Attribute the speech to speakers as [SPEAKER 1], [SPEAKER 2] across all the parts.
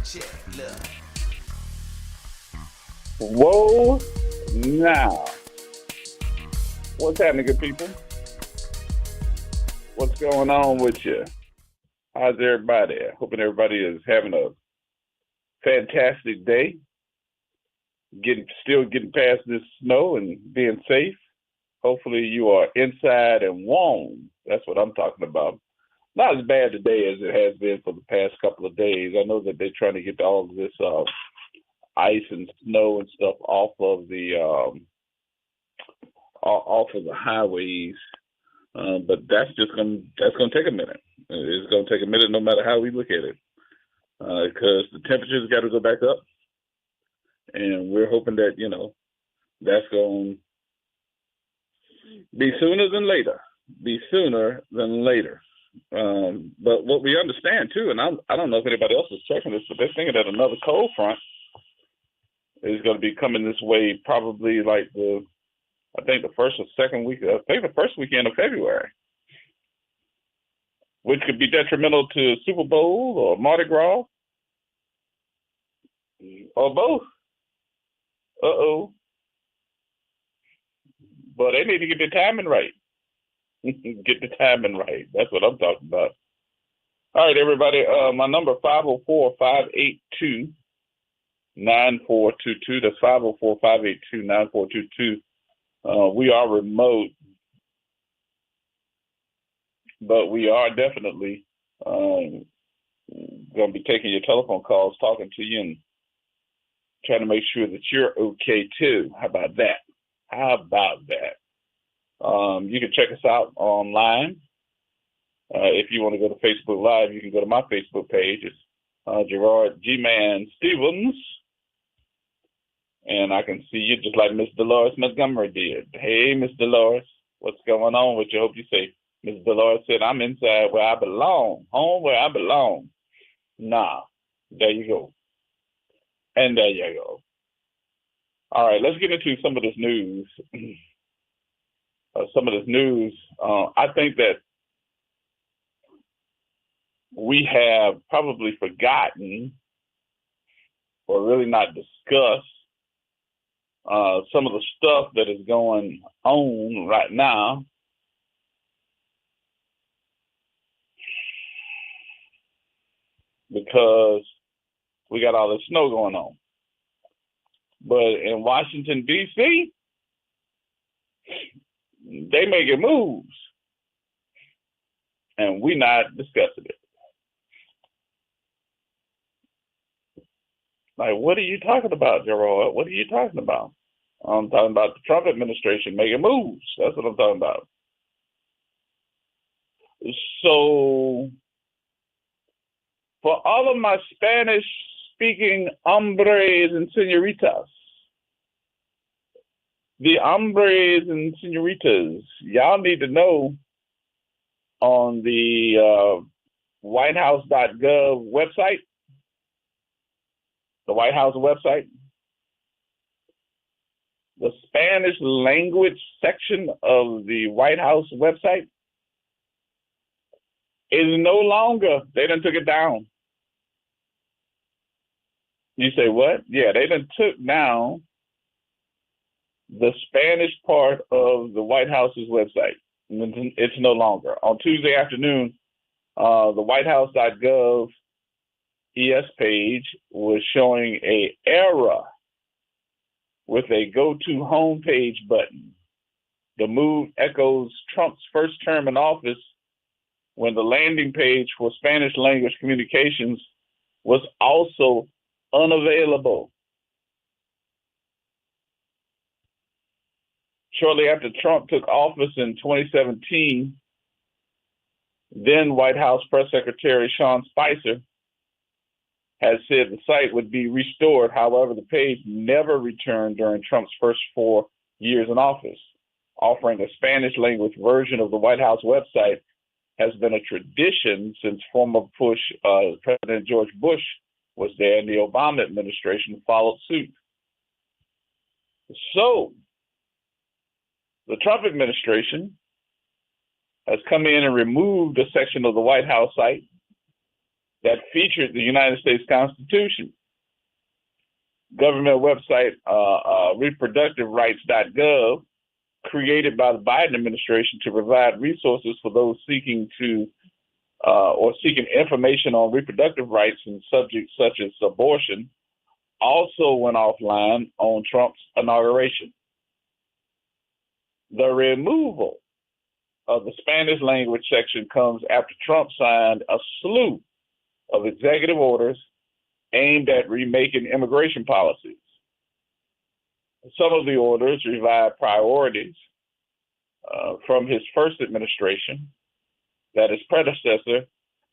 [SPEAKER 1] check, look.
[SPEAKER 2] Whoa, now. What's happening, good people? What's going on with you? How's everybody? Hoping everybody is having a fantastic day. Still getting past this snow and being safe. Hopefully you are inside and warm. That's what I'm talking about. Not as bad today as it has been for the past couple of days. I know that they're trying to get all of this ice and snow and stuff off of the highways, but that's gonna take a minute. It's gonna take a minute, no matter how we look at it, because the temperatures got to go back up, and we're hoping that that's going to be sooner than later. But what we understand too, and I don't know if anybody else is checking this, but they're thinking that another cold front is going to be coming this way, probably like the first or second week. I think the first weekend of February, which could be detrimental to Super Bowl or Mardi Gras or both. But they need to get the timing right. Get the timing right. That's what I'm talking about. All right, everybody. My number 504-582-9422. That's 504-582-9422. We are remote, but we are definitely going to be taking your telephone calls, talking to you, and trying to make sure that you're okay too. How about that? You can check us out online. If you want to go to Facebook Live, you can go to my Facebook page. It's Gerard G-Man Stevens. And I can see you just like Miss Dolores Montgomery did. Hey, Miss Dolores, what's going on with you? Hope you say, Miss Dolores said, I'm inside where I belong, home where I belong. Nah, there you go. And there you go. All right, let's get into some of this news. I think that we have probably forgotten or really not discussed some of the stuff that is going on right now. Because we got all this snow going on. But in Washington, D.C., they making moves. And we not discussing it. Like, what are you talking about, Gerard? What are you talking about? I'm talking about the Trump administration making moves. That's what I'm talking about. So, for all of my Spanish-speaking hombres and senoritas, the hombres and senoritas, y'all need to know on the whitehouse.gov website, the White House website, the Spanish language section of the White House website is no longer, they done took it down. You say, what? Yeah, they done took down the Spanish part of the White House's website. It's no longer. On Tuesday afternoon, the whitehouse.gov ES page was showing a error with a go-to homepage button. The move echoes Trump's first term in office when the landing page for Spanish language communications was also unavailable. Shortly after Trump took office in 2017, then White House Press Secretary Sean Spicer had said the site would be restored. However, the page never returned during Trump's first 4 years in office. Offering a Spanish language version of the White House website has been a tradition since former President George Bush was there and the Obama administration followed suit. So, the Trump administration has come in and removed a section of the White House site that featured the United States Constitution. Government website reproductiverights.gov, created by the Biden administration to provide resources for those seeking to or seeking information on reproductive rights and subjects such as abortion, also went offline on Trump's inauguration. The removal of the Spanish language section comes after Trump signed a slew of executive orders aimed at remaking immigration policies. Some of the orders revive priorities from his first administration that his predecessor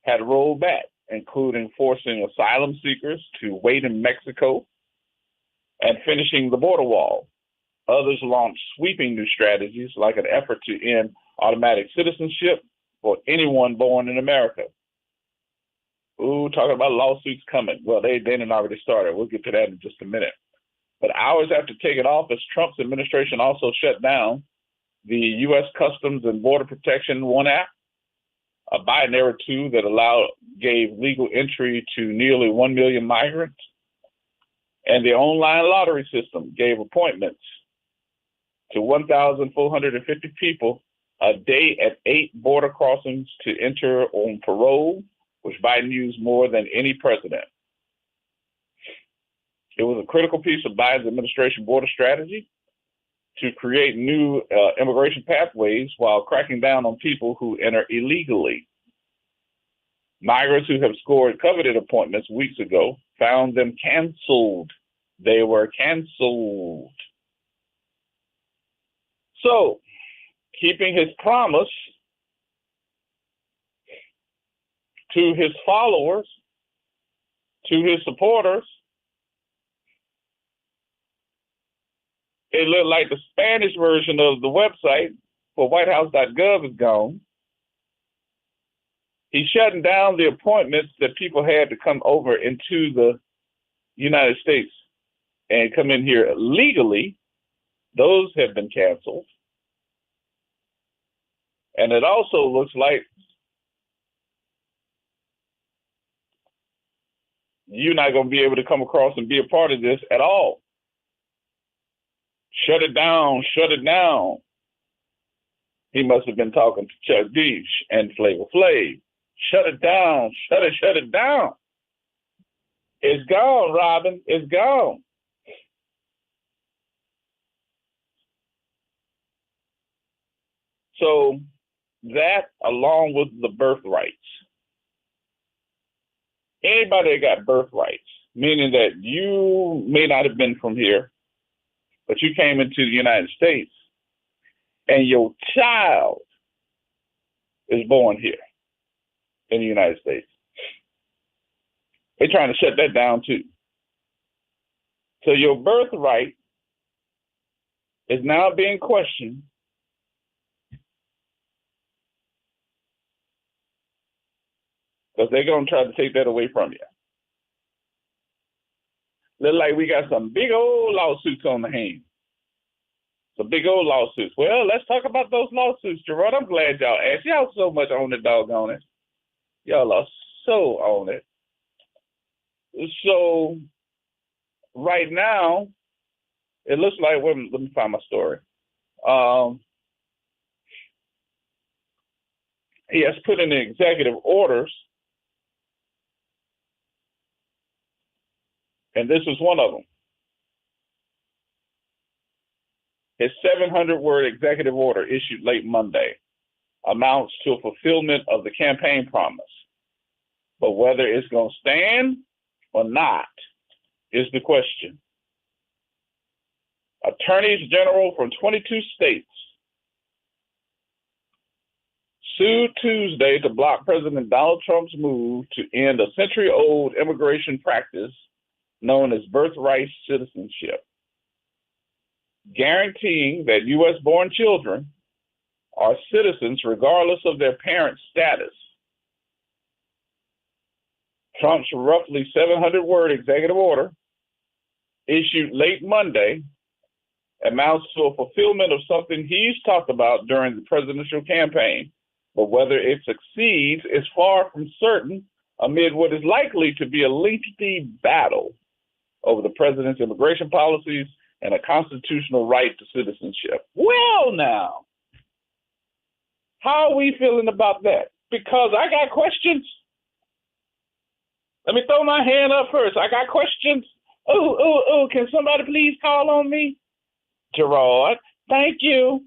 [SPEAKER 2] had rolled back, including forcing asylum seekers to wait in Mexico and finishing the border wall. Others launched sweeping new strategies, like an effort to end automatic citizenship for anyone born in America. Ooh, talking about lawsuits coming. Well, they didn't already started. We'll get to that in just a minute. But hours after taking office, Trump's administration also shut down the U.S. Customs and Border Protection One App, a Biden-era tool that gave legal entry to nearly 1 million migrants. And the online lottery system gave appointments to 1,450 people a day at 8 border crossings to enter on parole, which Biden used more than any president. It was a critical piece of Biden's administration border strategy to create new immigration pathways while cracking down on people who enter illegally. Migrants who have scored coveted appointments weeks ago found them canceled. They were canceled. So, keeping his promise to his followers, to his supporters, it looked like the Spanish version of the website for whitehouse.gov is gone. He's shutting down the appointments that people had to come over into the United States and come in here legally. Those have been canceled. And it also looks like you're not going to be able to come across and be a part of this at all. Shut it down, shut it down. He must have been talking to Chuck D and Flavor Flav. Shut it down, shut it down. It's gone, Robin, it's gone. So that, along with the birthrights, anybody that got birthrights, meaning that you may not have been from here, but you came into the United States and your child is born here in the United States. They're trying to shut that down too. So your birthright is now being questioned because they're going to try to take that away from you. Look like we got some big old lawsuits on the hand. Some big old lawsuits. Well, let's talk about those lawsuits, Gerard. I'm glad y'all asked. Y'all so much on the doggone it. Y'all are so on it. So right now, it looks like, let me find my story. He has put in the executive orders, and this is one of them. His 700-word executive order issued late Monday amounts to a fulfillment of the campaign promise. But whether it's going to stand or not is the question. Attorneys general from 22 states sued Tuesday to block President Donald Trump's move to end a century-old immigration practice known as birthright citizenship, guaranteeing that U.S.-born children are citizens regardless of their parents' status. Trump's roughly 700-word executive order, issued late Monday, amounts to a fulfillment of something he's talked about during the presidential campaign, but whether it succeeds is far from certain amid what is likely to be a lengthy battle over the president's immigration policies and a constitutional right to citizenship. Well, now, how are we feeling about that? Because I got questions. Let me throw my hand up first. I got questions. Oh, can somebody please call on me? Gerard, thank you.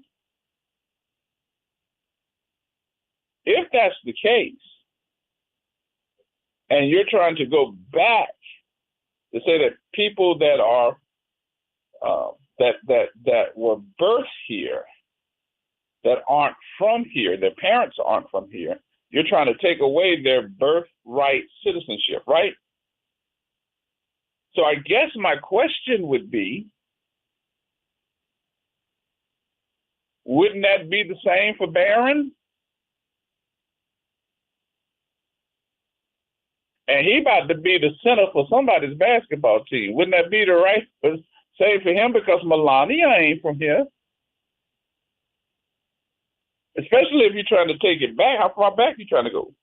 [SPEAKER 2] If that's the case, and you're trying to go back to say that people that are that were birthed here, that aren't from here, their parents aren't from here, you're trying to take away their birthright citizenship, right? So I guess my question would be, wouldn't that be the same for Barron? And he about to be the center for somebody's basketball team. Wouldn't that be the right same for him? Because Melania ain't from here. Especially if you're trying to take it back. How far back are you trying to go?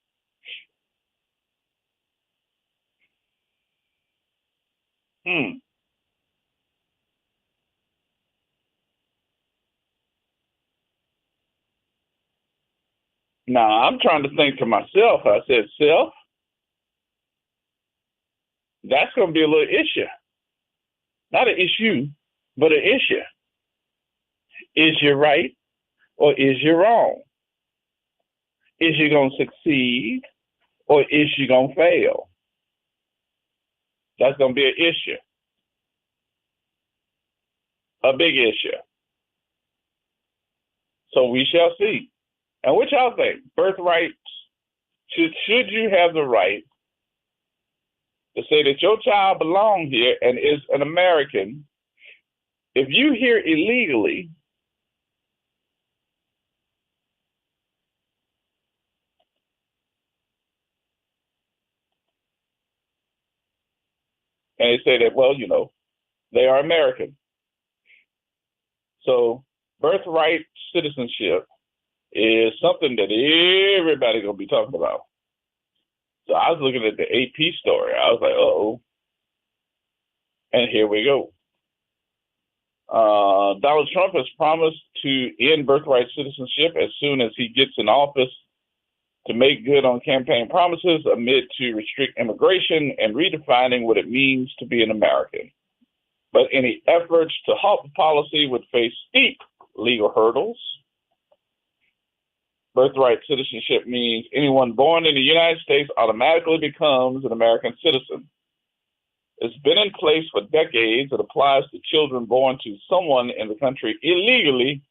[SPEAKER 2] Now, I'm trying to think to myself. I said, self, that's going to be a little issue. Not an issue, but an issue. Is you right or is you wrong? Is you going to succeed or is you going to fail? That's going to be an issue. A big issue. So we shall see. And what y'all think? Birthright, should you have the right to say that your child belongs here and is an American? If you here illegally, and they say that, well, they are American. So birthright citizenship is something that everybody gonna be talking about. So I was looking at the AP story. I was like, uh-oh. And here we go. Donald Trump has promised to end birthright citizenship as soon as he gets in office to make good on campaign promises amid to restrict immigration and redefining what it means to be an American. But any efforts to halt the policy would face steep legal hurdles. Birthright citizenship means anyone born in the United States automatically becomes an American citizen. It's been in place for decades. It applies to children born to someone in the country illegally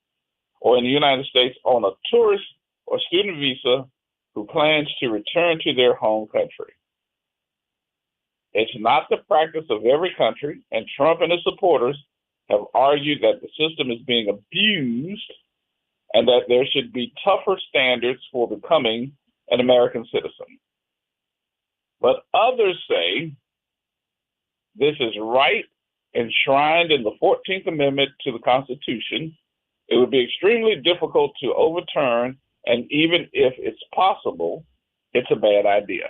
[SPEAKER 2] or in the United States on a tourist or student visa who plans to return to their home country. It's not the practice of every country, and Trump and his supporters have argued that the system is being abused and that there should be tougher standards for becoming an American citizen. But others say this is right, enshrined in the 14th Amendment to the Constitution. It would be extremely difficult to overturn, and even if it's possible, it's a bad idea.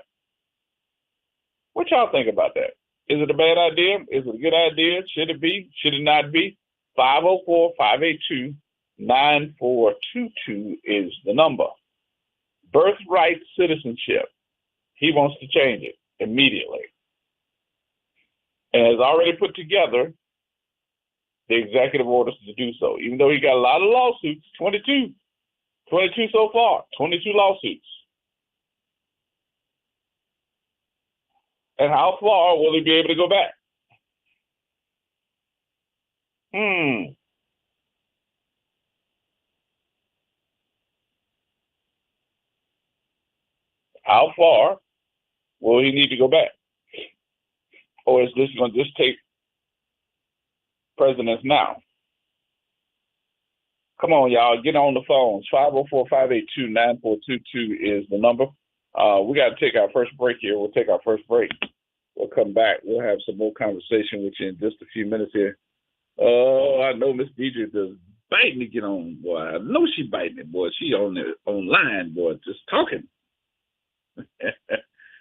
[SPEAKER 2] What y'all think about that? Is it a bad idea? Is it a good idea? Should it be? Should it not be? 504-582-9422 is the number. Birthright citizenship. He wants to change it immediately. And has already put together the executive orders to do so, even though he got a lot of lawsuits, 22 so far, 22 lawsuits. And how far will he be able to go back? How far will he need to go back? Or is this going to just take precedence now? Come on, y'all. Get on the phones. 504-582-9422 is the number. We got to take our first break here. We'll take our first break. We'll come back. We'll have some more conversation with you in just a few minutes here. Oh, I know Miss Deidre does biting to get on, boy. I know she biting it, boy. She on the online, boy, just talking.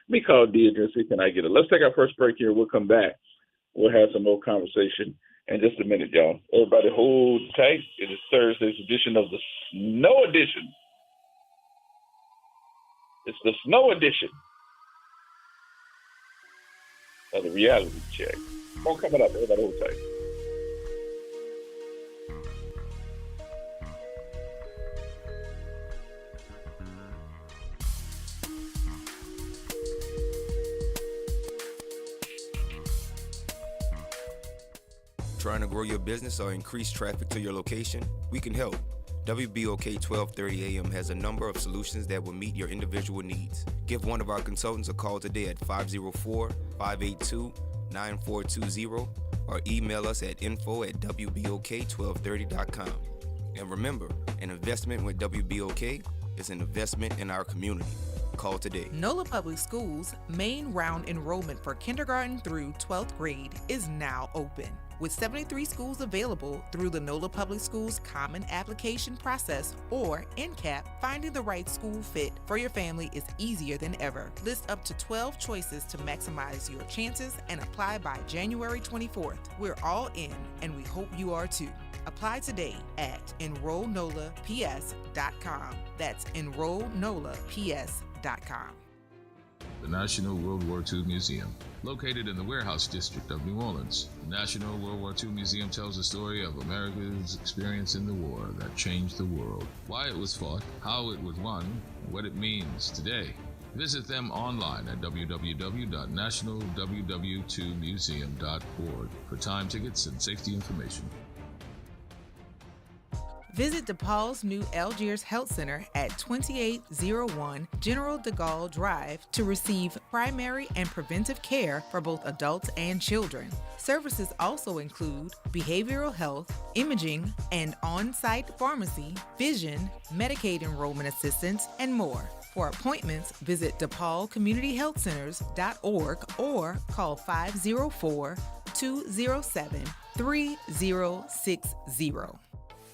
[SPEAKER 2] me call Deidre and see can I get it. Let's take our first break here. We'll come back. We'll have some more conversation in just a minute, y'all. Everybody hold tight. It is Thursday's edition of the Snow Edition. It's the Snow Edition of the Reality Check. More coming up. Everybody hold tight.
[SPEAKER 1] Trying to grow your business or increase traffic to your location? We can help. WBOK 1230 AM has a number of solutions that will meet your individual needs. Give one of our consultants a call today at 504-582-9420 or email us at info@wbok1230.com. And remember, an investment with WBOK is an investment in our community. Call today.
[SPEAKER 3] NOLA Public Schools' main round enrollment for kindergarten through 12th grade is now open. With 73 schools available through the NOLA Public Schools Common Application Process, or NCAP, finding the right school fit for your family is easier than ever. List up to 12 choices to maximize your chances and apply by January 24th. We're all in, and we hope you are too. Apply today at enrollnolaps.com. That's enrollnolaps.com.
[SPEAKER 4] The National World War II Museum. Located in the Warehouse District of New Orleans, the National World War II Museum tells the story of America's experience in the war that changed the world, why it was fought, how it was won, and what it means today. Visit them online at www.nationalww2museum.org for time tickets and safety information.
[SPEAKER 3] Visit DePaul's new Algiers Health Center at 2801 General de Gaulle Drive to receive primary and preventive care for both adults and children. Services also include behavioral health, imaging, and on-site pharmacy, vision, Medicaid enrollment assistance, and more. For appointments, visit DePaulCommunityHealthCenters.org or call 504-207-3060.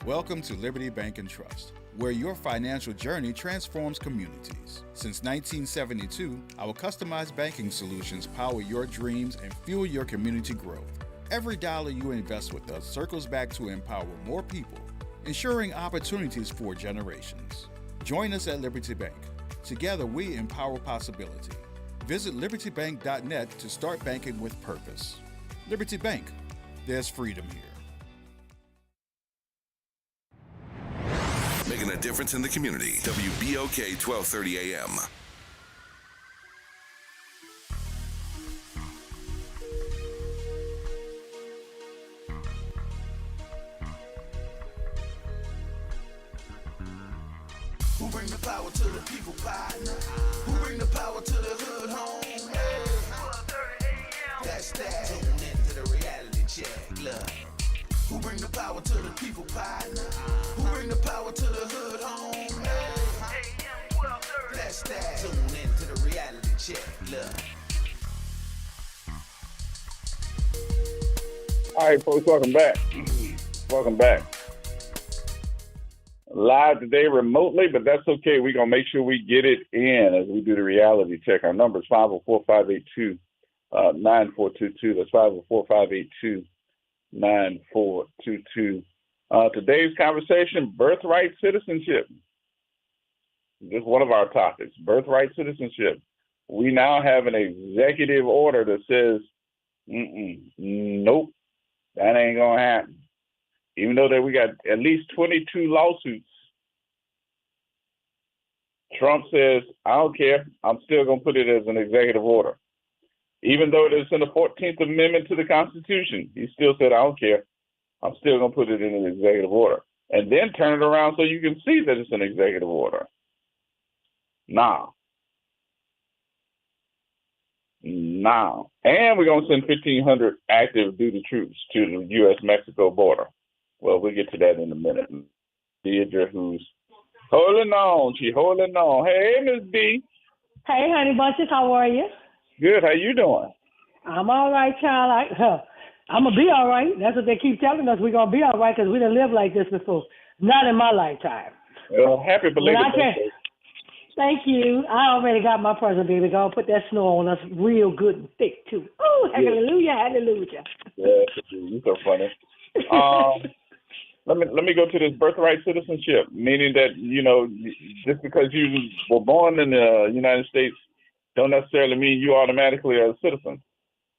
[SPEAKER 5] Welcome to Liberty Bank and Trust, where your financial journey transforms communities. Since 1972, our customized banking solutions power your dreams and fuel your community growth. Every dollar you invest with us circles back to empower more people, ensuring opportunities for generations. Join us at Liberty Bank. Together, we empower possibility. Visit libertybank.net to start banking with purpose. Liberty Bank, there's freedom here.
[SPEAKER 6] Making a difference in the community. WBOK 1230 AM.
[SPEAKER 7] Who bring the power to the people, partner? Who bring the power to the hood home? Hey. That's that. Tune into the reality check. Look. Who bring the power to the people, partner? Who bring the power to the hood home? Hey. That's that. Tune into the reality check. Look.
[SPEAKER 2] All right, folks, welcome back. Welcome back. Live today remotely, but that's okay. We're going to make sure we get it in as we do the reality check. Our number is 504-582-9422. That's 504-582-9422. Today's conversation, birthright citizenship. This is one of our topics, birthright citizenship. We now have an executive order that says, nope, that ain't going to happen. Even though that we got at least 22 lawsuits, Trump says, I don't care. I'm still going to put it as an executive order. Even though it's in the 14th Amendment to the Constitution, he still said, I don't care. I'm still going to put it in an executive order. And then turn it around so you can see that it's an executive order. Now. And we're going to send 1,500 active duty troops to the U.S.-Mexico border. Well, we'll get to that in a minute. Deidre, who's holding on. She's holding on. Hey, Miss D.
[SPEAKER 8] Hey, honey bunches. How are you?
[SPEAKER 2] Good. How you doing?
[SPEAKER 8] I'm all right, child. I'm going to be all right. That's what they keep telling us. We're going to be all right because we didn't live like this before. Not in my lifetime.
[SPEAKER 2] Well, happy belated birthday.
[SPEAKER 8] Thank you. I already got my present, baby. Gonna put that snow on us real good and thick too. Oh, hallelujah, hallelujah.
[SPEAKER 2] Yeah, you're so funny. Let me go to this birthright citizenship, meaning that just because you were born in the United States, don't necessarily mean you automatically are a citizen.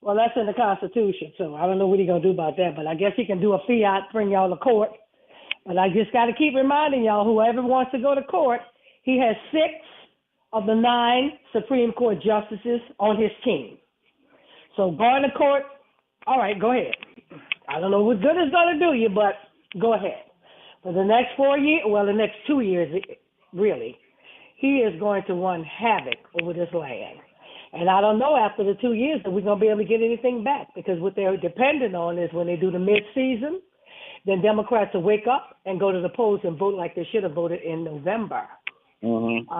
[SPEAKER 8] Well, that's in the Constitution, so I don't know what he's gonna do about that. But I guess he can do a fiat, bring y'all to court. But I just got to keep reminding y'all, whoever wants to go to court, he has 6 of the 9 Supreme Court justices on his team. So going to court, all right, go ahead. I don't know what good it's going to do you, but go ahead. For the next 4 years, well, the next 2 years, really, he is going to run havoc over this land. And I don't know after the 2 years that we're going to be able to get anything back, because what they're dependent on is when they do the mid-season, then Democrats will wake up and go to the polls and vote like they should have voted in November.
[SPEAKER 2] Mm-hmm.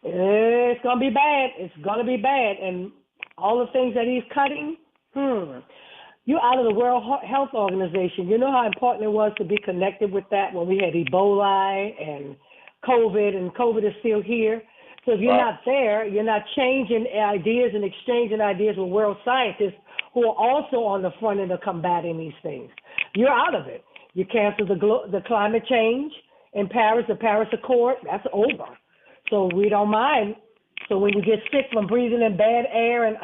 [SPEAKER 8] It's going to be bad. It's going to be bad. And all the things that he's cutting, you're out of the World Health Organization. You know how important it was to be connected with that when we had Ebola and COVID is still here. So if you're not there, you're not changing ideas and exchanging ideas with world scientists who are also on the front end of combating these things. You're out of it. You canceled the climate change in Paris, the Paris Accord. That's over. So we don't mind. So when you get sick from breathing in bad air and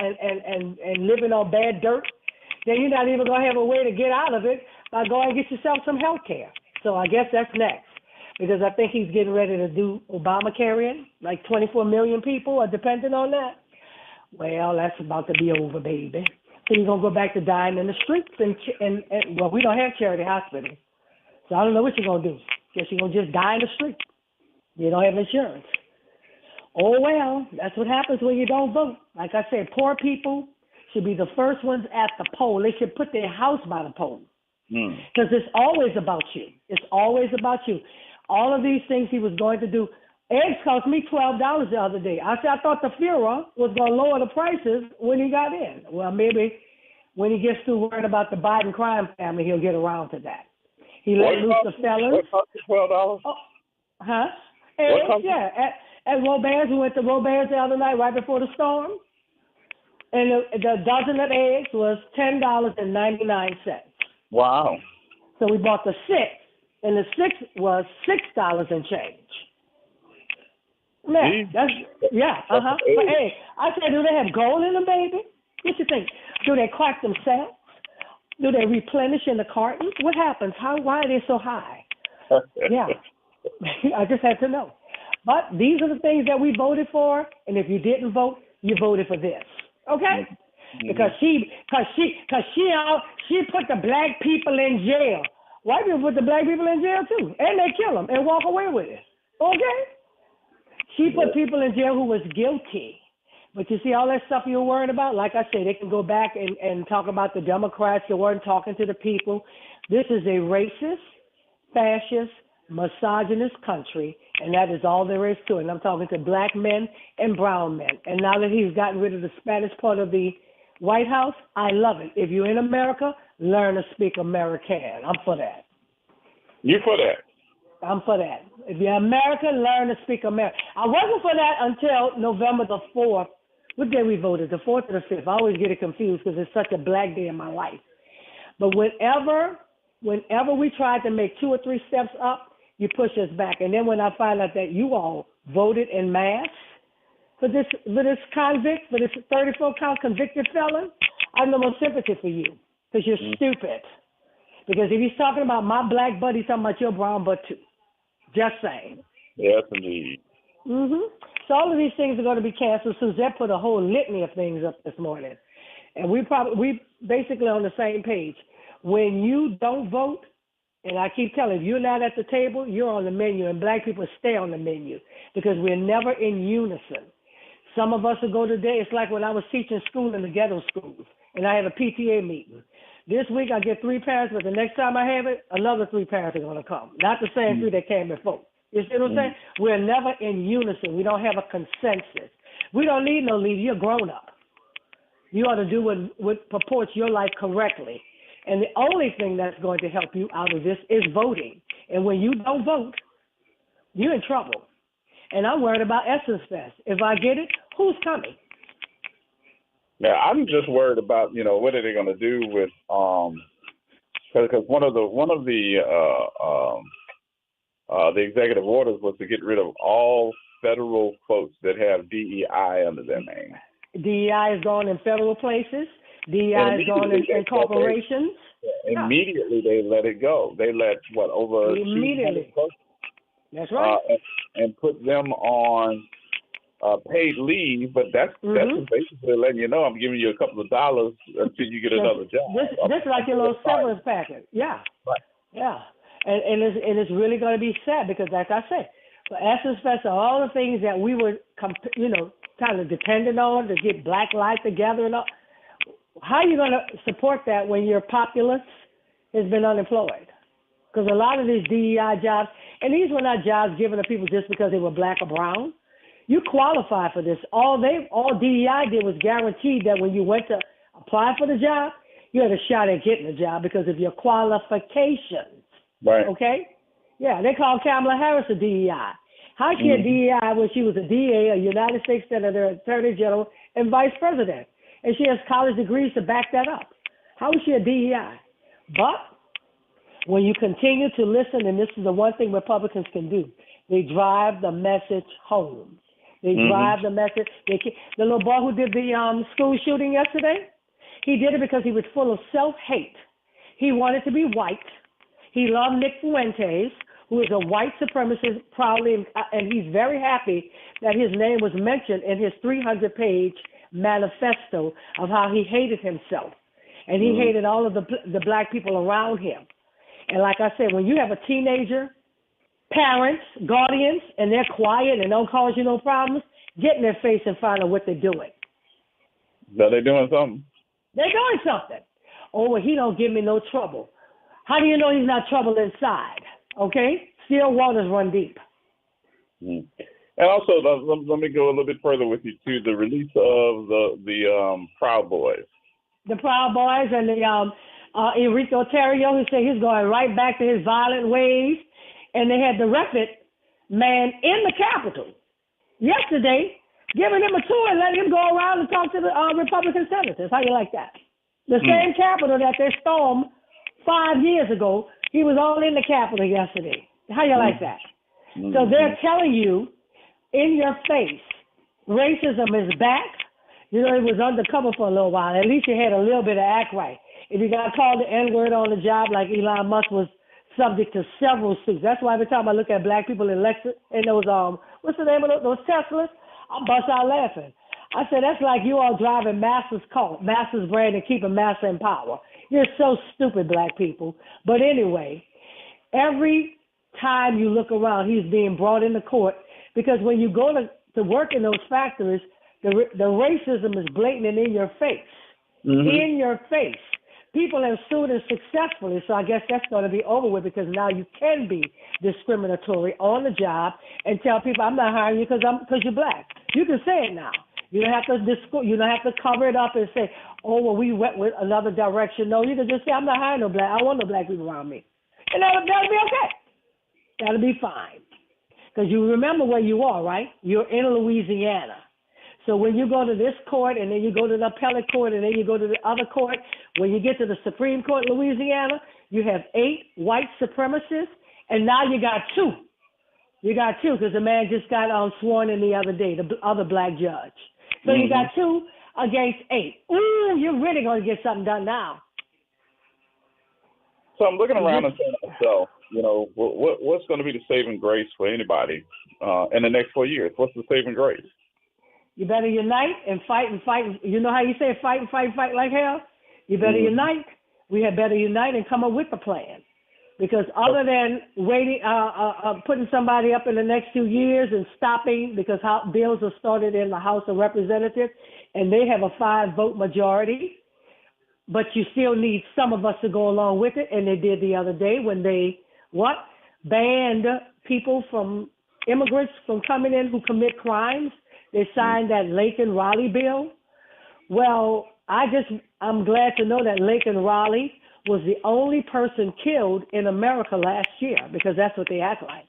[SPEAKER 8] living on bad dirt, then you're not even going to have a way to get out of it by going and get yourself some health care. So I guess that's next, because I think he's getting ready to do Obamacare in. Like 24 million people are dependent on that. Well, that's about to be over, baby. So you're going to go back to dying in the streets. And well, we don't have charity hospitals. So I don't know what you're going to do. Guess you're going to just die in the street. You don't have insurance. Oh, well, that's what happens when you don't vote. Like I said, poor people should be the first ones at the poll. They should put their house by the poll. Because it's always about you. It's always about you. All of these things he was going to do. Eggs cost me $12 the other day. I thought the Fuhrer was going to lower the prices when he got in. Well, maybe when he gets through worrying about the Biden crime family, he'll get around to that. He let loose the felons.
[SPEAKER 2] What cost you $12?
[SPEAKER 8] Eggs, yeah. At Robert's, we went to Robert's the other night right before the storm. And the dozen of eggs was $10.99.
[SPEAKER 2] Wow.
[SPEAKER 8] So we bought the 6, and the 6 was $6 and change. Man, that's But hey, I said, do they have gold in them, baby? What you think? Do they crack themselves? Do they replenish in the cartons? What happens? Why are they so high? Yeah, I just had to know. But these are the things that we voted for, and if you didn't vote, you voted for this. Okay? Mm-hmm. Because she put the black people in jail. White people put the black people in jail too, and they kill them and walk away with it. Okay? She put people in jail who was guilty. But you see all that stuff you were worried about? Like I said, they can go back and talk about the Democrats that weren't talking to the people. This is a racist, fascist, misogynist country, and that is all there is to it. And I'm talking to black men and brown men. And now that he's gotten rid of the Spanish part of the White House, I love it. If you're in America, learn to speak American. I'm for that.
[SPEAKER 2] You for that?
[SPEAKER 8] I'm for that. If you're American, learn to speak American. I wasn't for that until November the 4th. What day we voted? The 4th or the 5th? I always get it confused because it's such a black day in my life. But whenever we tried to make 2 or 3 steps up, you push us back. And then when I find out that you all voted en masse for this convict, for this 34-count convicted felon, I have no more sympathy for you because you're stupid. Because if he's talking about my black butt, he's talking about your brown butt too. Just saying.
[SPEAKER 2] Yes, indeed.
[SPEAKER 8] So all of these things are going to be canceled. Suzette put a whole litany of things up this morning. And we basically on the same page. When you don't vote, and I keep telling you, if you're not at the table, you're on the menu, and black people stay on the menu because we're never in unison. Some of us will go today. It's like when I was teaching school in the ghetto schools, and I have a PTA meeting. This week I get 3 parents, but the next time I have it, another 3 parents are going to come. Not the same 3 that came before. You see what I'm saying? We're never in unison. We don't have a consensus. We don't need no leader. You're grown up. You ought to do what purports your life correctly. And the only thing that's going to help you out of this is voting. And when you don't vote, you're in trouble. and I'm worried about Essence Fest. If I get it, who's coming?
[SPEAKER 2] Yeah, I'm just worried about, what are they going to do with because one of the executive orders was to get rid of all federal folks that have DEI under their name.
[SPEAKER 8] DEI is gone in federal places. DEI is gone in corporations.
[SPEAKER 2] Immediately they let it go. They let over 200 folks.
[SPEAKER 8] That's right.
[SPEAKER 2] And put them on paid leave, but that's basically letting you know I'm giving you a couple of dollars until you get another job.
[SPEAKER 8] This is like your little severance package. Yeah.
[SPEAKER 2] Right.
[SPEAKER 8] Yeah. And it's really going to be sad because, like I said, for Essence Fest, all the things that we were, kind of dependent on to get Black life together and all, how are you going to support that when your populace has been unemployed? Because a lot of these DEI jobs, and these were not jobs given to people just because they were Black or brown. You qualify for this. All DEI did was guaranteed that when you went to apply for the job, you had a shot at getting the job because of your qualifications.
[SPEAKER 2] Right.
[SPEAKER 8] Okay? Yeah, they called Kamala Harris a DEI. How she a DEI when she was a DA, a United States Senator, Attorney General, and Vice President? And she has college degrees to back that up. How is she a DEI? But when you continue to listen, and this is the one thing Republicans can do, they drive the message home. They drive the message. The little boy who did the school shooting yesterday, he did it because he was full of self-hate. He wanted to be white. He loved Nick Fuentes, who is a white supremacist proudly, and he's very happy that his name was mentioned in his 300-page manifesto of how he hated himself. And he hated all of the Black people around him. And like I said, when you have a teenager, parents, guardians, and they're quiet and don't cause you no problems, get in their face and find out what they're doing.
[SPEAKER 2] Are they doing something?
[SPEAKER 8] They're doing something. Oh, well, he don't give me no trouble. How do you know he's not trouble inside? Okay? Still waters run deep.
[SPEAKER 2] And also, let me go a little bit further with you, too. The release of the Proud Boys. The
[SPEAKER 8] Proud Boys and the Enrique Tarrio, who said he's going right back to his violent ways. And they had the Refit man in the Capitol yesterday giving him a tour and letting him go around and talk to the Republican senators. How you like that? The same Capitol that they stormed 5 years ago, he was all in the Capitol yesterday. How you like that? So they're telling you in your face, racism is back. It was undercover for a little while. At least you had a little bit of act right. If you got called the N-word on the job like Elon Musk was subject to several suits. That's why every time I look at Black people in Lexus and those what's the name of those Teslas, I bust out laughing. I said that's like you all driving Master's car, Master's brand, and keeping Master in power. You're so stupid, Black people. But anyway, every time you look around, he's being brought into court because when you go to work in those factories, the racism is blatant and in your face. In your face. People have sued us successfully, so I guess that's going to be over with because now you can be discriminatory on the job and tell people, I'm not hiring you because you're Black. You can say it now. You don't have to cover it up and say, oh, well, we went with another direction. No, you can just say, I'm not hiring no Black. I don't want no Black people around me. And that'll be okay. That'll be fine. Because you remember where you are, right? You're in Louisiana. So when you go to this court and then you go to the appellate court and then you go to the other court, when you get to the Supreme Court in Louisiana, you have 8 white supremacists, and now you got 2. You got 2 because the man just got sworn in the other day, the other Black judge. So you got 2 against 8. Ooh, you're really going to get something done now.
[SPEAKER 2] So I'm looking around and saying to myself, what's going to be the saving grace for anybody in the next 4 years? What's the saving grace?
[SPEAKER 8] You better unite and fight and fight. You know how you say fight and fight, fight like hell? You better unite. We had better unite and come up with a plan. Because other than waiting, putting somebody up in the next 2 years and stopping because bills are started in the House of Representatives and they have a 5-vote majority, but you still need some of us to go along with it. And they did the other day when they, banned people immigrants from coming in who commit crimes. They signed that Laken Raleigh bill. Well, I'm glad to know that Laken Raleigh was the only person killed in America last year because that's what they act like.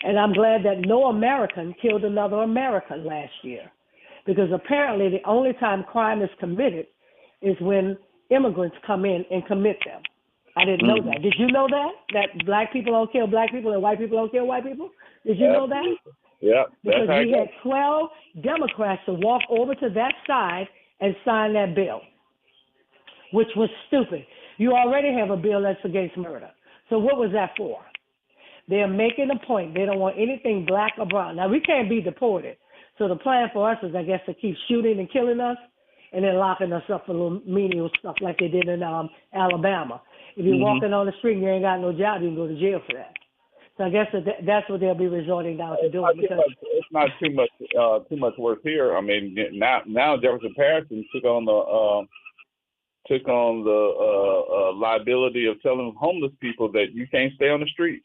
[SPEAKER 8] And I'm glad that no American killed another American last year, because apparently the only time crime is committed is when immigrants come in and commit them. I didn't know that. Did you know that? That black people don't kill black people and white people don't kill white people? Did you know that?
[SPEAKER 2] Yeah.
[SPEAKER 8] Because we had 12 Democrats to walk over to that side and sign that bill, which was stupid. You already have a bill that's against murder. So what was that for? They're making a point. They don't want anything black or brown. Now, we can't be deported. So the plan for us is, I guess, to keep shooting and killing us and then locking us up for little menial stuff like they did in Alabama. If you're walking on the street and you ain't got no job, you can go to jail for that. So I guess that's what they'll be resorting down to doing.
[SPEAKER 2] It's not too much worse here. I mean, now Jefferson Parish took on the liability of telling homeless people that you can't stay on the street.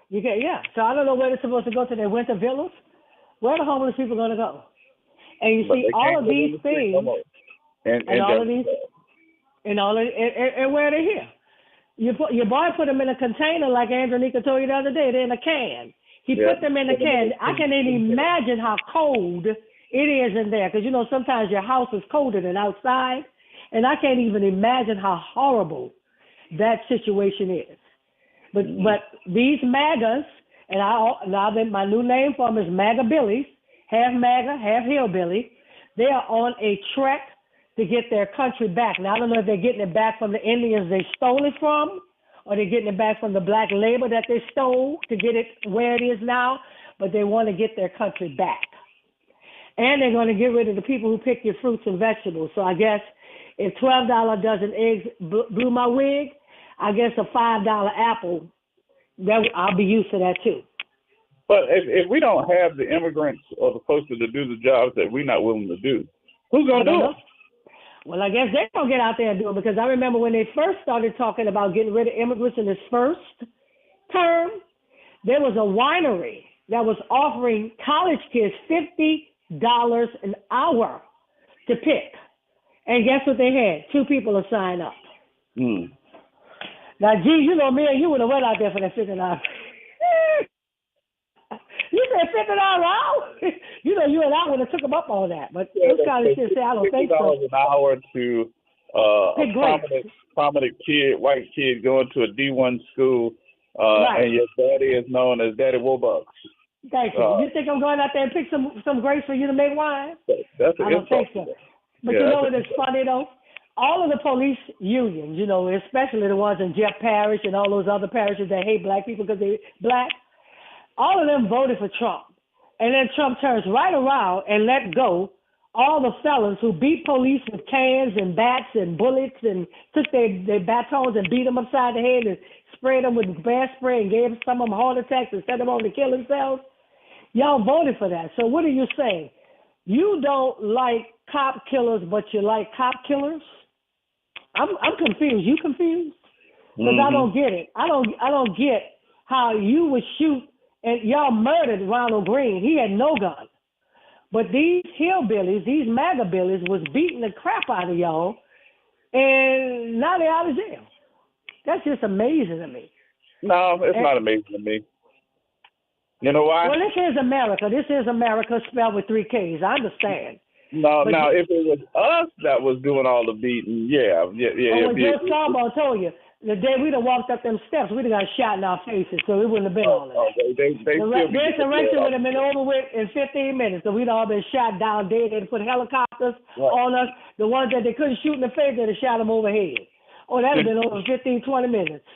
[SPEAKER 8] You can, yeah. So I don't know where they're supposed to go to their winter villas. Where are the homeless people going to go? And you see all of these things, and where they're here. Your boy put them in a container like Andronika told you the other day. They're in a can. He put them in a can. I can't even imagine how cold it is in there, because, you know, sometimes your house is colder than outside, and I can't even imagine how horrible that situation is. But these MAGAs, and my new name for them is MAGA Billies, half MAGA, half hillbilly. They are on a trek to get their country back. Now, I don't know if they're getting it back from the Indians they stole it from, or they're getting it back from the black labor that they stole to get it where it is now, but they want to get their country back. And they're going to get rid of the people who pick your fruits and vegetables. So I guess if $12 dozen eggs blew my wig, I guess a $5 apple, I'll be used to that too.
[SPEAKER 2] But if we don't have the immigrants or the folks to do the jobs that we're not willing to do, who's going to do it?
[SPEAKER 8] Well, I guess they're going to get out there and do it, because I remember when they first started talking about getting rid of immigrants in this first term, there was a winery that was offering college kids $50 an hour to pick. And guess what they had? 2 people to sign up. Now, gee, you know, me and you would have went out there for that $50. You said $50 an hour? You know, you and I would have took them up on that. But this college kids say, I don't think so.
[SPEAKER 2] $50 an hour to a prominent kid, white kid going to a D1 school, and your daddy is known as Daddy Wobucks.
[SPEAKER 8] Thank you. You think I'm going out there and pick some grapes for you to make wine?
[SPEAKER 2] I don't think
[SPEAKER 8] so. But you know what is funny, though? All of the police unions, you know, especially the ones in Jeff Parish and all those other parishes that hate black people because they're black, all of them voted for Trump. And then Trump turns right around and let go all the felons who beat police with cans and bats and bullets and took their batons and beat them upside the head and sprayed them with bear spray and gave some of them heart attacks and sent them on to kill themselves. Y'all voted for that. So what are you saying? You don't like cop killers, but you like cop killers? I'm confused. You confused? Because I don't get it. I don't get how you would shoot, and y'all murdered Ronald Green. He had no gun. But these hillbillies, these MAGA billies, was beating the crap out of y'all, and now they're out of jail. That's just amazing to me.
[SPEAKER 2] No, it's not amazing to me. You know why?
[SPEAKER 8] Well, this is America. This is America spelled with 3 Ks. I understand.
[SPEAKER 2] No, now if it was us that was doing all the beating, yeah.
[SPEAKER 8] Oh, well, Joe Scarborough told you, the day we'd have walked up them steps, we'd have got shot in our faces, so it wouldn't have been all of that.
[SPEAKER 2] The
[SPEAKER 8] insurrection would have been over with in 15 minutes, so we'd all been shot down dead. They'd put helicopters on us. The ones that they couldn't shoot in the face, they'd have shot them overhead. Oh, that would have been over 15, 20 minutes.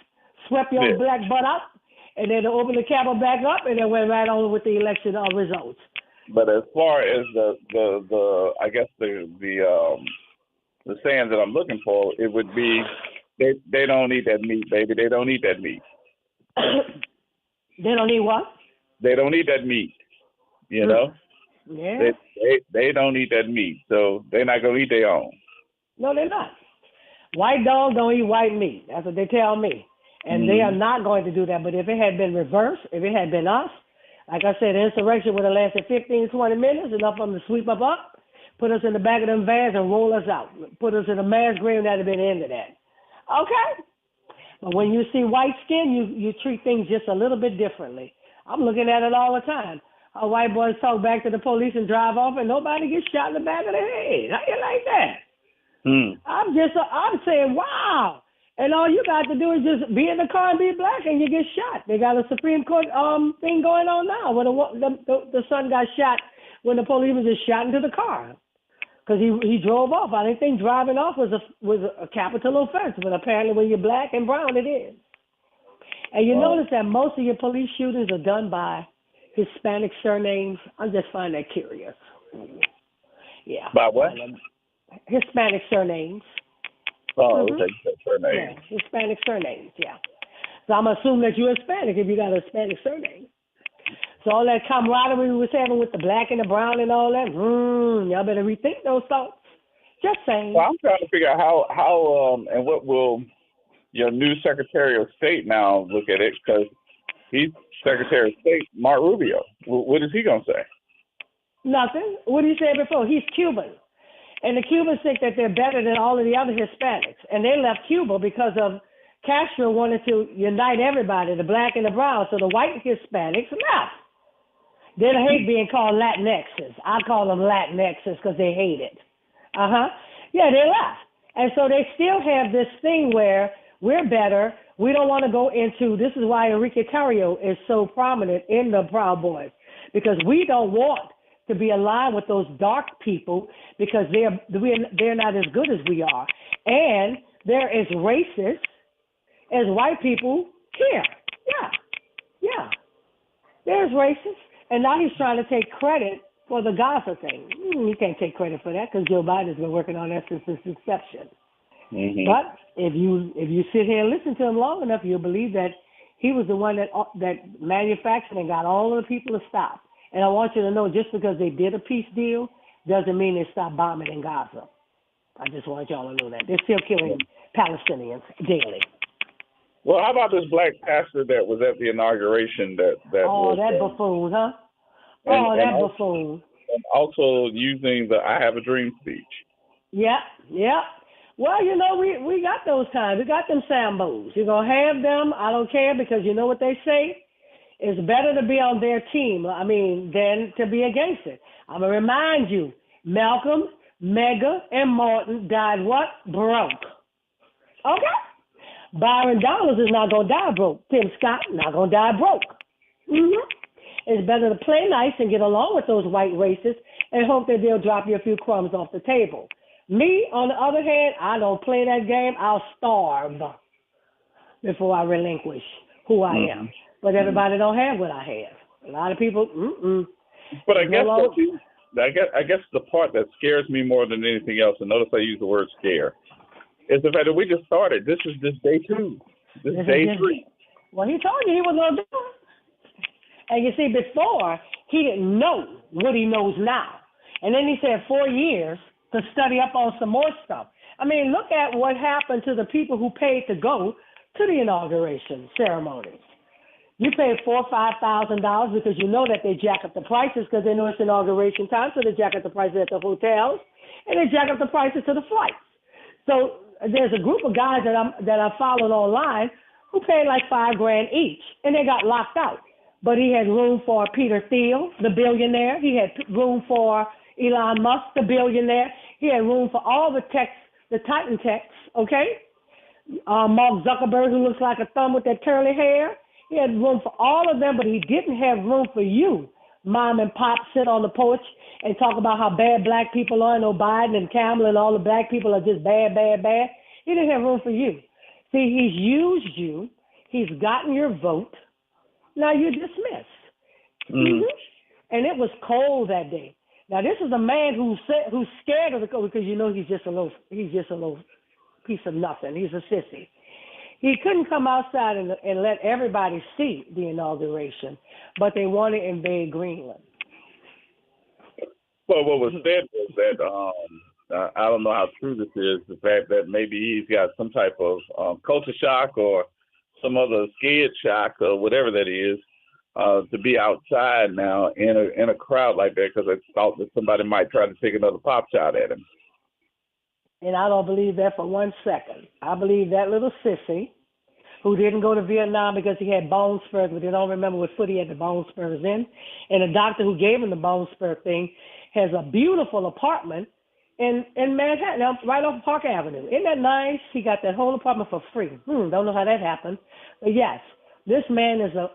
[SPEAKER 8] Swept your black butt up, and then opened the camera back up, and then went right on with the election results.
[SPEAKER 2] But as far as the I guess the saying that I'm looking for, it would be they don't eat that meat, baby. They don't eat that meat.
[SPEAKER 8] They don't eat what?
[SPEAKER 2] They don't eat that meat. You know?
[SPEAKER 8] Yeah.
[SPEAKER 2] They don't eat that meat, so they're not gonna eat their own.
[SPEAKER 8] No, they're not. White dogs don't eat white meat. That's what they tell me. And they are not going to do that. But if it had been reversed, if it had been us, like I said, the insurrection would have lasted 15, 20 minutes, enough for them to sweep us up, put us in the back of them vans and roll us out. Put us in a mass grave, and that would have been the end of that. Okay? But when you see white skin, you treat things just a little bit differently. I'm looking at it all the time. Our white boys talk back to the police and drive off, and nobody gets shot in the back of the head. How you like that? I'm saying, wow. And all you got to do is just be in the car and be black, and you get shot. They got a Supreme Court thing going on now where the son got shot when the police was just shot into the car because he drove off. I didn't think driving off was a capital offense, but apparently when you're black and brown, it is. And you notice that most of your police shootings are done by Hispanic surnames. I just find that curious. Yeah.
[SPEAKER 2] By what?
[SPEAKER 8] Hispanic surnames.
[SPEAKER 2] Oh, okay. Surnames.
[SPEAKER 8] Yeah, Hispanic surnames, yeah. So I'm assuming that you're Hispanic if you got a Hispanic surname. So all that camaraderie we was having with the black and the brown and all that, y'all better rethink those thoughts. Just saying.
[SPEAKER 2] Well, I'm trying to figure out how and what will your new Secretary of State now look at it, because he's Secretary of State, Mark Rubio. What is he going to say?
[SPEAKER 8] Nothing. What did he say before? He's Cuban. And the Cubans think that they're better than all of the other Hispanics. And they left Cuba because of Castro wanted to unite everybody, the black and the brown. So the white Hispanics left. They hate being called Latinxes. I call them Latinxes because they hate it. Yeah, they left. And so they still have this thing where we're better. We don't want to go into, this is why Enrique Tarrio is so prominent in the Proud Boys, because we don't want to be aligned with those dark people because they're not as good as we are. And they're as racist as white people here. Yeah. They're as racist. And now he's trying to take credit for the Gaza thing. You can't take credit for that because Joe Biden's been working on that since its inception. Mm-hmm. But if you sit here and listen to him long enough, you'll believe that he was the one that manufactured and got all of the people to stop. And I want you to know, just because they did a peace deal doesn't mean they stopped bombing in Gaza. I just want y'all to know that. They're still killing Palestinians daily.
[SPEAKER 2] Well, how about this black pastor that was at the inauguration that
[SPEAKER 8] buffoon, huh? That buffoon.
[SPEAKER 2] And also using the I Have a Dream speech.
[SPEAKER 8] Yeah. Well, we got those times. We got them Sambos. You're going to have them. I don't care, because you know what they say? It's better to be on their team, than to be against it. I'm going to remind you, Malcolm, Medgar, and Martin died what? Broke. Okay? Byron Donalds is not going to die broke. Tim Scott not going to die broke. Mm-hmm. It's better to play nice and get along with those white racists and hope that they'll drop you a few crumbs off the table. Me, on the other hand, I don't play that game. I'll starve before I relinquish who I am. But everybody don't have what I have. A lot of people,
[SPEAKER 2] But I guess the part that scares me more than anything else, and notice I use the word scare, is the fact that we just started. This is just day 2. This is day 3.
[SPEAKER 8] Well, he told you he was going to do it. And you see, before, he didn't know what he knows now. And then he said 4 years to study up on some more stuff. Look at what happened to the people who paid to go to the inauguration ceremony. You paid $4,000 or $5,000 because you know that they jack up the prices because they know it's inauguration time, so they jack up the prices at the hotels and they jack up the prices to the flights. So there's a group of guys that I followed online who paid like $5,000 each, and they got locked out. But he had room for Peter Thiel, the billionaire. He had room for Elon Musk, the billionaire. He had room for all the Titan techs, okay? Mark Zuckerberg, who looks like a thumb with that curly hair. He had room for all of them, but he didn't have room for you. Mom and Pop sit on the porch and talk about how bad black people are, and Biden and Kamala and all the black people are just bad, bad, bad. He didn't have room for you. See, he's used you. He's gotten your vote. Now you're dismissed. Mm-hmm. And it was cold that day. Now this is a man who's scared of the cold because he's just a little piece of nothing. He's a sissy. He couldn't come outside and let everybody see the inauguration, but they want to invade Greenland.
[SPEAKER 2] Well, what was said was that I don't know how true this is, the fact that maybe he's got some type of culture shock or some other scared shock or whatever that is, to be outside now in a crowd like that because I thought that somebody might try to take another pop shot at him. And
[SPEAKER 8] I don't believe that for 1 second. I believe that little sissy who didn't go to Vietnam because he had bone spurs, but they don't remember what foot he had the bone spurs in. And the doctor who gave him the bone spur thing has a beautiful apartment in Manhattan, right off Park Avenue. Isn't that nice? He got that whole apartment for free. Don't know how that happened. But yes, this man is a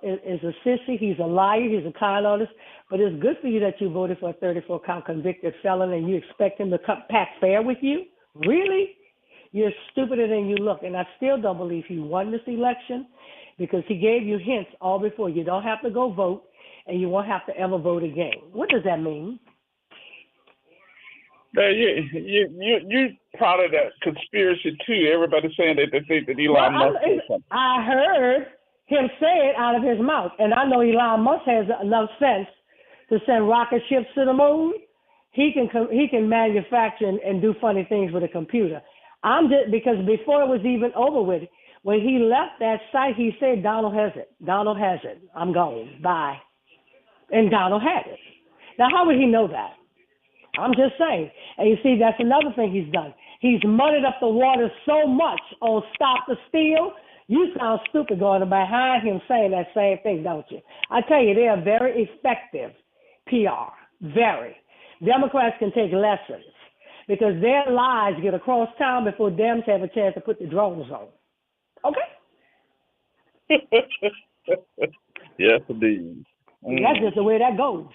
[SPEAKER 8] sissy. He's a liar. He's a con artist. But it's good for you that you voted for a 34-count convicted felon and you expect him to pack fair with you? Really? You're stupider than you look. And I still don't believe he won this election because he gave you hints all before. You don't have to go vote and you won't have to ever vote again. What does that mean?
[SPEAKER 2] You part of that conspiracy too. Everybody's saying that they think that Elon Musk did something.
[SPEAKER 8] I heard him say it out of his mouth, and I know Elon Musk has enough sense to send rocket ships to the moon. He can manufacture and do funny things with a computer. I'm just because before it was even over with, when he left that site, he said, "Donald has it. Donald has it. I'm gone. Bye." And Donald had it. Now, how would he know that? I'm just saying. And you see, that's another thing he's done. He's muddied up the water so much on Stop the Steal. You sound stupid going behind him saying that same thing, don't you? I tell you, they are very effective PR. Very. Democrats can take lessons because their lies get across town before Dems have a chance to put the drones on. Okay?
[SPEAKER 2] Yes, indeed.
[SPEAKER 8] That's just the way that goes.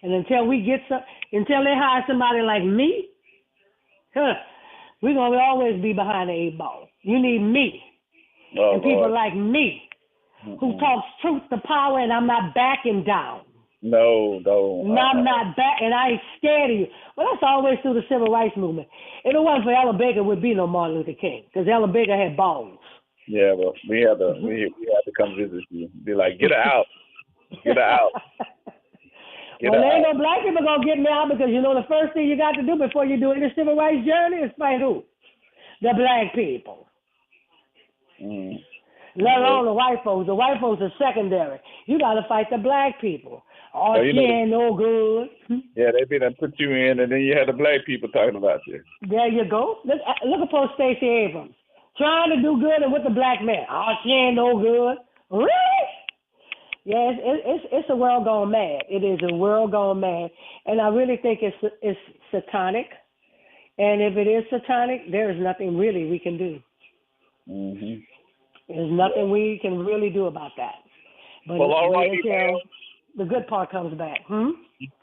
[SPEAKER 8] And until they hire somebody like me, we're going to always be behind the 8 ball. You need me. And people like me who talks truth to power, and I'm not backing down.
[SPEAKER 2] No.
[SPEAKER 8] I'm not back, and I ain't scared of you. Well, that's always through the civil rights movement. If it wasn't for Ella Baker, would be no Martin Luther King, because Ella Baker had balls.
[SPEAKER 2] Yeah, well, we had to come visit you. Be like, get her out. Get her out.
[SPEAKER 8] Well, there ain't no black people going to get me out because, you know, the first thing you got to do before you do any civil rights journey is fight who? The black people. Let alone the white folks. The white folks are secondary. You got to fight the black people. Oh, she ain't no good.
[SPEAKER 2] Yeah, they be done put you in, and then you had the black people talking about you.
[SPEAKER 8] There you go. Look at poor Stacey Abrams. Trying to do good and with the black man. Oh, she ain't no good. Really? Yes, it's a world gone mad. It is a world gone mad. And I really think it's satanic. And if it is satanic, there is nothing really we can do. There's nothing we can really do about that. But
[SPEAKER 2] well, all right,
[SPEAKER 8] until the good part comes back.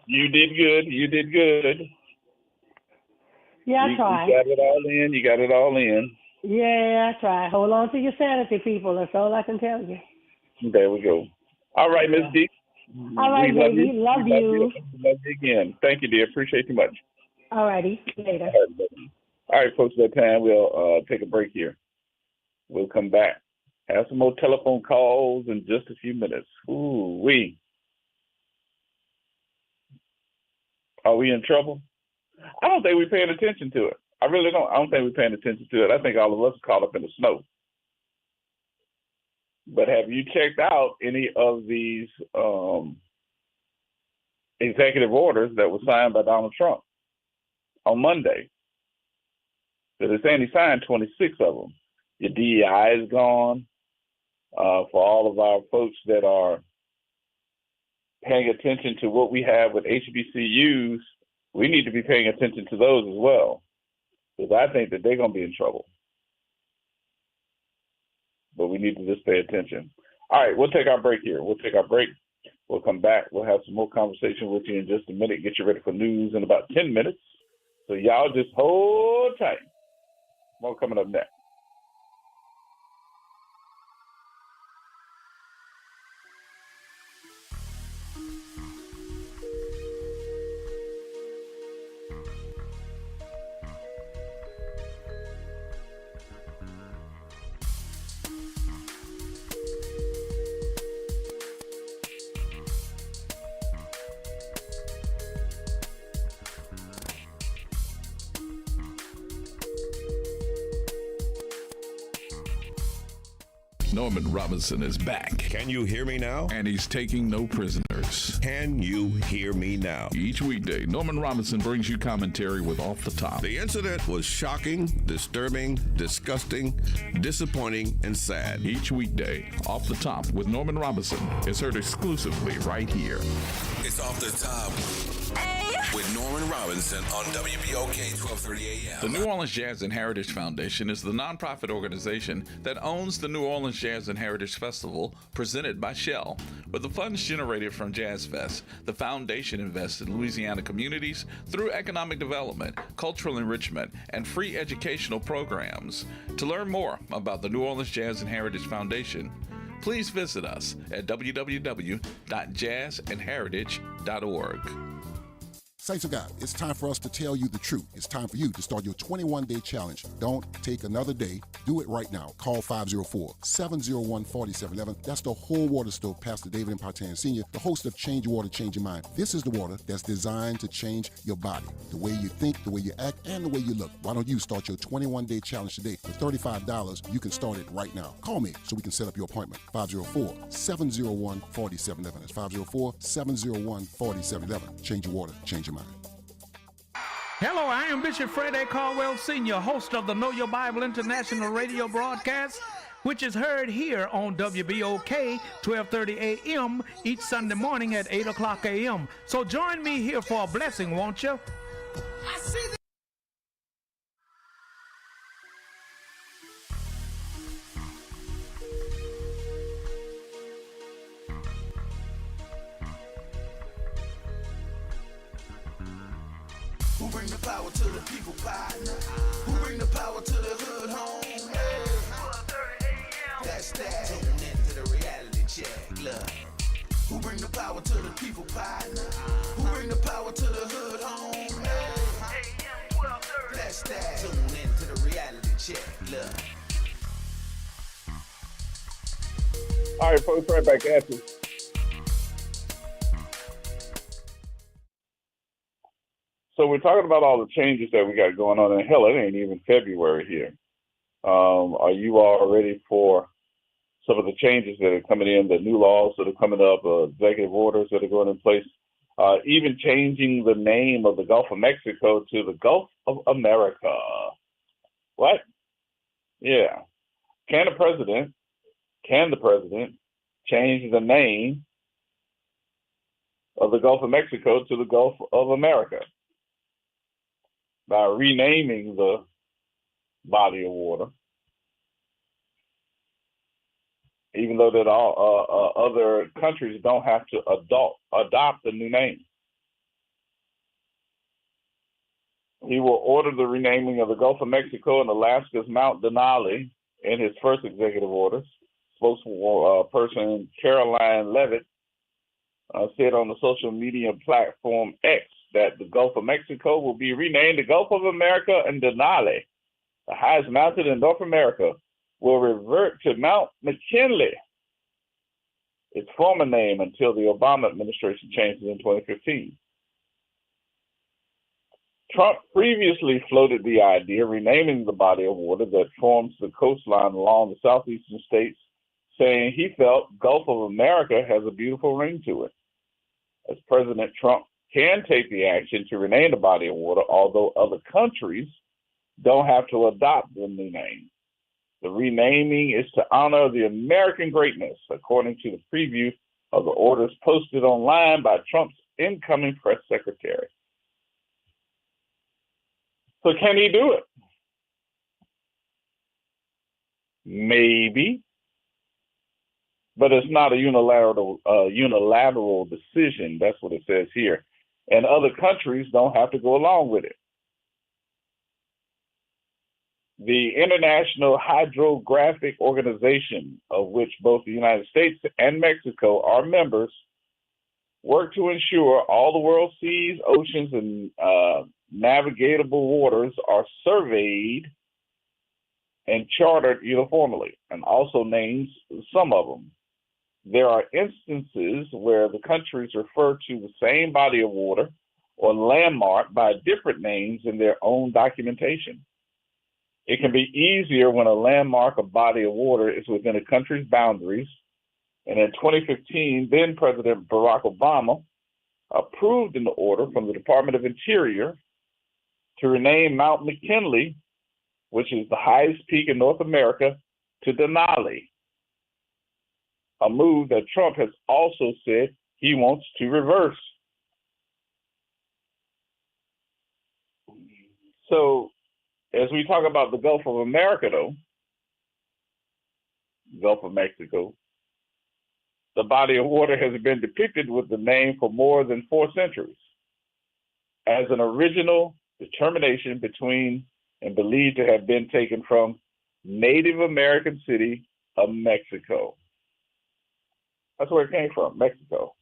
[SPEAKER 2] You did good.
[SPEAKER 8] Yeah, I tried.
[SPEAKER 2] You got it all in.
[SPEAKER 8] Yeah, I tried. Hold on to your sanity, people. That's all I can tell you.
[SPEAKER 2] There we go. All right, Miss D.
[SPEAKER 8] All right, baby. Love you.
[SPEAKER 2] Love you again. Thank you, dear. Appreciate you much.
[SPEAKER 8] All righty. Later.
[SPEAKER 2] All right, folks, that time we'll take a break here. We'll come back. Have some more telephone calls in just a few minutes. Are we in trouble? I don't think we're paying attention to it. I really don't. I don't think we're paying attention to it. I think all of us are caught up in the snow. But have you checked out any of these executive orders that were signed by Donald Trump on Monday? So they're saying he signed 26 of them. Your DEI is gone. For all of our folks that are paying attention to what we have with HBCUs, we need to be paying attention to those as well, because I think that they're going to be in trouble. But we need to just pay attention. All right, we'll take our break here. We'll come back. We'll have some more conversation with you in just a minute. Get you ready for news in about 10 minutes. So y'all just hold tight. More coming up next.
[SPEAKER 9] Norman Robinson is back.
[SPEAKER 6] Can you hear me now?
[SPEAKER 9] And he's taking no prisoners.
[SPEAKER 6] Can you hear me now?
[SPEAKER 9] Each weekday, Norman Robinson brings you commentary with Off the Top.
[SPEAKER 6] The incident was shocking, disturbing, disgusting, disappointing, and sad.
[SPEAKER 9] Each weekday, Off the Top with Norman Robinson is heard exclusively right here.
[SPEAKER 6] It's Off the Top with Norman Robinson on WBOK 1230 AM.
[SPEAKER 9] The New Orleans Jazz and Heritage Foundation is the nonprofit organization that owns the New Orleans Jazz and Heritage Festival presented by Shell. With the funds generated from Jazz Fest, the foundation invests in Louisiana communities through economic development, cultural enrichment, and free educational programs. To learn more about the New Orleans Jazz and Heritage Foundation, please visit us at www.jazzandheritage.org.
[SPEAKER 10] Saints of God, it's time for us to tell you the truth. It's time for you to start your 21-day challenge. Don't take another day. Do it right now. Call 504-701-4711. That's the Whole Water Stove, Pastor David Impartan Sr., the host of Change Your Water, Change Your Mind. This is the water that's designed to change your body, the way you think, the way you act, and the way you look. Why don't you start your 21-day challenge today? For $35, you can start it right now. Call me so we can set up your appointment. 504-701-4711. That's 504-701-4711. Change your water, change your mind.
[SPEAKER 11] Hello, I am Bishop Fred A. Caldwell Sr., host of the Know Your Bible International radio broadcast, which is heard here on WBOK 1230 AM each Sunday morning at 8 o'clock a.m. So join me here for a blessing, won't you? I see the
[SPEAKER 7] Who bring the power to the people, partner? Who bring the power to the hood home? Hey. That's that. Tune into the reality check, look. Who bring the power to the people, partner? Who bring the power to the hood home? Hey. That's that. Tune into the reality check, look.
[SPEAKER 2] All right, folks, right back at you. So we're talking about all the changes that we got going on, and hell, it ain't even February here. Are you all ready for some of the changes that are coming in, the new laws that are coming up, executive orders that are going in place, even changing the name of the Gulf of Mexico to the Gulf of America? What? Yeah. Can the president change the name of the Gulf of Mexico to the Gulf of America by renaming the body of water, even though that all other countries don't have to adopt the new name? He will order the renaming of the Gulf of Mexico and Alaska's Mount Denali in his first executive orders. Spokesperson Caroline Levitt said on the social media platform X that the Gulf of Mexico will be renamed the Gulf of America, and Denali, the highest mountain in North America, will revert to Mount McKinley, its former name, until the Obama administration changes in 2015. Trump previously floated the idea of renaming the body of water that forms the coastline along the southeastern states, saying he felt Gulf of America has a beautiful ring to it. As President Trump can take the action to rename the body of water, although other countries don't have to adopt the new name. The renaming is to honor the American greatness, according to the preview of the orders posted online by Trump's incoming press secretary. So can he do it? Maybe. But it's not a unilateral decision. That's what it says here. And other countries don't have to go along with it. The International Hydrographic Organization, of which both the United States and Mexico are members, work to ensure all the world's seas, oceans, and navigable waters are surveyed and charted uniformly, and also names some of them. There are instances where the countries refer to the same body of water or landmark by different names in their own documentation. It can be easier when a landmark or body of water is within a country's boundaries. And in 2015, then President Barack Obama approved an order from the Department of Interior to rename Mount McKinley, which is the highest peak in North America, to Denali, a move that Trump has also said he wants to reverse. So, as we talk about the Gulf of America, though, Gulf of Mexico, the body of water has been depicted with the name for more than 4 centuries as an original determination between and believed to have been taken from Native American city of Mexico. That's where it came from, Mexico.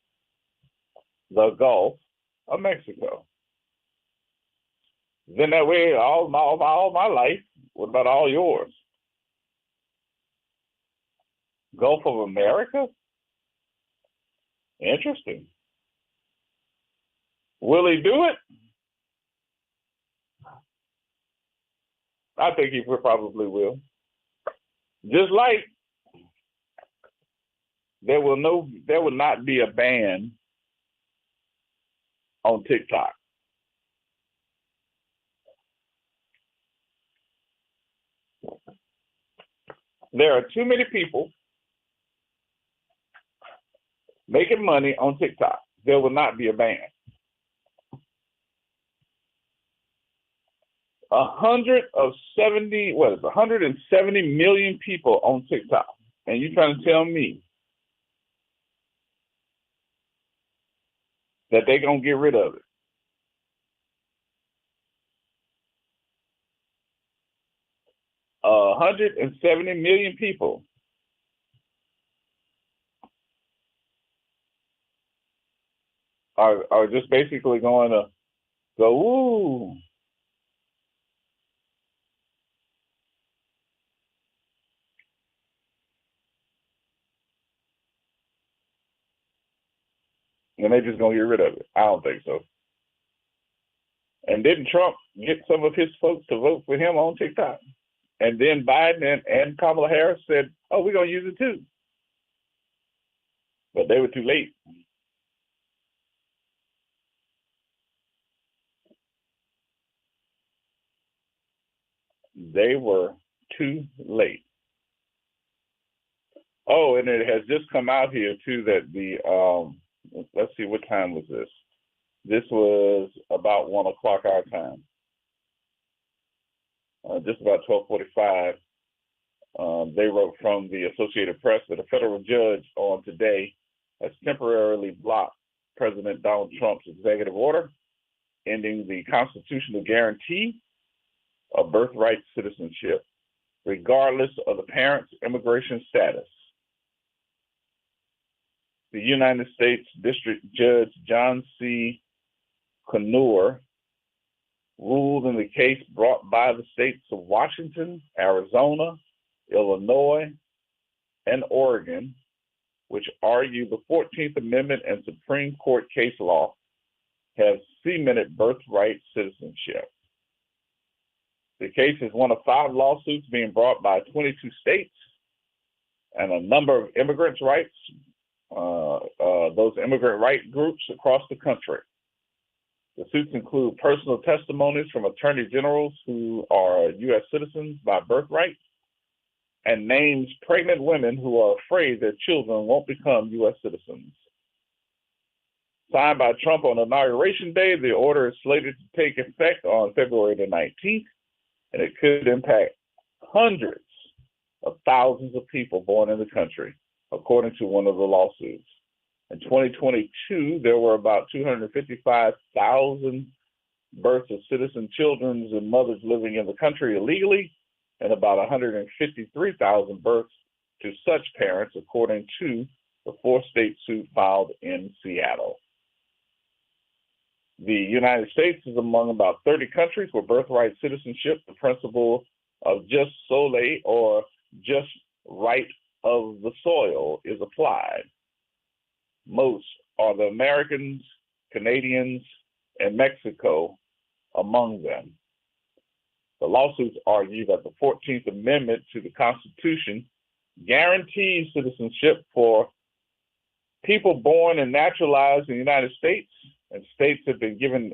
[SPEAKER 2] The Gulf of Mexico. Then that way all my life. What about all yours? Gulf of America? Interesting. Will he do it? I think he probably will. Just like there will not be a ban on TikTok. There are too many people making money on TikTok. There will not be a ban. 170 million people on TikTok. And you trying to tell me that they're going to get rid of it? Uh, 170 million people are just basically going to go, ooh. And they're just going to get rid of it. I don't think so. And didn't Trump get some of his folks to vote for him on TikTok? And then Biden and Kamala Harris said, oh, we're going to use it too. But they were too late. They were too late. Oh, and it has just come out here too that the, let's see, what time was this? This was about 1 o'clock our time. Just about 12:45. They wrote from the Associated Press that a federal judge on today has temporarily blocked President Donald Trump's executive order ending the constitutional guarantee of birthright citizenship, regardless of the parent's immigration status. The United States District Judge John C. Connor ruled in the case brought by the states of Washington, Arizona, Illinois, and Oregon, which argue the 14th Amendment and Supreme Court case law have cemented birthright citizenship. The case is one of 5 lawsuits being brought by 22 states and a number of immigrants' rights, those immigrant right groups across the country. The suits include personal testimonies from attorney generals who are U.S. citizens by birthright and names pregnant women who are afraid their children won't become U.S. citizens. Signed by Trump on Inauguration Day, the order is slated to take effect on February the 19th, and it could impact hundreds of thousands of people born in the country, according to one of the lawsuits. In 2022, there were about 255,000 births of citizen children and mothers living in the country illegally, and about 153,000 births to such parents, according to the 4-state suit filed in Seattle. The United States is among about 30 countries where birthright citizenship, the principle of jus soli, or just right of the soil, is applied. Most are the Americans, Canadians, and Mexico among them. The lawsuits argue that the 14th Amendment to the Constitution guarantees citizenship for people born and naturalized in the United States, and states have been given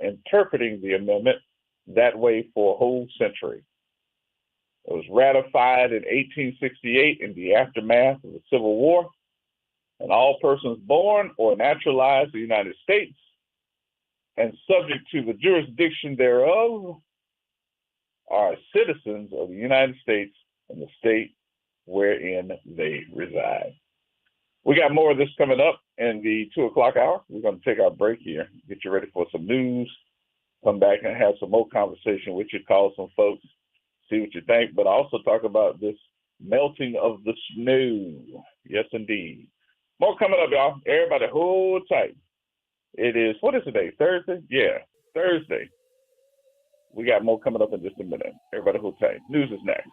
[SPEAKER 2] interpreting the amendment that way for a whole century. It was ratified in 1868 in the aftermath of the Civil War, and all persons born or naturalized in the United States and subject to the jurisdiction thereof are citizens of the United States and the state wherein they reside. We got more of this coming up in the 2 o'clock hour. We're going to take our break here, get you ready for some news, come back and have some more conversation with you, call some folks, see what you think, but also talk about this melting of the snow. Yes, indeed. More coming up, y'all. Everybody hold tight. It is, what is today, Thursday? Yeah, Thursday. We got more coming up in just a minute. Everybody hold tight. News is next.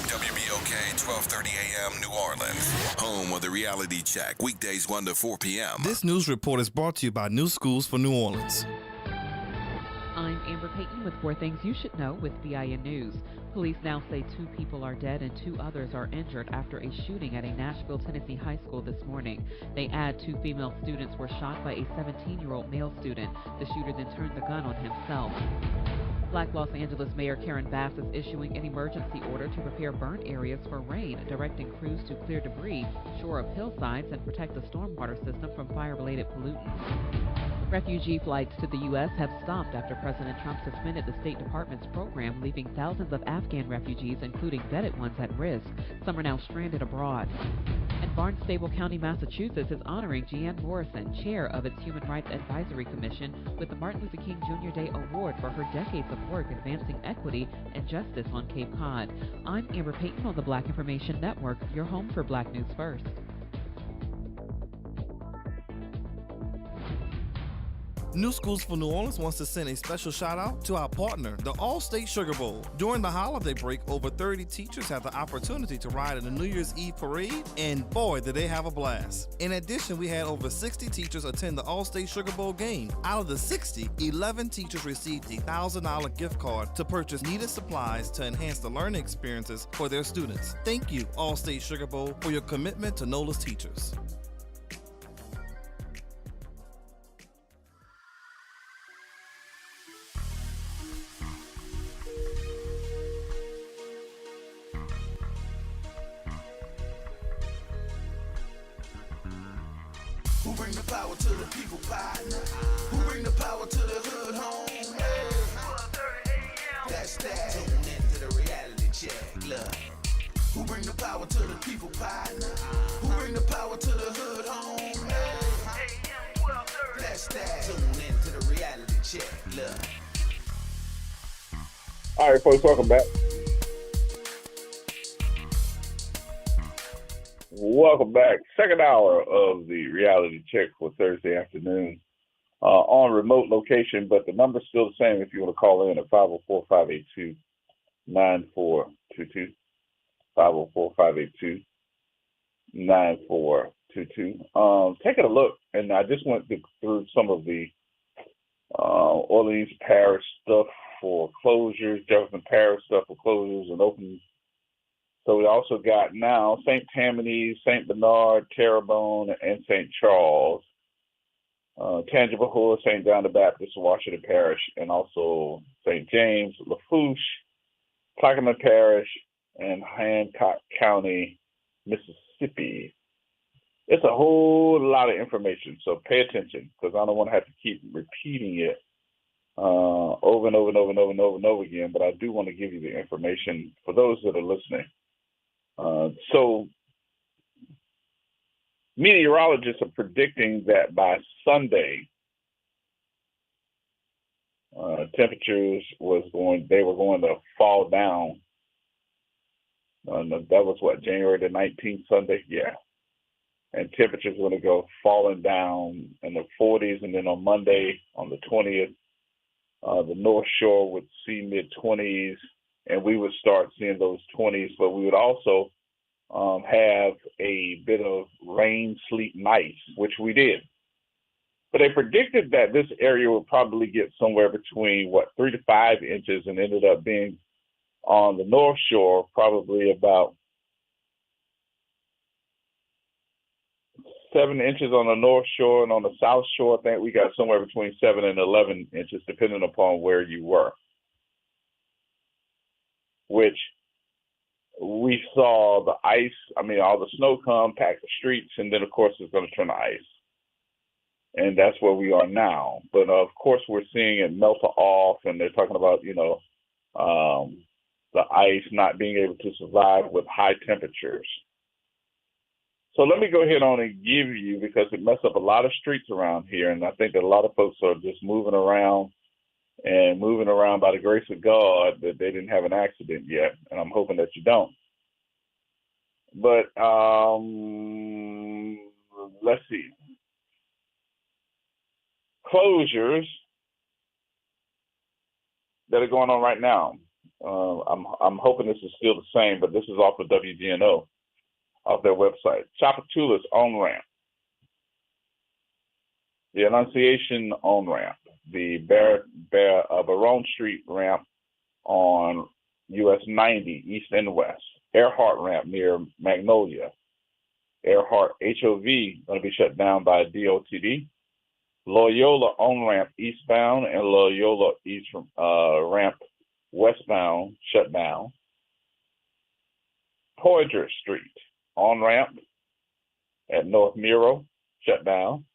[SPEAKER 6] WBOK 1230 AM New Orleans, home of the Reality Check, weekdays 1 to 4 p.m.
[SPEAKER 12] This news report is brought to you by New Schools for New Orleans.
[SPEAKER 13] I'm Amber Payton with 4 things you should know with BIN News. Police now say 2 people are dead and 2 others are injured after a shooting at a Nashville, Tennessee high school this morning. They add 2 female students were shot by a 17-year-old male student. The shooter then turned the gun on himself. Black Los Angeles Mayor Karen Bass is issuing an emergency order to prepare burn areas for rain, directing crews to clear debris, shore up hillsides, and protect the stormwater system from fire-related pollutants. Refugee flights to the U.S. have stopped after President Trump suspended the State Department's program, leaving thousands of Afghan refugees, including vetted ones, at risk. Some are now stranded abroad. And Barnstable County, Massachusetts is honoring Jeanne Morrison, chair of its Human Rights Advisory Commission, with the Martin Luther King Jr. Day Award for her decades of work advancing equity and justice on Cape Cod. I'm Amber Payton on the Black Information Network, your home for Black News First.
[SPEAKER 12] New Schools for New Orleans wants to send a special shout out to our partner, the All-State Sugar Bowl. During the holiday break, over 30 teachers had the opportunity to ride in the New Year's Eve parade, and boy, did they have a blast. In addition, we had over 60 teachers attend the All-State Sugar Bowl game. Out of the 60, 11 teachers received a $1,000 gift card to purchase needed supplies to enhance the learning experiences for their students. Thank you, All-State Sugar Bowl, for your commitment to NOLA's teachers.
[SPEAKER 7] Who bring the power to the people, partner? Who bring the power to the hood home? Hey. That's that. Tune into the reality check, look. Who bring the power to the people, partner? Who bring the power to the hood home? Hey. That's that. Tune into the reality check, look.
[SPEAKER 2] All right, folks, welcome back. Welcome back. Second hour of the reality check for Thursday afternoon on remote location, but the number's still the same if you want to call in at 504-582-9422. 504-582-9422. Taking a look, and I just went through some of the Orleans Parish stuff for closures, Jefferson Parish stuff for closures and openings. So we also got now St. Tammany, St. Bernard, Terrebonne, and St. Charles, Tangipahoa, St. John the Baptist, Washington Parish, and also St. James, Lafourche, Plaquemine Parish, and Hancock County, Mississippi. It's a whole lot of information, so pay attention, because I don't want to have to keep repeating it over and over again, but I do want to give you the information for those that are listening. So meteorologists are predicting that by Sunday, temperatures were going to fall down That was what, January the 19th, Sunday? Yeah. And temperatures going to go falling down in the 40s, and then on Monday, on the 20th, the North Shore would see mid-20s, and we would start seeing those 20s, but we would also have a bit of rain, sleet, and ice, which we did. But they predicted that this area would probably get somewhere between, 3 to 5 inches, and ended up being on the North Shore probably about 7 inches on the North Shore, and on the South Shore, I think we got somewhere between 7 and 11 inches, depending upon where you were, which we saw the ice, all the snow come, pack the streets, and then, of course, it's going to turn to ice. And that's where we are now. But, of course, we're seeing it melt off, and they're talking about, the ice not being able to survive with high temperatures. So let me go ahead on and give you, because it messed up a lot of streets around here, and I think that a lot of folks are just moving around by the grace of God, that they didn't have an accident yet, and I'm hoping that you don't. But let's see. Closures that are going on right now. I'm hoping this is still the same, but this is off of WGNO, off their website. Chapatula's on-ramp, the Annunciation on-ramp, the Barone Street ramp on US 90 east and west, Earhart ramp near Magnolia, Earhart HOV going to be shut down by DOTD, Loyola on-ramp eastbound and Loyola east ramp westbound shut down, Poydras Street on-ramp at North Miro shut down,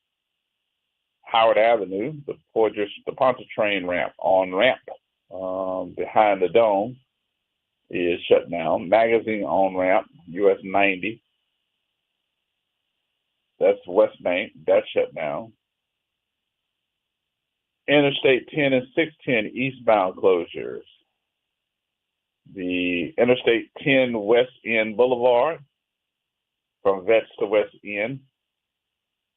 [SPEAKER 2] Howard Avenue, the Pontchartrain ramp on-ramp behind the Dome is shut down, Magazine on-ramp, US 90, that's West Bank, that's shut down. Interstate 10 and 610 eastbound closures. The Interstate 10 West End Boulevard from Vets to West End,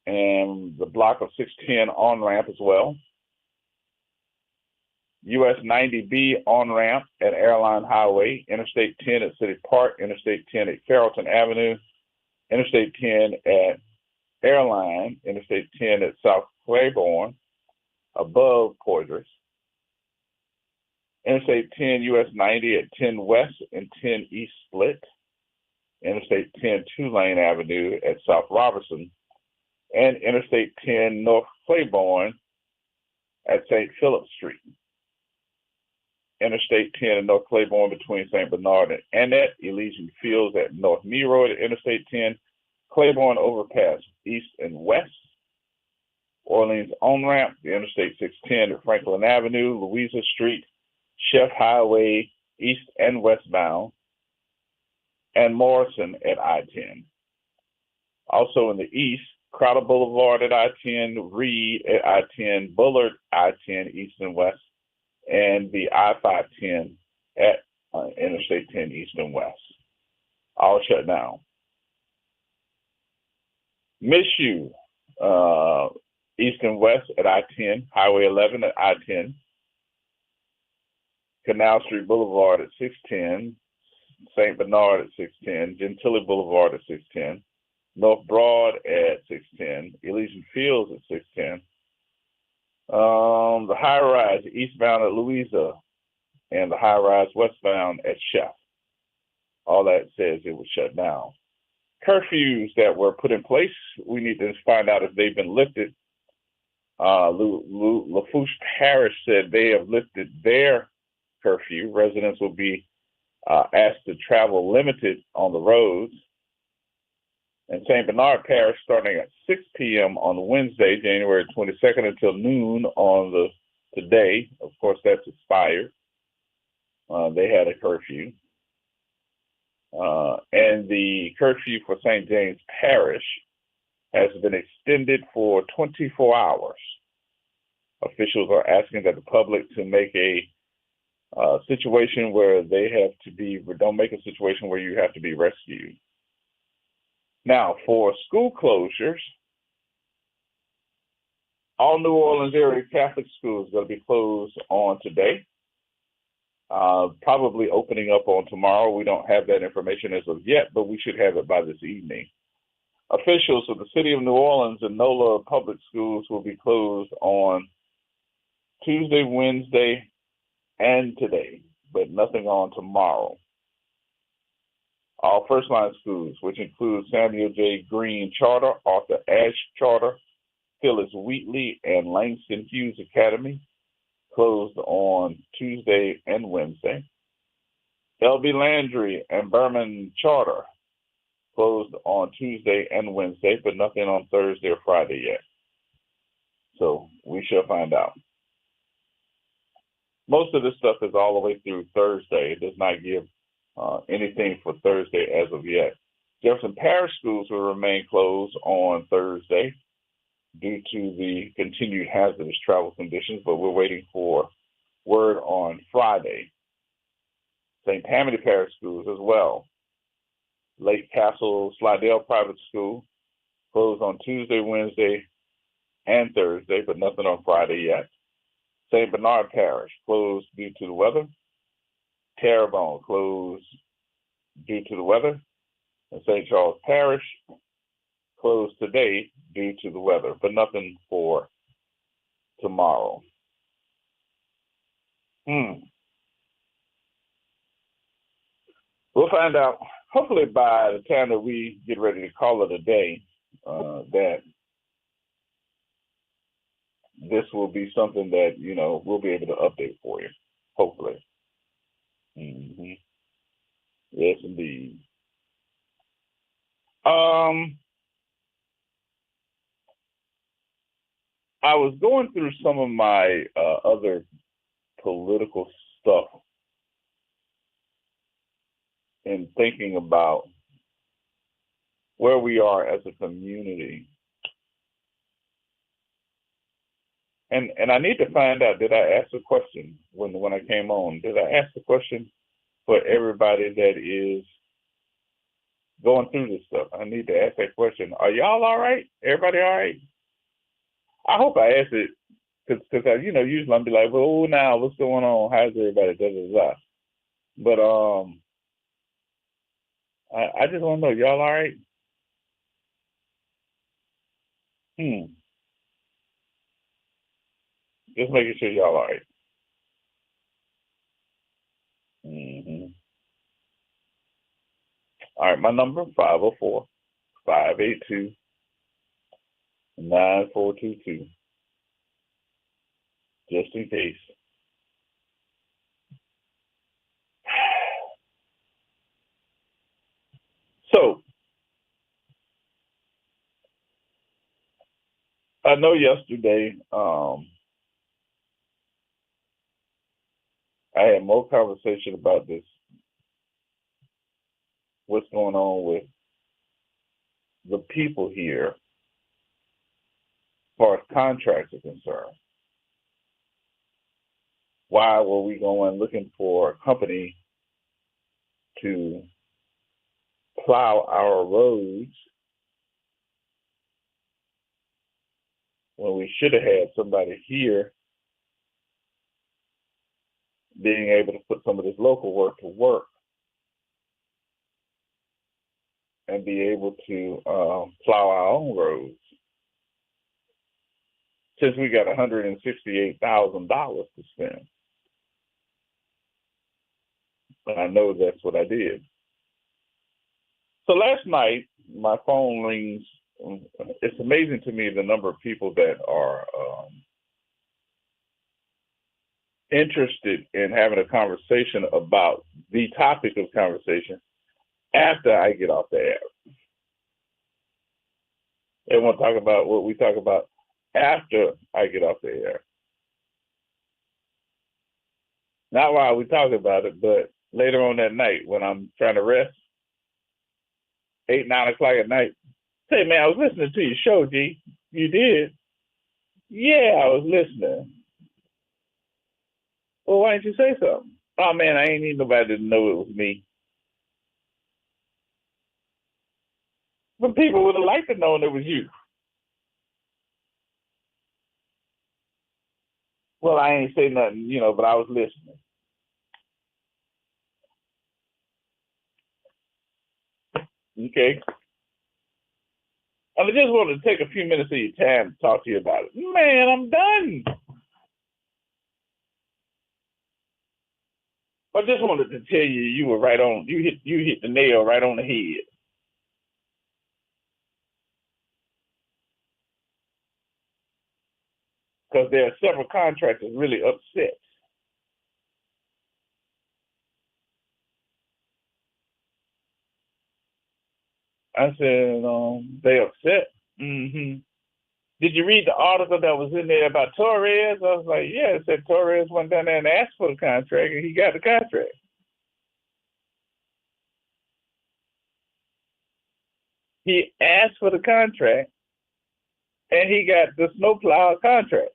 [SPEAKER 2] and the block of 610 on-ramp as well. US 90B on-ramp at Airline Highway, Interstate 10 at City Park, Interstate 10 at Carrollton Avenue, Interstate 10 at Airline, Interstate 10 at South Claiborne, above Poydras, Interstate 10 US 90 at 10 West and 10 East Split, Interstate 10 Tulane Avenue at South Robertson, and Interstate 10 North Claiborne at St. Philip Street. Interstate 10 and North Claiborne between St. Bernard and Annette, Elysian Fields at North Miro at Interstate 10, Claiborne Overpass East and West, Orleans on-ramp, the Interstate 610 at Franklin Avenue, Louisa Street, Chef Highway east and westbound, and Morrison at I-10. Also in the east, Crowder Boulevard at I-10, Reed at I-10, Bullard I-10 east and west, and the I-510 at Interstate 10 east and west. All shut down. Mizzou, east and west at I-10, Highway 11 at I-10, Canal Street Boulevard at 610, St. Bernard at 610, Gentilly Boulevard at 610, North Broad at 610, Elysian Fields at 610, the high rise eastbound at Louisa, and the high rise westbound at Chef. All that says it was shut down. Curfews that were put in place, we need to find out if they've been lifted. Lafourche Parish said they have lifted their curfew. Residents will be asked to travel limited on the roads. And St. Bernard Parish, starting at 6 p.m. on Wednesday, January 22nd, until noon on today. Of course, that's expired. They had a curfew. And the curfew for St. James Parish has been extended for 24 hours. Officials are asking that the public to make a situation where they have to be, don't make a situation where you have to be rescued. Now, for school closures, all New Orleans area Catholic schools are going to be closed on today, probably opening up on tomorrow. We don't have that information as of yet, but we should have it by this evening. Officials of the City of New Orleans and NOLA public schools will be closed on Tuesday, Wednesday, and today, but nothing on tomorrow. All First Line schools, which include Samuel J. Green Charter, Arthur Ashe Charter, Phyllis Wheatley, and Langston Hughes Academy, closed on Tuesday and Wednesday. L.B. Landry and Berman Charter closed on Tuesday and Wednesday, but nothing on Thursday or Friday yet. So we shall find out. Most of this stuff is all the way through Thursday. It does not give anything for Thursday as of yet. Jefferson Parish schools will remain closed on Thursday due to the continued hazardous travel conditions, but we're waiting for word on Friday. St. Tammany Parish schools as well. Lake Castle Slidell Private School closed on Tuesday, Wednesday, and Thursday, but nothing on Friday yet. St. Bernard Parish closed due to the weather. Terrebonne closed due to the weather. And St. Charles Parish closed today due to the weather, but nothing for tomorrow. We'll find out, hopefully by the time that we get ready to call it a day, that this will be something that, we'll be able to update for you, hopefully. Yes, indeed. I was going through some of my other political stuff and thinking about where we are as a community. And I need to find out, did I ask a question when I came on? Did I ask the question for everybody that is going through this stuff? I need to ask that question. Are y'all all right? Everybody all right? I hope I asked it because usually I'm be like, well, now what's going on? How's everybody? Blah, blah, blah. But I just want to know, y'all all right? Just making sure y'all all right. All right, my number 504-582-9422. Just in case. So, I know yesterday I had more conversation about this, what's going on with the people here as far as contracts are concerned. Why were we going looking for a company to plow our roads when we should have had somebody here being able to put some of this local work to work and be able to plow our own roads? Since we got $168,000 to spend. And I know that's what I did. So last night, my phone rings. It's amazing to me the number of people that are interested in having a conversation about the topic of conversation after I get off the air. They want to talk about what we talk about after I get off the air. Not while we talk about it, but later on that night when I'm trying to rest, 8, 9 o'clock at night. Say, man, I was listening to your show, G. You did? Yeah, I was listening. Well, why didn't you say something? Oh man, I ain't need nobody to know it was me. But people would have liked to know it was you. Well, I ain't say nothing, but I was listening. Okay. I just wanted to take a few minutes of your time to talk to you about it. Man, I'm done. I just wanted to tell you you were right on. You hit the nail right on the head. Because there are several contractors really upset. I said, they upset. Mm-hmm. Did you read the article that was in there about Torres? I was like, yeah, it said Torres went down there and asked for the contract, and he got the contract. He asked for the contract, and he got the snowplow contract.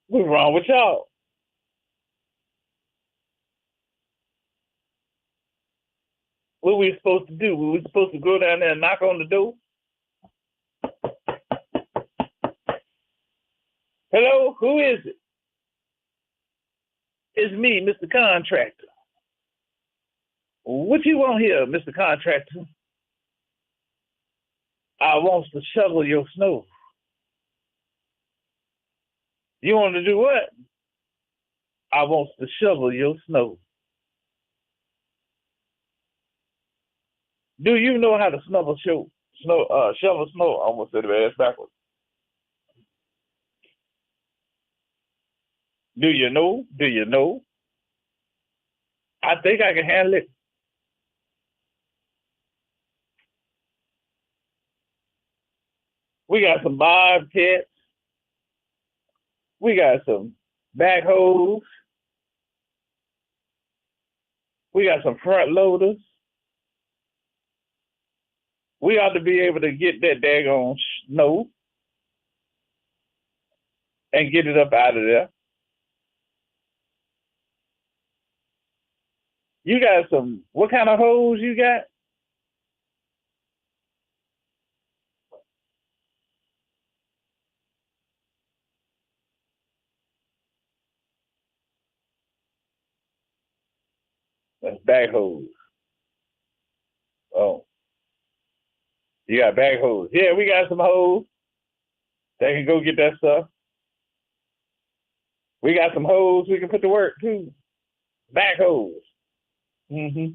[SPEAKER 2] What's wrong with y'all? What were we supposed to do? Were we supposed to go down there and knock on the door? Hello, who is it? It's me, Mr. Contractor. What you want here, Mr. Contractor? I want to shovel your snow. You want to do what? I want to shovel your snow. Do you know how to shovel snow? I almost said it ass backwards. Do you know? Do you know? I think I can handle it. We got some bobcats. We got some backhoes. We got some front loaders. We ought to be able to get that daggone snow and get it up out of there. You got some, what kind of hose you got? That's bag hose. Oh. You got bag hose. Yeah, we got some hose that can go get that stuff. We got some hose we can put to work too. Back hose. Mm-hmm.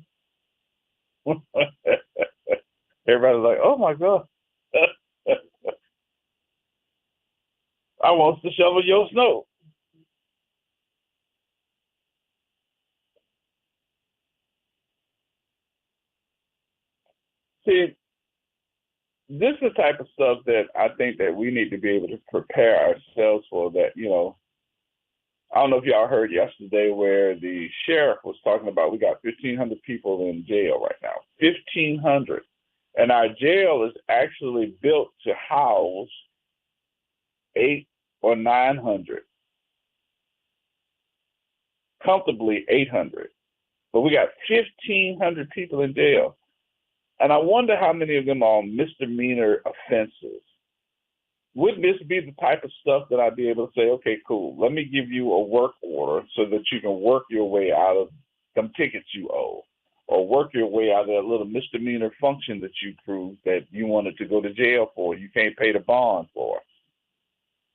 [SPEAKER 2] Everybody's like, oh my God. I want to shovel your snow. See, this is the type of stuff that I think that we need to be able to prepare ourselves for. That, I don't know if y'all heard yesterday where the sheriff was talking about we got 1,500 people in jail right now. 1,500. And our jail is actually built to house 800 or 900. Comfortably 800. But we got 1,500 people in jail. And I wonder how many of them are misdemeanor offenses. Wouldn't this be the type of stuff that I'd be able to say, okay, cool, let me give you a work order so that you can work your way out of some tickets you owe, or work your way out of that little misdemeanor function that you proved that you wanted to go to jail for, you can't pay the bond for.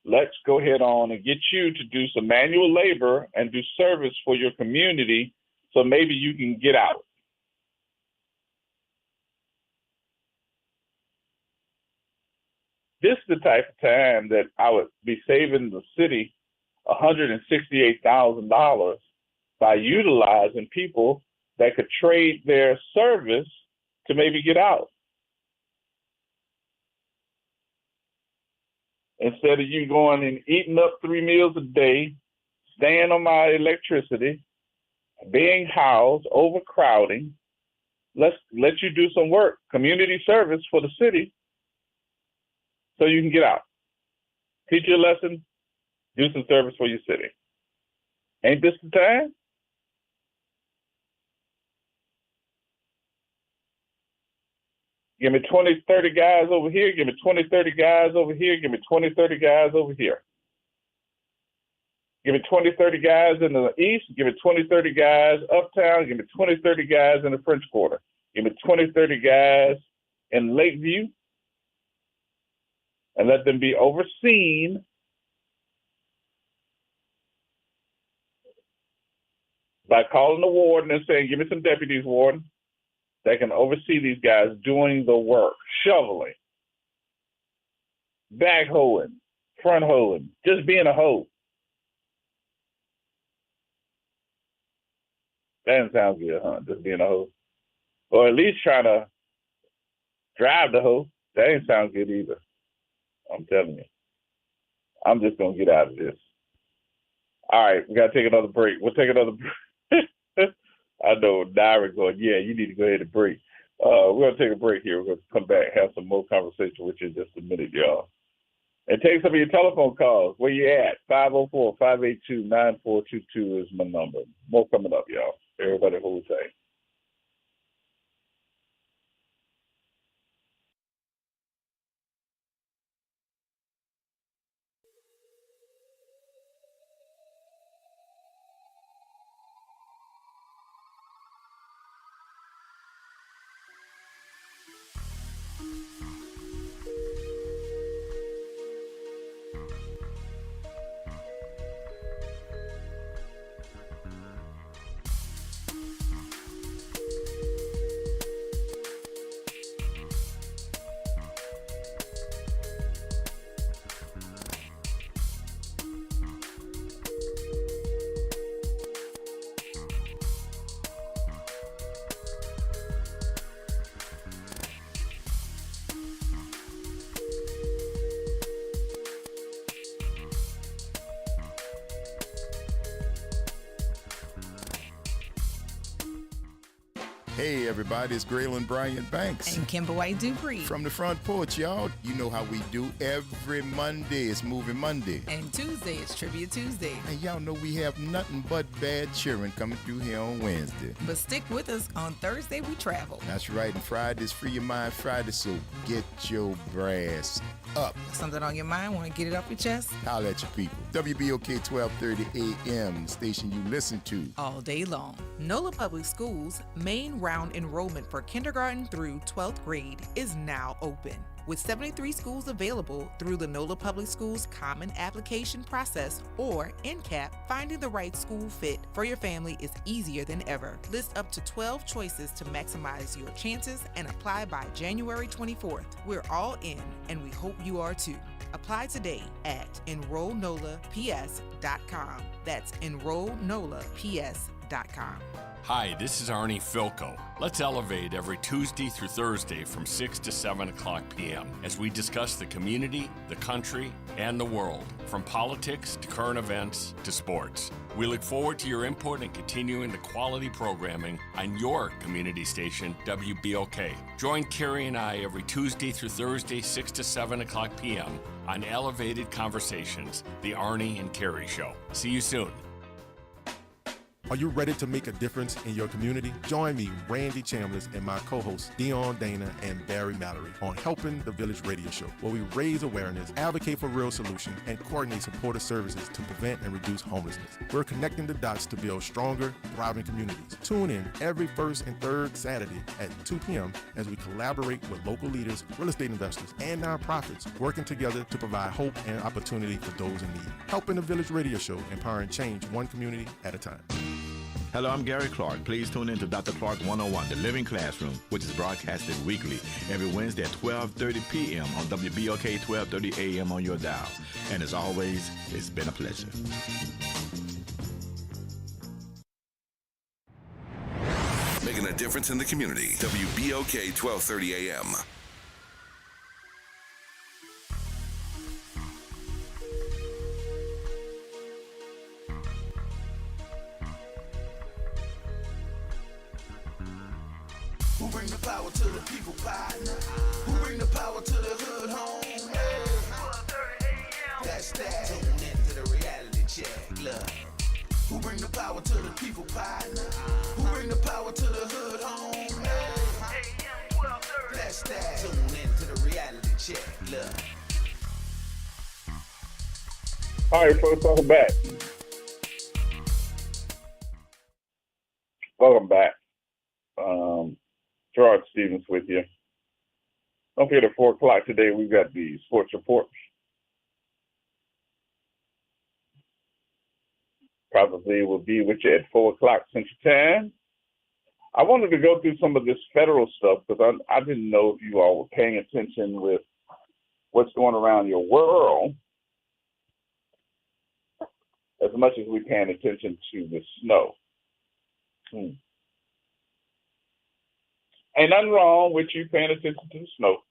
[SPEAKER 2] Let's go ahead on and get you to do some manual labor and do service for your community so maybe you can get out. This is the type of time that I would be saving the city $168,000 by utilizing people that could trade their service to maybe get out. Instead of you going and eating up 3 meals a day, staying on my electricity, being housed, overcrowding, let's let you do some work, community service for the city, so you can get out. Teach you a lesson, Do some service for your city. Ain't this the time? Give me 20, 30 guys over here. Give me 20, 30 guys over here. Give me 20, 30 guys over here. Give me 20, 30 guys in the east. Give me 20, 30 guys uptown. Give me 20, 30 guys in the French Quarter. Give me 20, 30 guys in Lakeview. And let them be overseen by calling the warden and saying, give me some deputies, warden, that can oversee these guys doing the work, shoveling, backhoeing, front hoeing, just being a hoe. That doesn't sound good, huh? Just being a hoe. Or at least trying to drive the hoe. That ain't sound good either. I'm telling you. I'm just going to get out of this. All right, we got to take another break. We'll take another break. I know Dyra going, yeah, you need to go ahead and break. We're going to take a break here. We're going to come back, have some more conversation with you in just a minute, y'all. And take some of your telephone calls. Where you at? 504-582-9422 is my number. More coming up, y'all. Everybody hold tight.
[SPEAKER 5] Hey everybody, it's Graylin Bryant Banks.
[SPEAKER 3] And Kimber White Dupree.
[SPEAKER 5] From the front porch, y'all. You know how we do every Monday. It's Moving Monday.
[SPEAKER 3] And Tuesday is Trivia Tuesday.
[SPEAKER 5] And y'all know we have nothing but bad cheering coming through here on Wednesday.
[SPEAKER 3] But stick with us. On Thursday, we travel.
[SPEAKER 5] That's right. And Friday's Free Your Mind Friday, so get your brass up.
[SPEAKER 3] Something on your mind? Want to get it off your chest?
[SPEAKER 5] Holla at your people. WBOK 1230 AM, the station you listen to.
[SPEAKER 3] All day long. NOLA Public Schools' main round enrollment for kindergarten through 12th grade is now open. With 73 schools available through the NOLA Public Schools Common Application Process, or NCAP, finding the right school fit for your family is easier than ever. List up to 12 choices to maximize your chances and apply by January 24th. We're all in, and we hope you are too. Apply today at enrollnolaps.com. That's enrollnolaps.com.
[SPEAKER 14] Hi, this is Arnie Filko. Let's elevate every Tuesday through Thursday from 6 to 7 o'clock p.m. as we discuss the community, the country, and the world, from politics to current events to sports. We look forward to your input and continuing the quality programming on your community station, WBOK. Join Carrie and I every Tuesday through Thursday, 6 to 7 o'clock p.m. on Elevated Conversations, the Arnie and Carrie Show. See you soon.
[SPEAKER 15] Are you ready to make a difference in your community? Join me, Randy Chambliss, and my co-hosts Dion Dana and Barry Mallory on Helping the Village Radio Show, where we raise awareness, advocate for real solutions, and coordinate supportive services to prevent and reduce homelessness. We're connecting the dots to build stronger, thriving communities. Tune in every first and third Saturday at 2 p.m. as we collaborate with local leaders, real estate investors, and nonprofits, working together to provide hope and opportunity for those in need. Helping the Village Radio Show, empowering change one community at a time.
[SPEAKER 16] Hello, I'm Gary Clark. Please tune in to Dr. Clark 101, The Living Classroom, which is broadcasted weekly every Wednesday at 12:30 p.m. on WBOK 1230 AM on your dial. And as always, it's been a pleasure.
[SPEAKER 6] Making a difference in the community. WBOK 1230 AM.
[SPEAKER 7] Who bring the power to the people, partner? Who bring the power to the hood home? Hey. That's that. Tune into the reality. power to the people, partner? Who bring the power to the hood home? Hey, that's that. Tune into the reality check. Look.
[SPEAKER 2] All right, folks, welcome back. Welcome back. Gerard Stevens with you. Don't forget at 4 o'clock today, we've got the sports report. Probably will be with you at 4 o'clock Central Time. I wanted to go through some of this federal stuff because I didn't know if you all were paying attention with what's going around your world as much as we're paying attention to the snow. Ain't nothing wrong with you paying attention to the snow.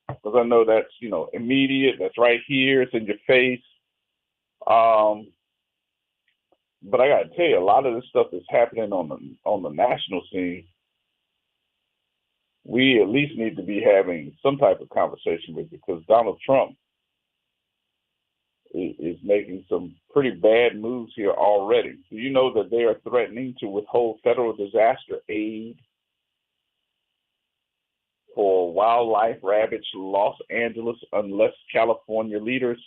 [SPEAKER 2] Because I know that's, immediate, that's right here, it's in your face. But I gotta tell you, a lot of this stuff that's happening on the national scene, we at least need to be having some type of conversation with it, because Donald Trump is making some pretty bad moves here already. Do you know that they are threatening to withhold federal disaster aid for wildlife-ravaged Los Angeles unless California leaders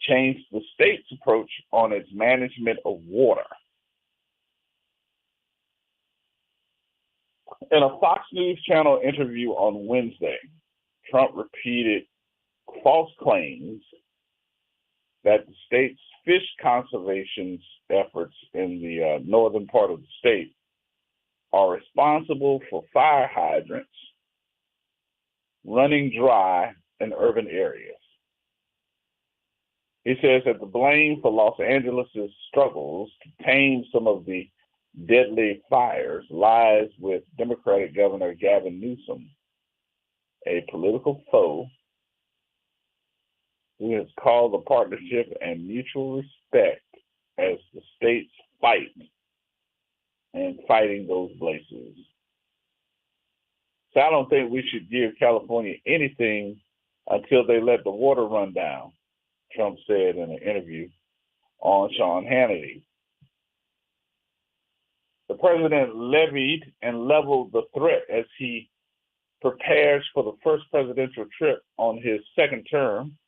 [SPEAKER 2] change the state's approach on its management of water? In a Fox News Channel interview on Wednesday, Trump repeated false claims that the state's fish conservation efforts in the northern part of the state are responsible for fire hydrants running dry in urban areas. He says that the blame for Los Angeles' struggles to tame some of the deadly fires lies with Democratic Governor Gavin Newsom, a political foe who has called the partnership and mutual respect as the state's fight and fighting those blazes. So I don't think we should give California anything until they let the water run down, Trump said in an interview on Sean Hannity. The president levied and leveled the threat as he prepares for the first presidential trip on his second term.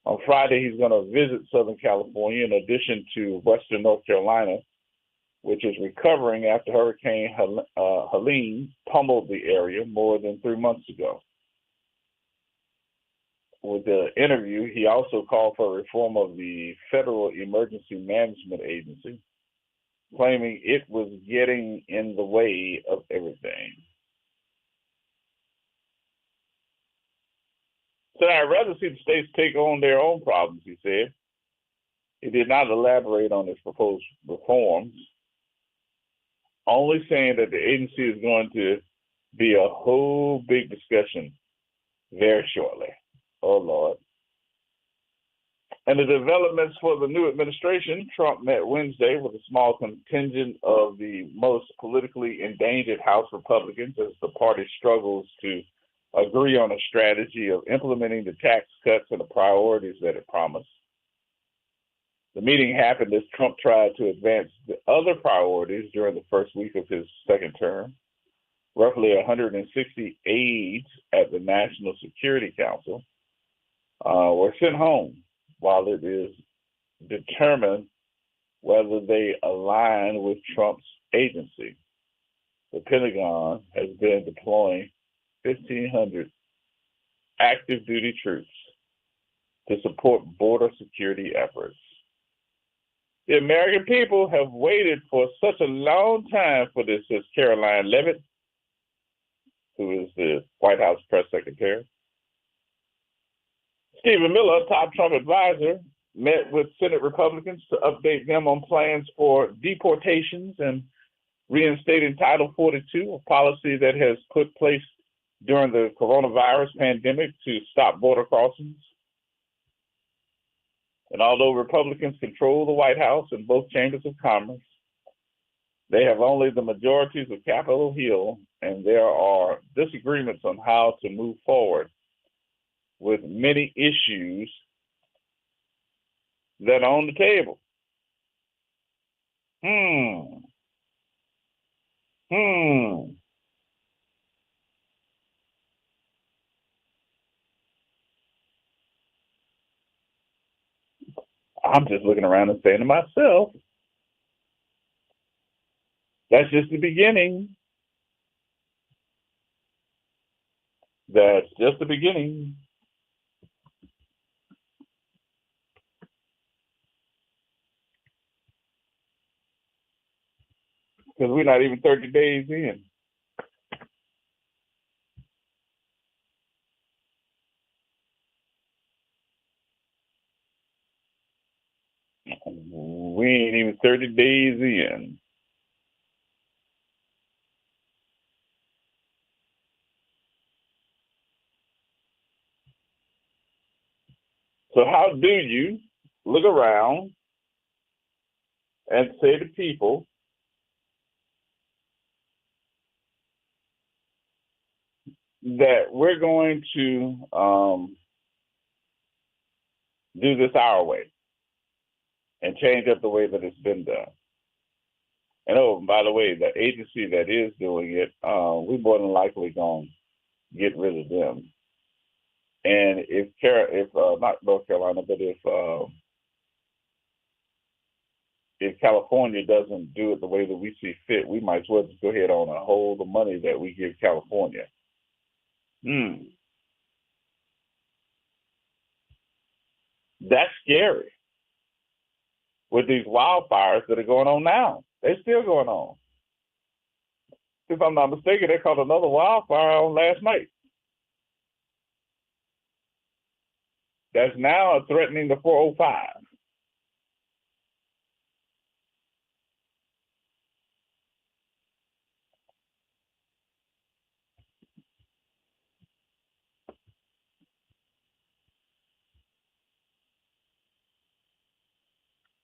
[SPEAKER 2] On Friday, he's going to visit Southern California in addition to Western North Carolina, which is recovering after Hurricane Helene pummeled the area more than 3 months ago. With the interview, he also called for reform of the Federal Emergency Management Agency, claiming it was getting in the way of everything. So I'd rather see the states take on their own problems, he said. He did not elaborate on his proposed reforms, only saying that the agency is going to be a whole big discussion very shortly. Oh, Lord. And the developments for the new administration, Trump met Wednesday with a small contingent of the most politically endangered House Republicans as the party struggles to agree on a strategy of implementing the tax cuts and the priorities that it promised. The meeting happened as Trump tried to advance the other priorities during the first week of his second term. Roughly 160 aides at the National Security Council were sent home while it is determined whether they align with Trump's agency. The Pentagon has been deploying 1,500 active duty troops to support border security efforts. The American people have waited for such a long time for this, says Caroline Leavitt, who is the White House press secretary. Stephen Miller, top Trump advisor, met with Senate Republicans to update them on plans for deportations and reinstating Title 42, a policy that has put place during the coronavirus pandemic to stop border crossings. And although Republicans control the White House and both chambers of Congress, they have only the majorities of Capitol Hill, and there are disagreements on how to move forward with many issues that are on the table. I'm just looking around and saying to myself, that's just the beginning. That's just the beginning. Because we're not even 30 days in. We ain't even 30 days in. So how do you look around and say to people, that we're going to do this our way and change up the way that it's been done? And oh, by the way, the agency that is doing it, we more than likely going to get rid of them. And if not North Carolina, but if California doesn't do it the way that we see fit, we might as well just go ahead on and hold the money that we give California. That's scary. With these wildfires that are going on now, they're still going on. If I'm not mistaken, they caught another wildfire on last night. That's now threatening the 405.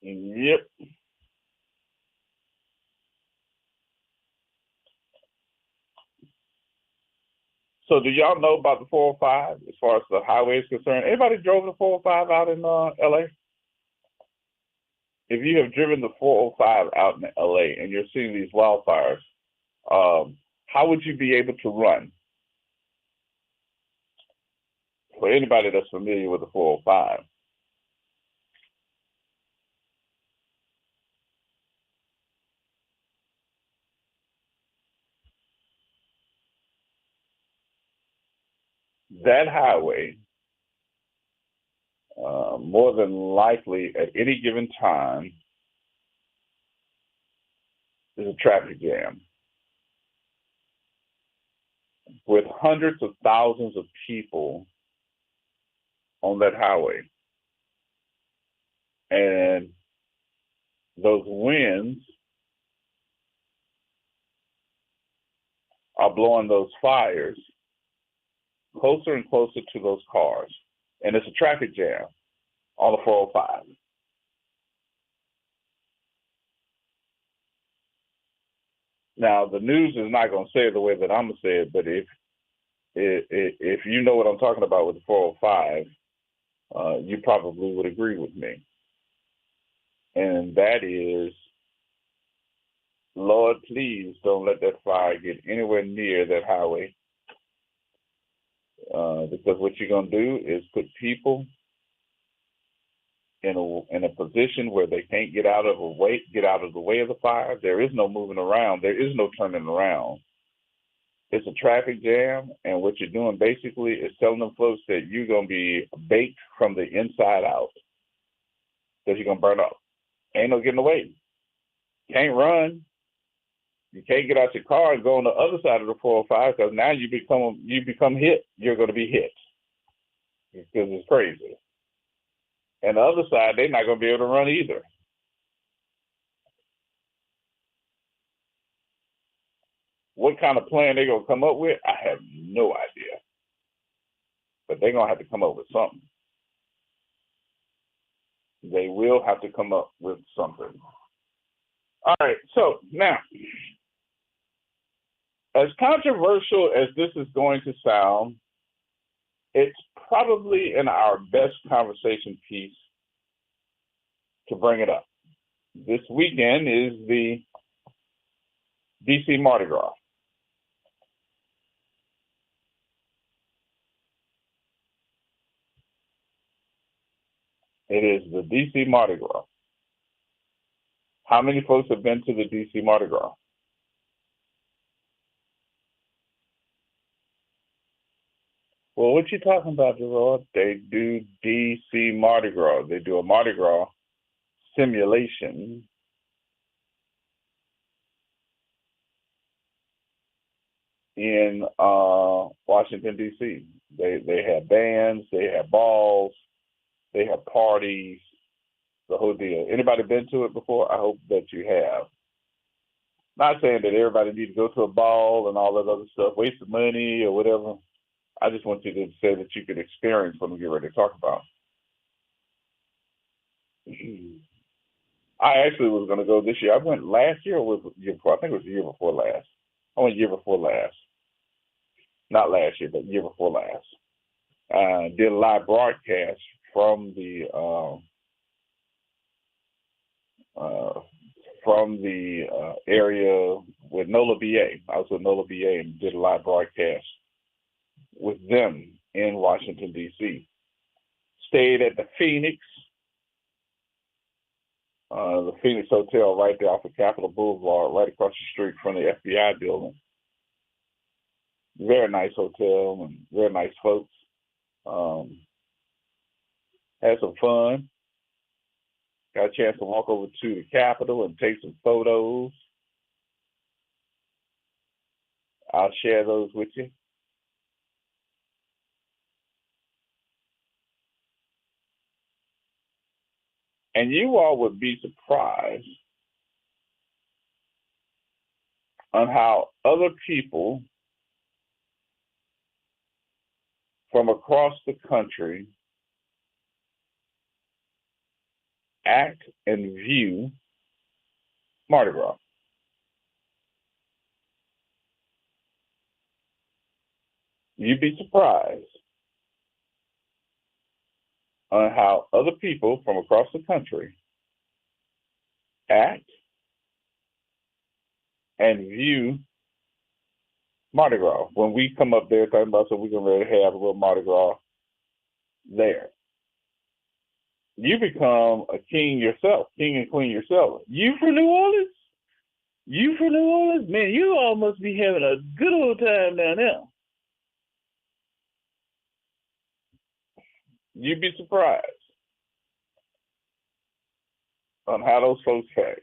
[SPEAKER 2] Yep. So do y'all know about the 405 as far as the highway is concerned? Anybody drove the 405 out in LA? If you have driven the 405 out in LA and you're seeing these wildfires, how would you be able to run? For anybody that's familiar with the 405. That highway, more than likely at any given time, is a traffic jam with hundreds of thousands of people on that highway. And those winds are blowing those fires closer and closer to those cars. And it's a traffic jam on the 405. Now, the news is not going to say it the way that I'm going to say it, but if you know what I'm talking about with the 405, you probably would agree with me. And that is, Lord, please don't let that fire get anywhere near that highway. Because what you're going to do is put people in a position where they can't get out of the way of the fire. There is no moving around. There is no turning around. It's a traffic jam, and what you're doing basically is telling them folks that you're going to be baked from the inside out, that you're going to burn up. Ain't no getting away. Can't run. You can't get out your car and go on the other side of the 405 because now you become hit. You're going to be hit because it's crazy. And the other side, they're not going to be able to run either. What kind of plan they're going to come up with, I have no idea. But they're going to have to come up with something. They will have to come up with something. All right, so now, as controversial as this is going to sound, it's probably in our best conversation piece to bring it up. this weekend is the DC Mardi Gras. It is the DC Mardi Gras. How many folks have been to the DC Mardi Gras? Well, what you talking about, Gerard? They do DC Mardi Gras. They do a Mardi Gras simulation in Washington, D.C. They have bands, they have balls, they have parties, the whole deal. Anybody been to it before? I hope that you have. Not saying that everybody needs to go to a ball and all that other stuff, waste of money or whatever. I just want you to say that you could experience what we get ready to talk about. I actually was going to go this year. I went last year or was it the year before? I think it was the year before last. I went year before last. Not last year, but year before last. Did a live broadcast from the area with NOLA BA. I was with NOLA BA and did a live broadcast with them in Washington, D.C. Stayed at the Phoenix Hotel right there off of Capitol Boulevard, right across the street from the FBI building. Very nice hotel and very nice folks. Had some fun. Got a chance to walk over to the Capitol and take some photos. I'll share those with you. And you all would be surprised on how other people from across the country act and view Mardi Gras. You'd be surprised on how other people from across the country act and view Mardi Gras. When we come up there talking about, so we're going to have a little Mardi Gras there. You become a king yourself, king and queen yourself. You from New Orleans? You from New Orleans? Man, you all must be having a good old time down there. You'd be surprised on how those folks act.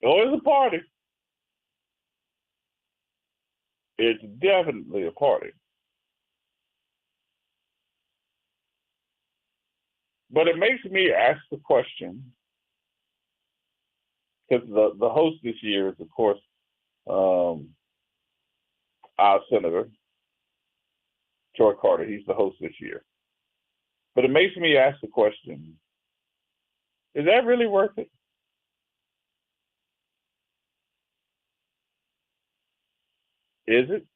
[SPEAKER 2] Oh, it's a party. It's definitely a party. But it makes me ask the question, because the host this year is, of course, our Senator, Troy Carter. He's the host this year. But it makes me ask the question, is that really worth it? Is it?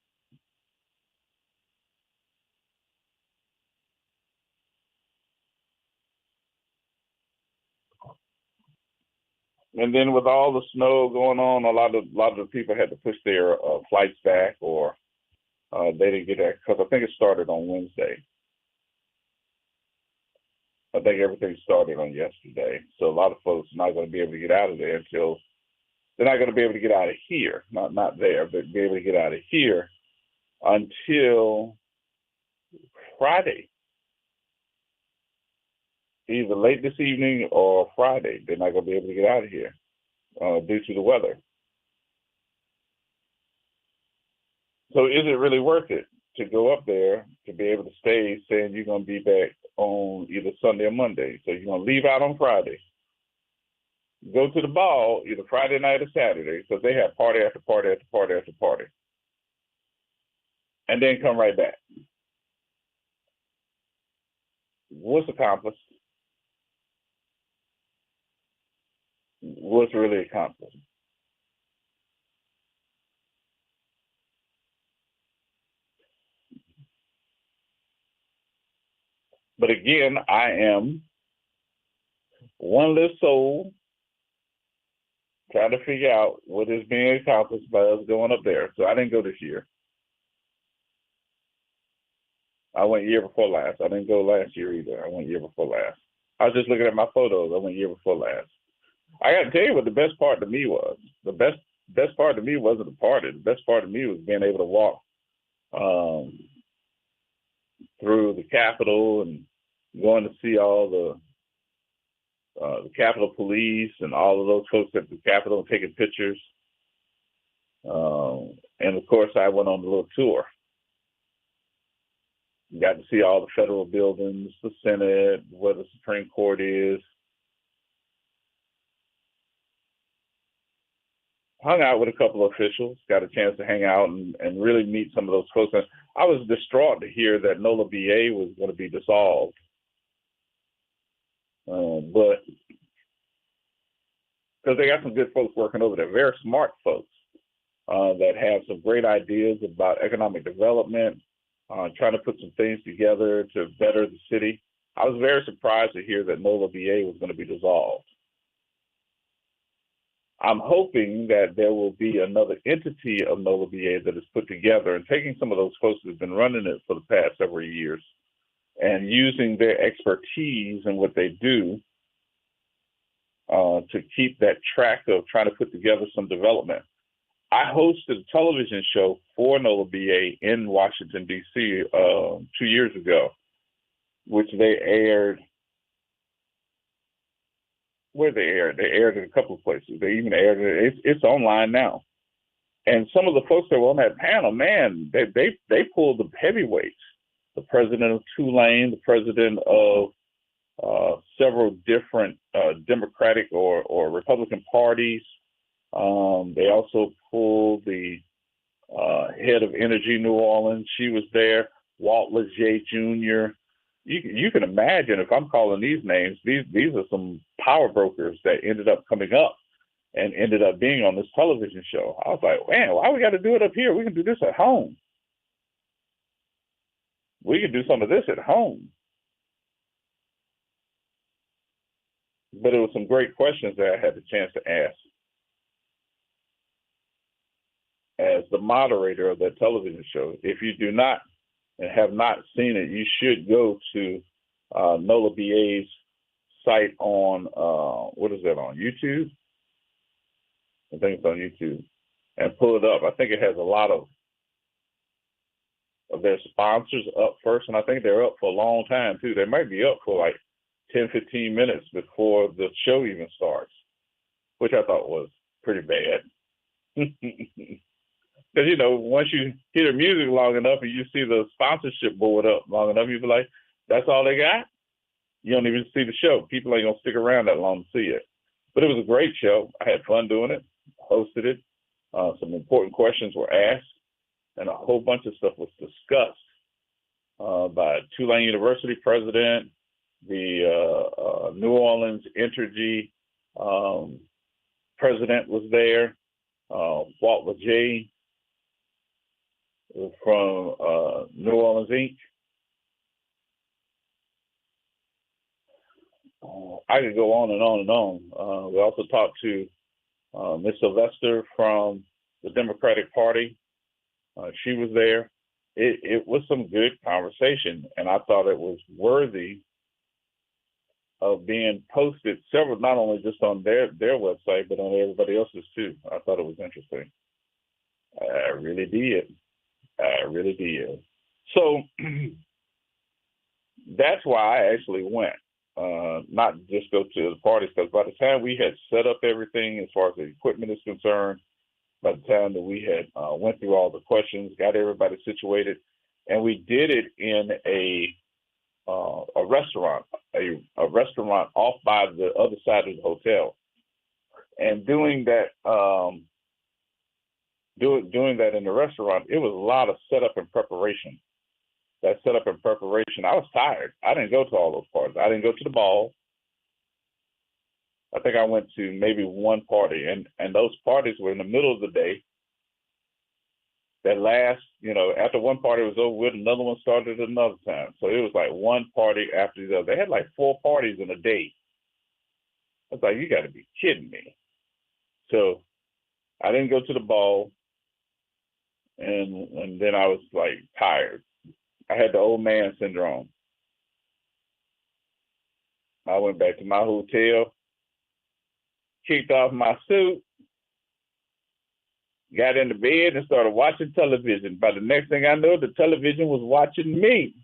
[SPEAKER 2] And then with all the snow going on, a lot of the people had to push their flights back, or they didn't get that, because I think it started on Wednesday. I think everything started on yesterday. So a lot of folks are not going to be able to get out of there until they're not going to be able to get out of here, not there, but be able to get out of here until Friday. Either late this evening or Friday. They're not going to be able to get out of here due to the weather. So is it really worth it to go up there to be able to stay saying you're going to be back on either Sunday or Monday? So you're going to leave out on Friday, go to the ball either Friday night or Saturday, because they have party after party after party after party, and then come right back. What's accomplished? What's really accomplished? But again, I am one less soul, trying to figure out what is being accomplished by us going up there. So I didn't go this year. I went year before last. I didn't go last year either. I went year before last. I was just looking at my photos. I went year before last. I got to tell you what the best part to me was. The best part to me wasn't the party. The best part to me was being able to walk through the Capitol and going to see all the Capitol Police and all of those folks at the Capitol and taking pictures. And of course, I went on the little tour. Got to see all the federal buildings, the Senate, where the Supreme Court is. Hung out with a couple of officials, got a chance to hang out and really meet some of those folks. And I was distraught to hear that NOLA BA was going to be dissolved. But because they got some good folks working over there, very smart folks that have some great ideas about economic development, trying to put some things together to better the city. I was very surprised to hear that NOLA BA was going to be dissolved. I'm hoping that there will be another entity of NOLA BA that is put together and taking some of those folks that have been running it for the past several years and using their expertise in what they do to keep that track of trying to put together some development. I hosted a television show for NOLA BA in Washington, D.C. 2 years ago, which they aired. Where they aired? They aired in a couple of places. They even aired it. It's online now. And some of the folks that were on that panel, man, they pulled the heavyweights. The president of Tulane, the president of several different Democratic or Republican parties. They also pulled the head of Energy New Orleans. She was there. Walt Leger Jr. You can imagine, if I'm calling these names, these are some power brokers that ended up coming up and ended up being on this television show. I was like, man, why we got to do it up here? We can do this at home. We can do some of this at home. But it was some great questions that I had the chance to ask. As the moderator of that television show, if you do not and have not seen it, you should go to NOLA BA's site on, what is that, on YouTube? I think it's on YouTube. And pull it up. I think it has a lot of their sponsors up first, and I think they're up for a long time, too. They might be up for like 10, 15 minutes before the show even starts, which I thought was pretty bad. Because, you know, once you hear the music long enough and you see the sponsorship board up long enough, you'll be like, that's all they got? You don't even see the show. People ain't going to stick around that long to see it. But it was a great show. I had fun doing it, hosted it. Some important questions were asked, and a whole bunch of stuff was discussed by Tulane University president, the New Orleans Energy president was there, Walt Leger from New Orleans Inc. I could go on and on and on. We also talked to Ms. Sylvester from the Democratic Party. She was there. It was some good conversation, and I thought it was worthy of being posted several, not only just on their website, but on everybody else's too. I thought it was interesting. I really did. So that's why I actually went, not just go to the parties, because by the time we had set up everything as far as the equipment is concerned, by the time that we had went through all the questions, got everybody situated, and we did it in a restaurant, a restaurant off by the other side of the hotel. And doing that in the restaurant, it was a lot of setup and preparation. That setup and preparation, I was tired. I didn't go to all those parties. I didn't go to the ball. I think I went to maybe one party, and those parties were in the middle of the day. That last, after one party was over with, another one started at another time. So it was like one party after the other. They had like 4 parties in a day. I was like, you got to be kidding me. So I didn't go to the ball, and then I was like tired. I had the old man syndrome. I went back to my hotel, kicked off my suit, got into bed and started watching television. By the next thing I know, the television was watching me.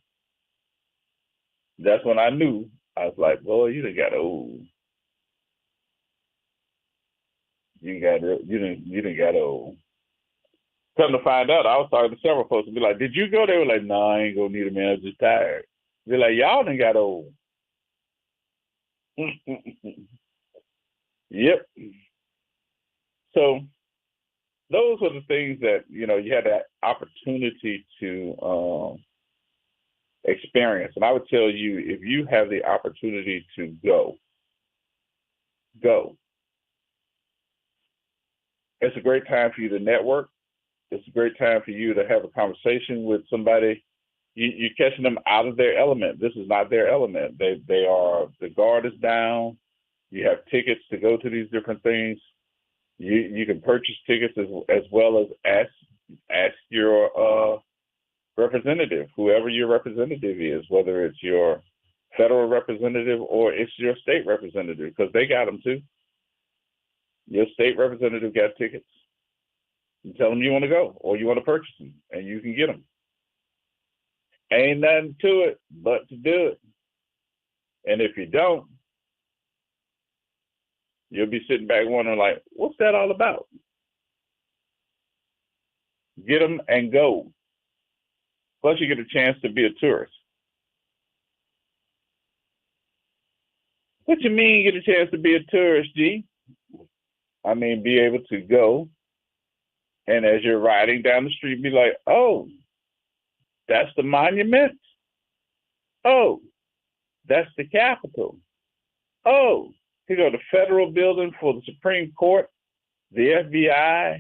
[SPEAKER 2] That's when I knew. I was like, boy, you done got old. You done got old. Come to find out, I was talking to several folks and be like, did you go? They were like, no, I ain't gonna need it, man. I was just tired. Be like, y'all done got old. Yep. So those were the things that, you had that opportunity to experience. And I would tell you, if you have the opportunity to go. It's a great time for you to network. It's a great time for you to have a conversation with somebody. You're catching them out of their element. This is not their element. The guard is down. You have tickets to go to these different things. You can purchase tickets as well as ask your representative, whoever your representative is, whether it's your federal representative or it's your state representative, because they got them too. Your state representative got tickets. You tell them you want to go or you want to purchase them, and you can get them. Ain't nothing to it but to do it. And if you don't, you'll be sitting back wondering, like, what's that all about? Get them and go. Plus, you get a chance to be a tourist. What you mean get a chance to be a tourist, G? I mean, be able to go, and as you're riding down the street, be like, oh, that's the monument. Oh, that's the Capitol. Oh, here go the federal building for the Supreme Court, the FBI.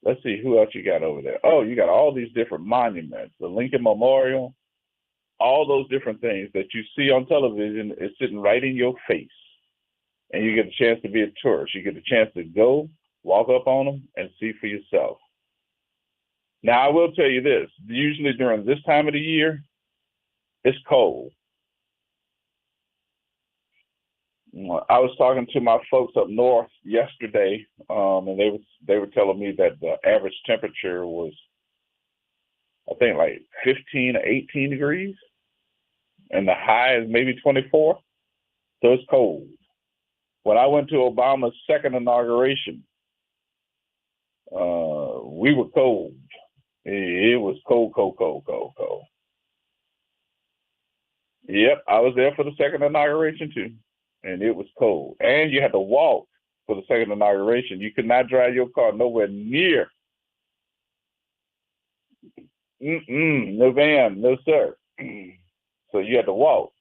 [SPEAKER 2] Let's see, who else you got over there? Oh, you got all these different monuments, the Lincoln Memorial, all those different things that you see on television is sitting right in your face. And you get a chance to be a tourist. You get a chance to go, walk up on them, and see for yourself. Now, I will tell you this. Usually during this time of the year, it's cold. I was talking to my folks up north yesterday, and they were telling me that the average temperature was, I think, like 15 to 18 degrees, and the high is maybe 24. So it's cold. When I went to Obama's second inauguration, we were cold. It was cold. Yep, I was there for the second inauguration too, and it was cold. And you had to walk for the second inauguration. You could not drive your car nowhere near. No van, no sir. So you had to walk.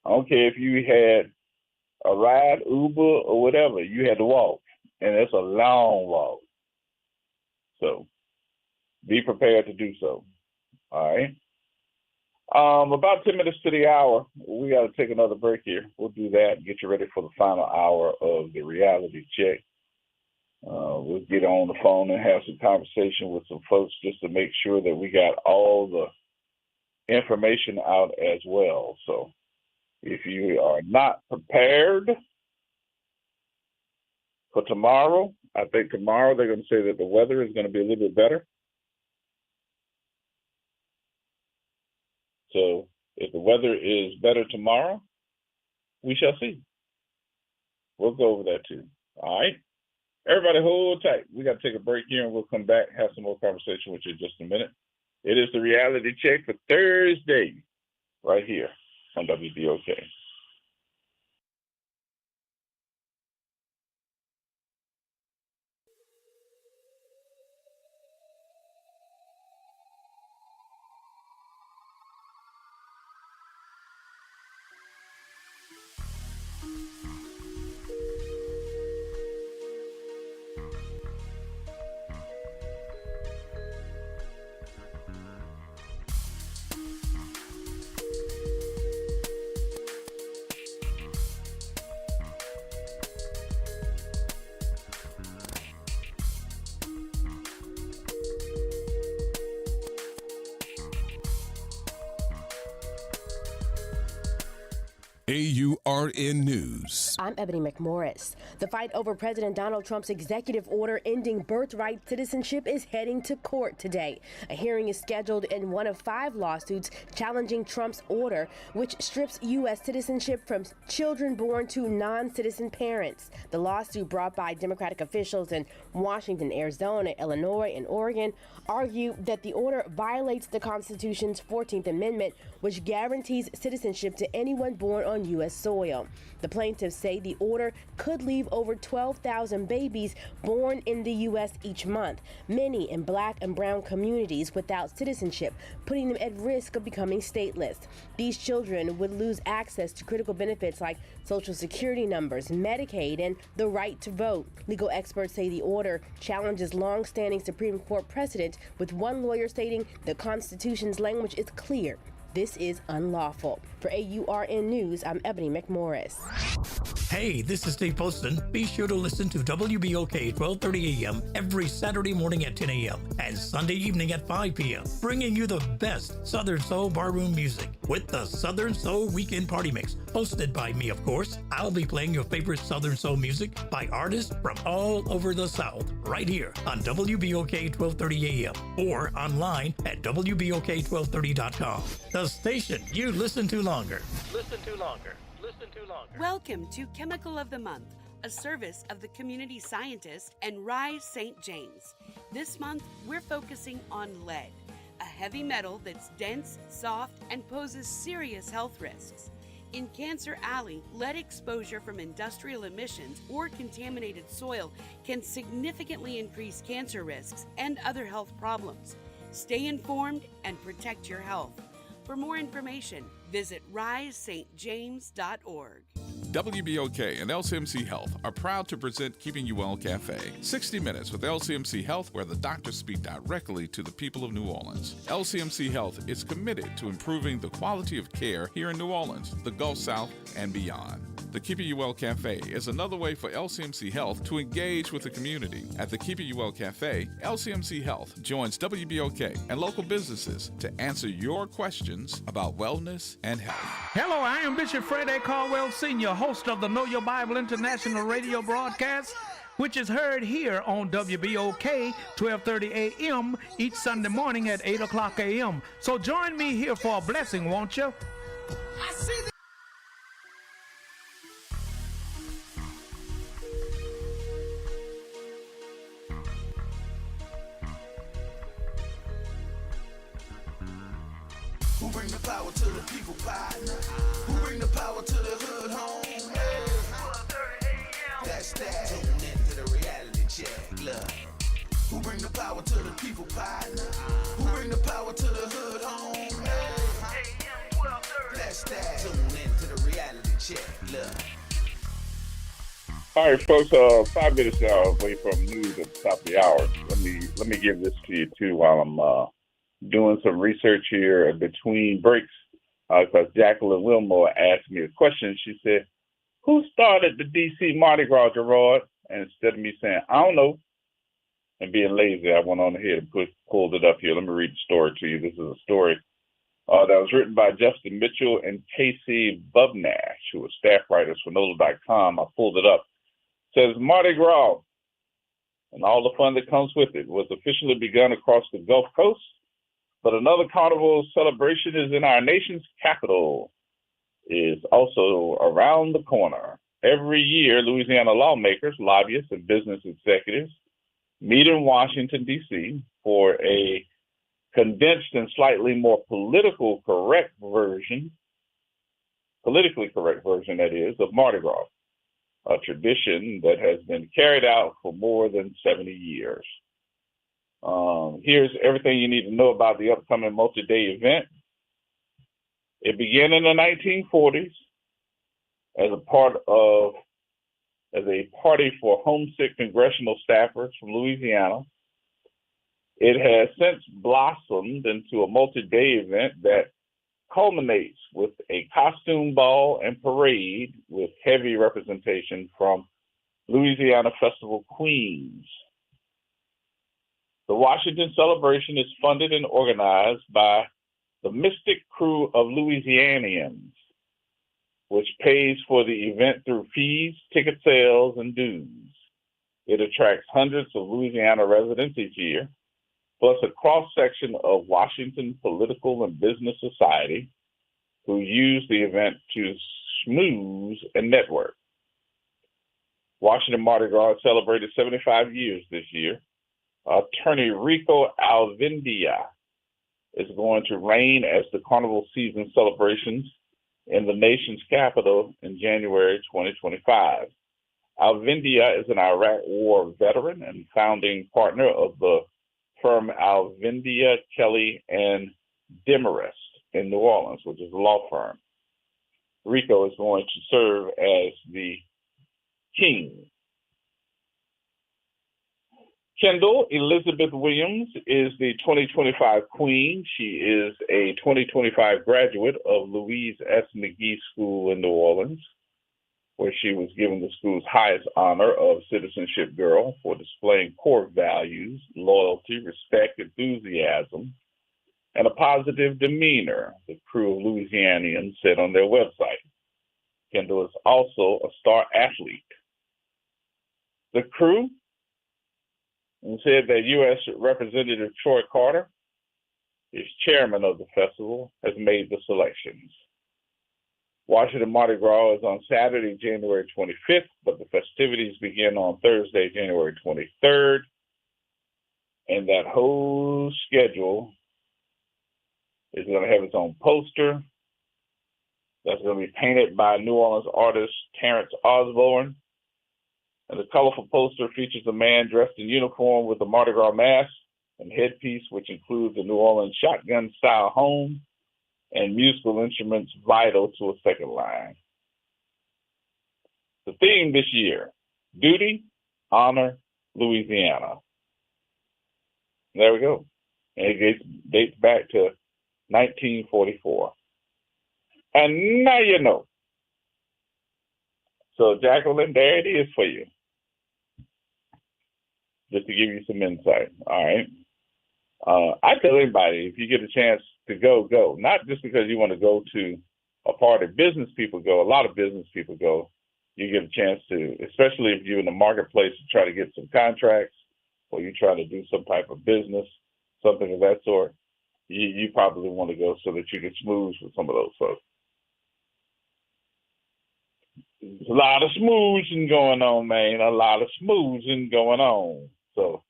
[SPEAKER 2] I don't care if you had a ride, Uber, or whatever, you had to walk. And it's a long walk. So be prepared to do so. All right. About 10 minutes to the hour. We got to take another break here. We'll do that and get you ready for the final hour of the reality check. We'll get on the phone and have some conversation with some folks just to make sure that we got all the information out as well. So if you are not prepared for tomorrow, I think tomorrow they're going to say that the weather is going to be a little bit better. So if the weather is better tomorrow, we shall see. We'll go over that too. All right. Everybody hold tight. We got to take a break here and we'll come back, have some more conversation with you in just a minute. It is the reality check for Thursday right here on WBOK.
[SPEAKER 17] AURN News.
[SPEAKER 18] I'm Ebony McMorris. The fight over President Donald Trump's executive order ending birthright citizenship is heading to court today. A hearing is scheduled in one of 5 lawsuits challenging Trump's order, which strips U.S. citizenship from children born to non-citizen parents. The lawsuit, brought by Democratic officials in Washington, Arizona, Illinois, and Oregon, argue that the order violates the Constitution's 14th Amendment, which guarantees citizenship to anyone born on U.S. soil. The plaintiffs say the order could leave over 12,000 babies born in the U.S. each month, many in black and brown communities without citizenship, putting them at risk of becoming stateless. These children would lose access to critical benefits like Social Security numbers, Medicaid, and the right to vote. Legal experts say the order challenges long-standing Supreme Court precedent, with one lawyer stating the Constitution's language is clear. This is unlawful. For AURN News, I'm Ebony McMorris.
[SPEAKER 19] Hey, this is Steve Poston. Be sure to listen to WBOK 1230 AM every Saturday morning at 10 a.m. and Sunday evening at 5 p.m., bringing you the best Southern Soul barroom music with the Southern Soul Weekend Party Mix, hosted by me, of course. I'll be playing your favorite Southern Soul music by artists from all over the South, right here on WBOK 1230 AM or online at WBOK1230.com. The station you listen to longer. Listen to longer. Listen to longer.
[SPEAKER 20] Welcome to Chemical of the Month, a service of the community scientist and Rise St. James. This month, we're focusing on lead, a heavy metal that's dense, soft, and poses serious health risks. In Cancer Alley, lead exposure from industrial emissions or contaminated soil can significantly increase cancer risks and other health problems. Stay informed and protect your health. For more information, visit risestjames.org.
[SPEAKER 9] WBOK and LCMC Health are proud to present Keeping You Well Cafe. 60 Minutes with LCMC Health, where the doctors speak directly to the people of New Orleans. LCMC Health is committed to improving the quality of care here in New Orleans, the Gulf South, and beyond. The Keeping You Well Cafe is another way for LCMC Health to engage with the community. At the Keeping You Well Cafe, LCMC Health joins WBOK and local businesses to answer your questions about wellness and health.
[SPEAKER 11] Hello, I am Bishop Fred A. Caldwell Sr., host of the Know Your Bible International radio broadcast, which is heard here on WBOK 1230 AM each Sunday morning at 8 o'clock a.m. So join me here for a blessing, won't you?
[SPEAKER 7] I see the Who bring the power to the people, partner? Who bring the power to the hood home? Hey. That's that. Tune into the reality check. Look. Who bring the power to the people, partner? Who bring the power to the hood home? Hey. That's that. Tune into the reality check. Look.
[SPEAKER 2] All right, folks. 5 minutes away from news at the top of the hour. Let me give this to you too while I'm doing some research here between breaks, because Jacqueline Wilmore asked me a question. She said, who started the D.C. Mardi Gras, Gerard? And instead of me saying, I don't know, and being lazy, I went on ahead and pulled it up here. Let me read the story to you. This is a story that was written by Justin Mitchell and Casey Bubnash, who are staff writers for NOLA.com. I pulled it up. It says, Mardi Gras and all the fun that comes with it was officially begun across the Gulf Coast. But another carnival celebration is in our nation's capital, is also around the corner. Every year, Louisiana lawmakers, lobbyists, and business executives meet in Washington, D.C. for a condensed and slightly more politically correct version, that is, of Mardi Gras, a tradition that has been carried out for more than 70 years. Here's everything you need to know about the upcoming multi-day event. It began in the 1940s as a party for homesick congressional staffers from Louisiana. It has since blossomed into a multi-day event that culminates with a costume ball and parade with heavy representation from Louisiana Festival Queens. The Washington celebration is funded and organized by the Mystic Crew of Louisianians, which pays for the event through fees, ticket sales, and dues. It attracts hundreds of Louisiana residents each year, plus a cross-section of Washington political and business society who use the event to schmooze and network. Washington Mardi Gras celebrated 75 years this year. Attorney Rico Alvindia is going to reign as the carnival season celebrations in the nation's capital in January 2025. Alvindia is an Iraq War veteran and founding partner of the firm Alvindia, Kelly, and Demarest in New Orleans, which is a law firm. Rico is going to serve as the king. Kendall Elizabeth Williams is the 2025 queen. She is a 2025 graduate of Louise S. McGee School in New Orleans, where she was given the school's highest honor of Citizenship Girl for displaying core values, loyalty, respect, enthusiasm, and a positive demeanor, the crew of Louisianians said on their website. Kendall is also a star athlete. The crew said that U.S. Representative Troy Carter, is chairman of the festival, has made the selections. Washington Mardi Gras is on Saturday, January 25th, but the festivities begin on Thursday, January 23rd. And that whole schedule is going to have its own poster that's going to be painted by New Orleans artist Terrence Osborne. And the colorful poster features a man dressed in uniform with a Mardi Gras mask and headpiece, which includes a New Orleans shotgun-style home and musical instruments vital to a second line. The theme this year, Duty, Honor, Louisiana. There we go. And it dates back to 1944. And now you know. So, Jacqueline, there it is for you. Just to give you some insight, all right? I tell anybody, if you get a chance to go, go. Not just because you want to go to a party. Business people go. A lot of business people go. You get a chance to, especially if you're in the marketplace to try to get some contracts or you try to do some type of business, something of that sort, you probably want to go so that you can smooth with some of those folks. There's a lot of smoothing going on, man. A lot of smoothing going on. So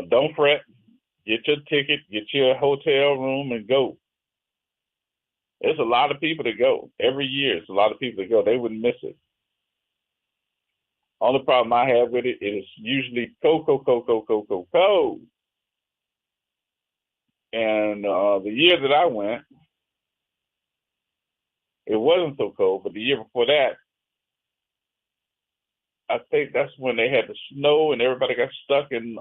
[SPEAKER 2] don't fret. Get your ticket, get your hotel room, and go. There's a lot of people that go. Every year, it's a lot of people that go. They wouldn't miss it. Only problem I have with it is usually cold. And the year that I went, it wasn't so cold, but the year before that, I think that's when they had the snow and everybody got stuck in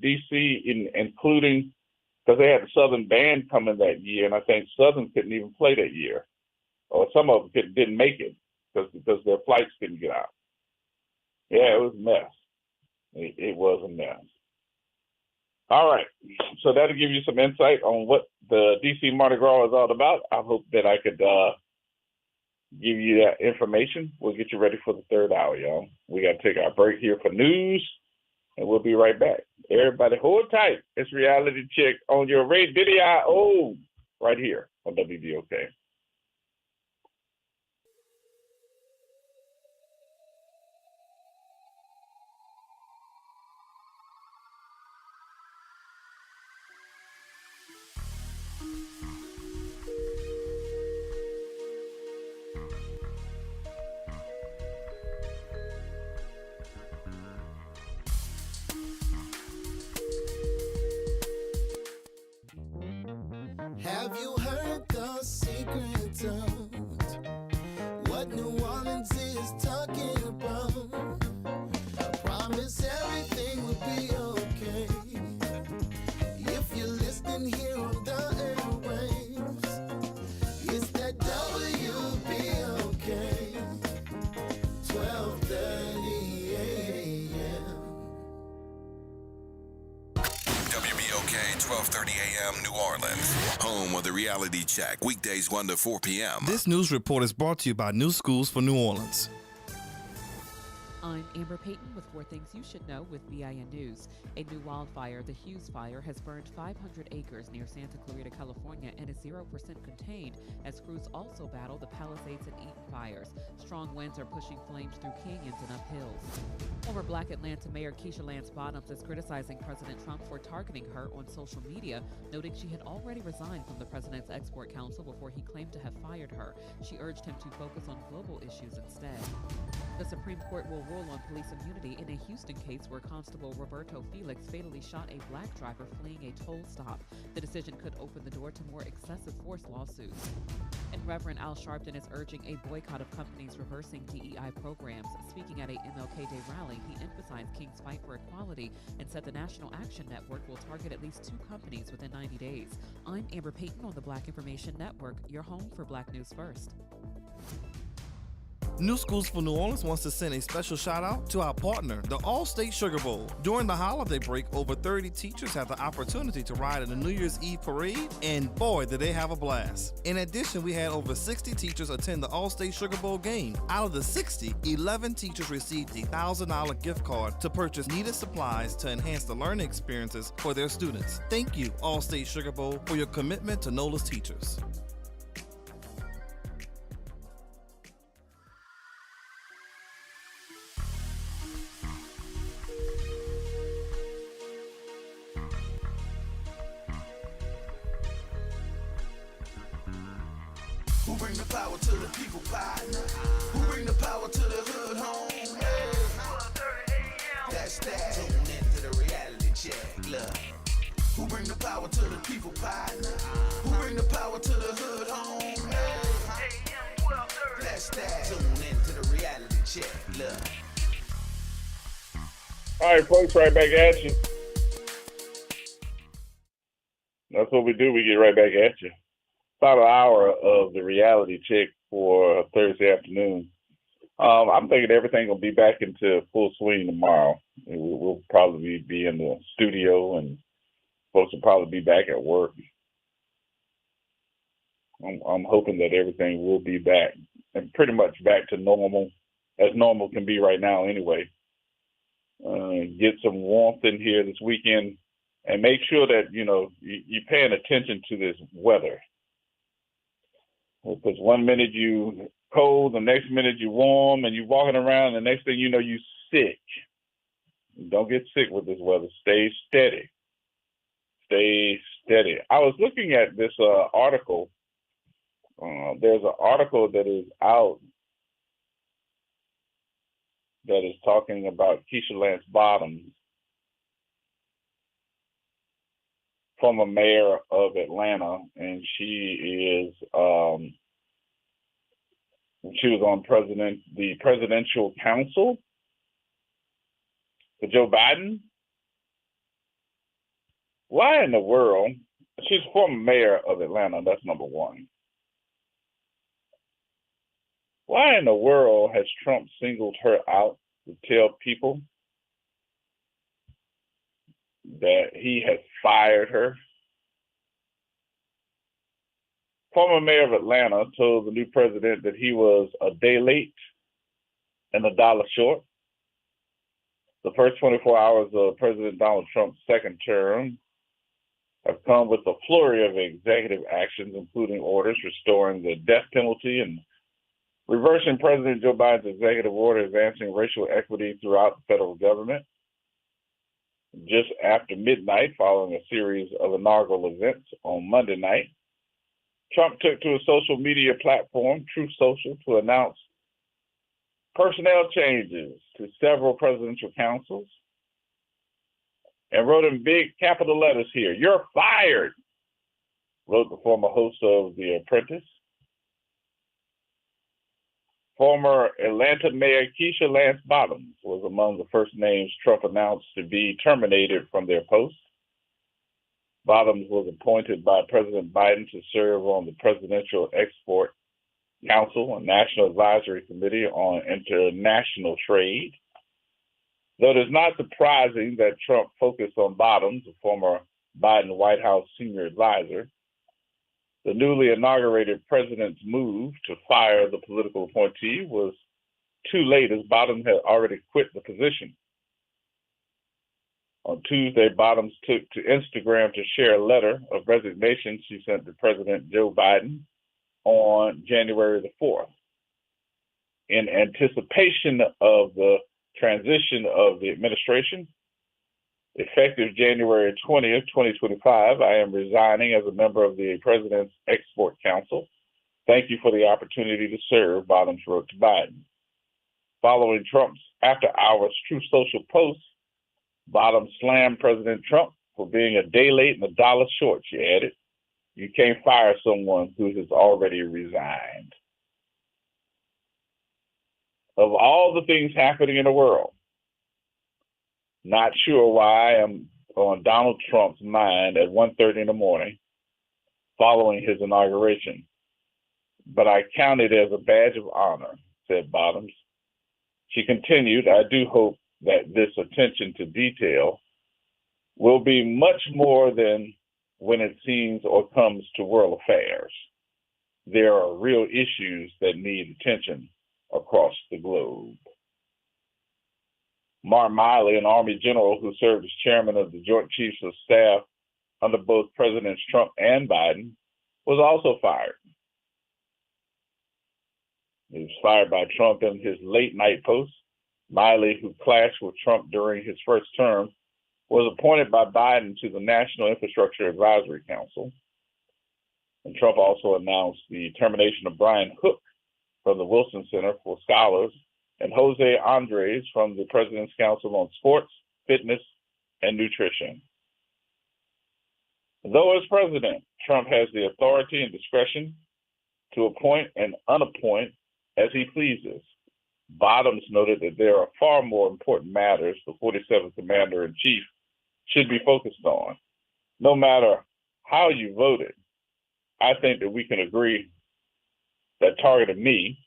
[SPEAKER 2] D.C., including because they had the Southern band coming that year, and I think Southern couldn't even play that year, or some of them didn't make it because their flights didn't get out. Yeah, it was a mess. It was a mess. All right, so that'll give you some insight on what the D.C. Mardi Gras is all about. I hope that I could give you that information. We'll get you ready for the third hour, y'all. We got to take our break here for news, and we'll be right back. Everybody hold tight. It's Reality Check on your radio right here on WBOK.
[SPEAKER 7] Have you heard the secret of what New Orleans is talking about? I promise everything will be okay if you're listening here on the airwaves. It's that WBOK 12:30 a.m.
[SPEAKER 6] WBOK 12:30 1230 a.m. New Orleans. Home of the Reality Check, weekdays 1 to 4 p.m.
[SPEAKER 12] This news report is brought to you by New Schools for New Orleans.
[SPEAKER 13] I'm Amber Payton with 4 Things You Should Know with BIN News. A new wildfire, the Hughes Fire, has burned 500 acres near Santa Clarita, California, and is 0% contained as crews also battle the Palisades and Eaton fires. Strong winds are pushing flames through canyons and up hills. Former Black Atlanta Mayor Keisha Lance Bottoms is criticizing President Trump for targeting her on social media, noting she had already resigned from the President's Export Council before he claimed to have fired her. She urged him to focus on global issues instead. The Supreme Court will rule on police immunity in a Houston case where Constable Roberto Felix fatally shot a black driver fleeing a toll stop. The decision could open the door to more excessive force lawsuits. And Reverend Al Sharpton is urging a boycott of companies reversing DEI programs. Speaking at a MLK Day rally, he emphasized King's fight for equality and said the National Action Network will target at least 2 companies within 90 days. I'm Amber Payton on the Black Information Network, your home for Black News First.
[SPEAKER 12] New Schools for New Orleans wants to send a special shout out to our partner, the All-State Sugar Bowl. During the holiday break, over 30 teachers had the opportunity to ride in the New Year's Eve parade, and boy, did they have a blast. In addition, we had over 60 teachers attend the All-State Sugar Bowl game. Out of the 60, 11 teachers received a $1,000 gift card to purchase needed supplies to enhance the learning experiences for their students. Thank you, All-State Sugar Bowl, for your commitment to NOLA's teachers.
[SPEAKER 7] Who bring the power to the people, partner? Who bring the power to the hood home? Hey. That's that. Tune into the reality check. Look. Who bring the power to the people, partner? Who bring the power to the hood home? Hey. That's that. Tune into the reality check. Look.
[SPEAKER 2] All right, folks, right back at you. That's what we do. We get right back at you. About an hour of the reality check for Thursday afternoon. I'm thinking everything will be back into full swing tomorrow. We'll probably be in the studio and folks will probably be back at work. I'm hoping that everything will be back and pretty much back to normal, as normal can be right now anyway. Get some warmth in here this weekend and make sure that, you're paying attention to this weather. Because one minute you cold, the next minute you warm, and you're walking around, and the next thing you know, you sick. Don't get sick with this weather. Stay steady. Stay steady. I was looking at this article. There's an article that is out that is talking about Keisha Lance Bottoms, former mayor of Atlanta, and she was on the presidential council for Joe Biden. Why in the world? She's former mayor of Atlanta. That's number one. Why in the world has Trump singled her out to tell people that he has fired her? Former mayor of Atlanta told the new president that he was a day late and a dollar short. The first 24 hours of President Donald Trump's second term have come with a flurry of executive actions, including orders restoring the death penalty and reversing President Joe Biden's executive order advancing racial equity throughout the federal government. Just after midnight, following a series of inaugural events on Monday night, Trump took to a social media platform, Truth Social, to announce personnel changes to several presidential councils and wrote in big capital letters here, "You're fired," wrote the former host of The Apprentice. Former Atlanta Mayor Keisha Lance Bottoms was among the first names Trump announced to be terminated from their posts. Bottoms was appointed by President Biden to serve on the Presidential Export Council, a national advisory committee on international trade. Though it is not surprising that Trump focused on Bottoms, a former Biden White House senior advisor. The newly inaugurated president's move to fire the political appointee was too late, as Bottoms had already quit the position. On Tuesday, Bottoms took to Instagram to share a letter of resignation she sent to President Joe Biden on January the 4th. In anticipation of the transition of the administration, effective January 20th, 2025, I am resigning as a member of the President's Export Council. Thank you for the opportunity to serve, Bottoms wrote to Biden. Following Trump's after-hours Truth Social post, Bottoms slammed President Trump for being a day late and a dollar short, she added. You can't fire someone who has already resigned. Of all the things happening in the world, not sure why I am on Donald Trump's mind at 1:30 in the morning following his inauguration, but I count it as a badge of honor, said Bottoms. She continued, I do hope that this attention to detail will be much more than when it seems or comes to world affairs. There are real issues that need attention across the globe. Mark Miley, an Army general who served as chairman of the Joint Chiefs of Staff under both Presidents Trump and Biden, was also fired. He was fired by Trump in his late night post. Miley, who clashed with Trump during his first term, was appointed by Biden to the National Infrastructure Advisory Council. And Trump also announced the termination of Brian Hook from the Wilson Center for Scholars and Jose Andres from the President's Council on Sports, Fitness, and Nutrition. Though as president, Trump has the authority and discretion to appoint and unappoint as he pleases. Bottoms noted that there are far more important matters the 47th Commander-in-Chief should be focused on. No matter how you voted, I think that we can agree that targeted me,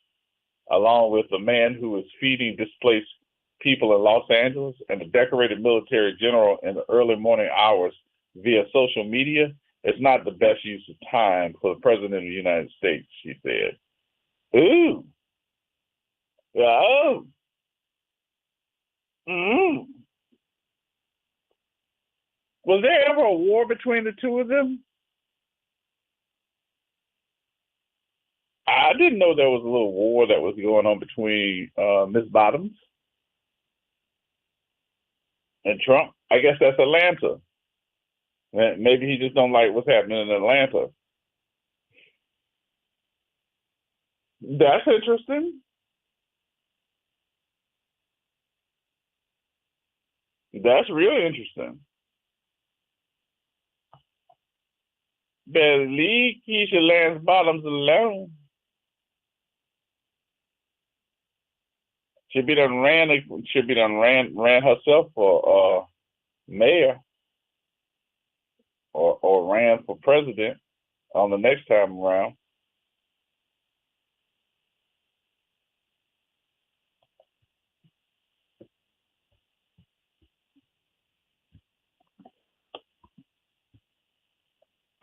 [SPEAKER 2] along with the man who was feeding displaced people in Los Angeles and the decorated military general in the early morning hours via social media, is not the best use of time for the President of the United States, she said. Ooh. Oh. Mm. Was there ever a war between the two of them? I didn't know there was a little war that was going on between Ms. Bottoms and Trump. I guess that's Atlanta. Maybe he just don't like what's happening in Atlanta. That's interesting. That's really interesting. Better leave Keisha Lance Bottoms alone. Should be done ran herself for mayor or ran for president on the next time around.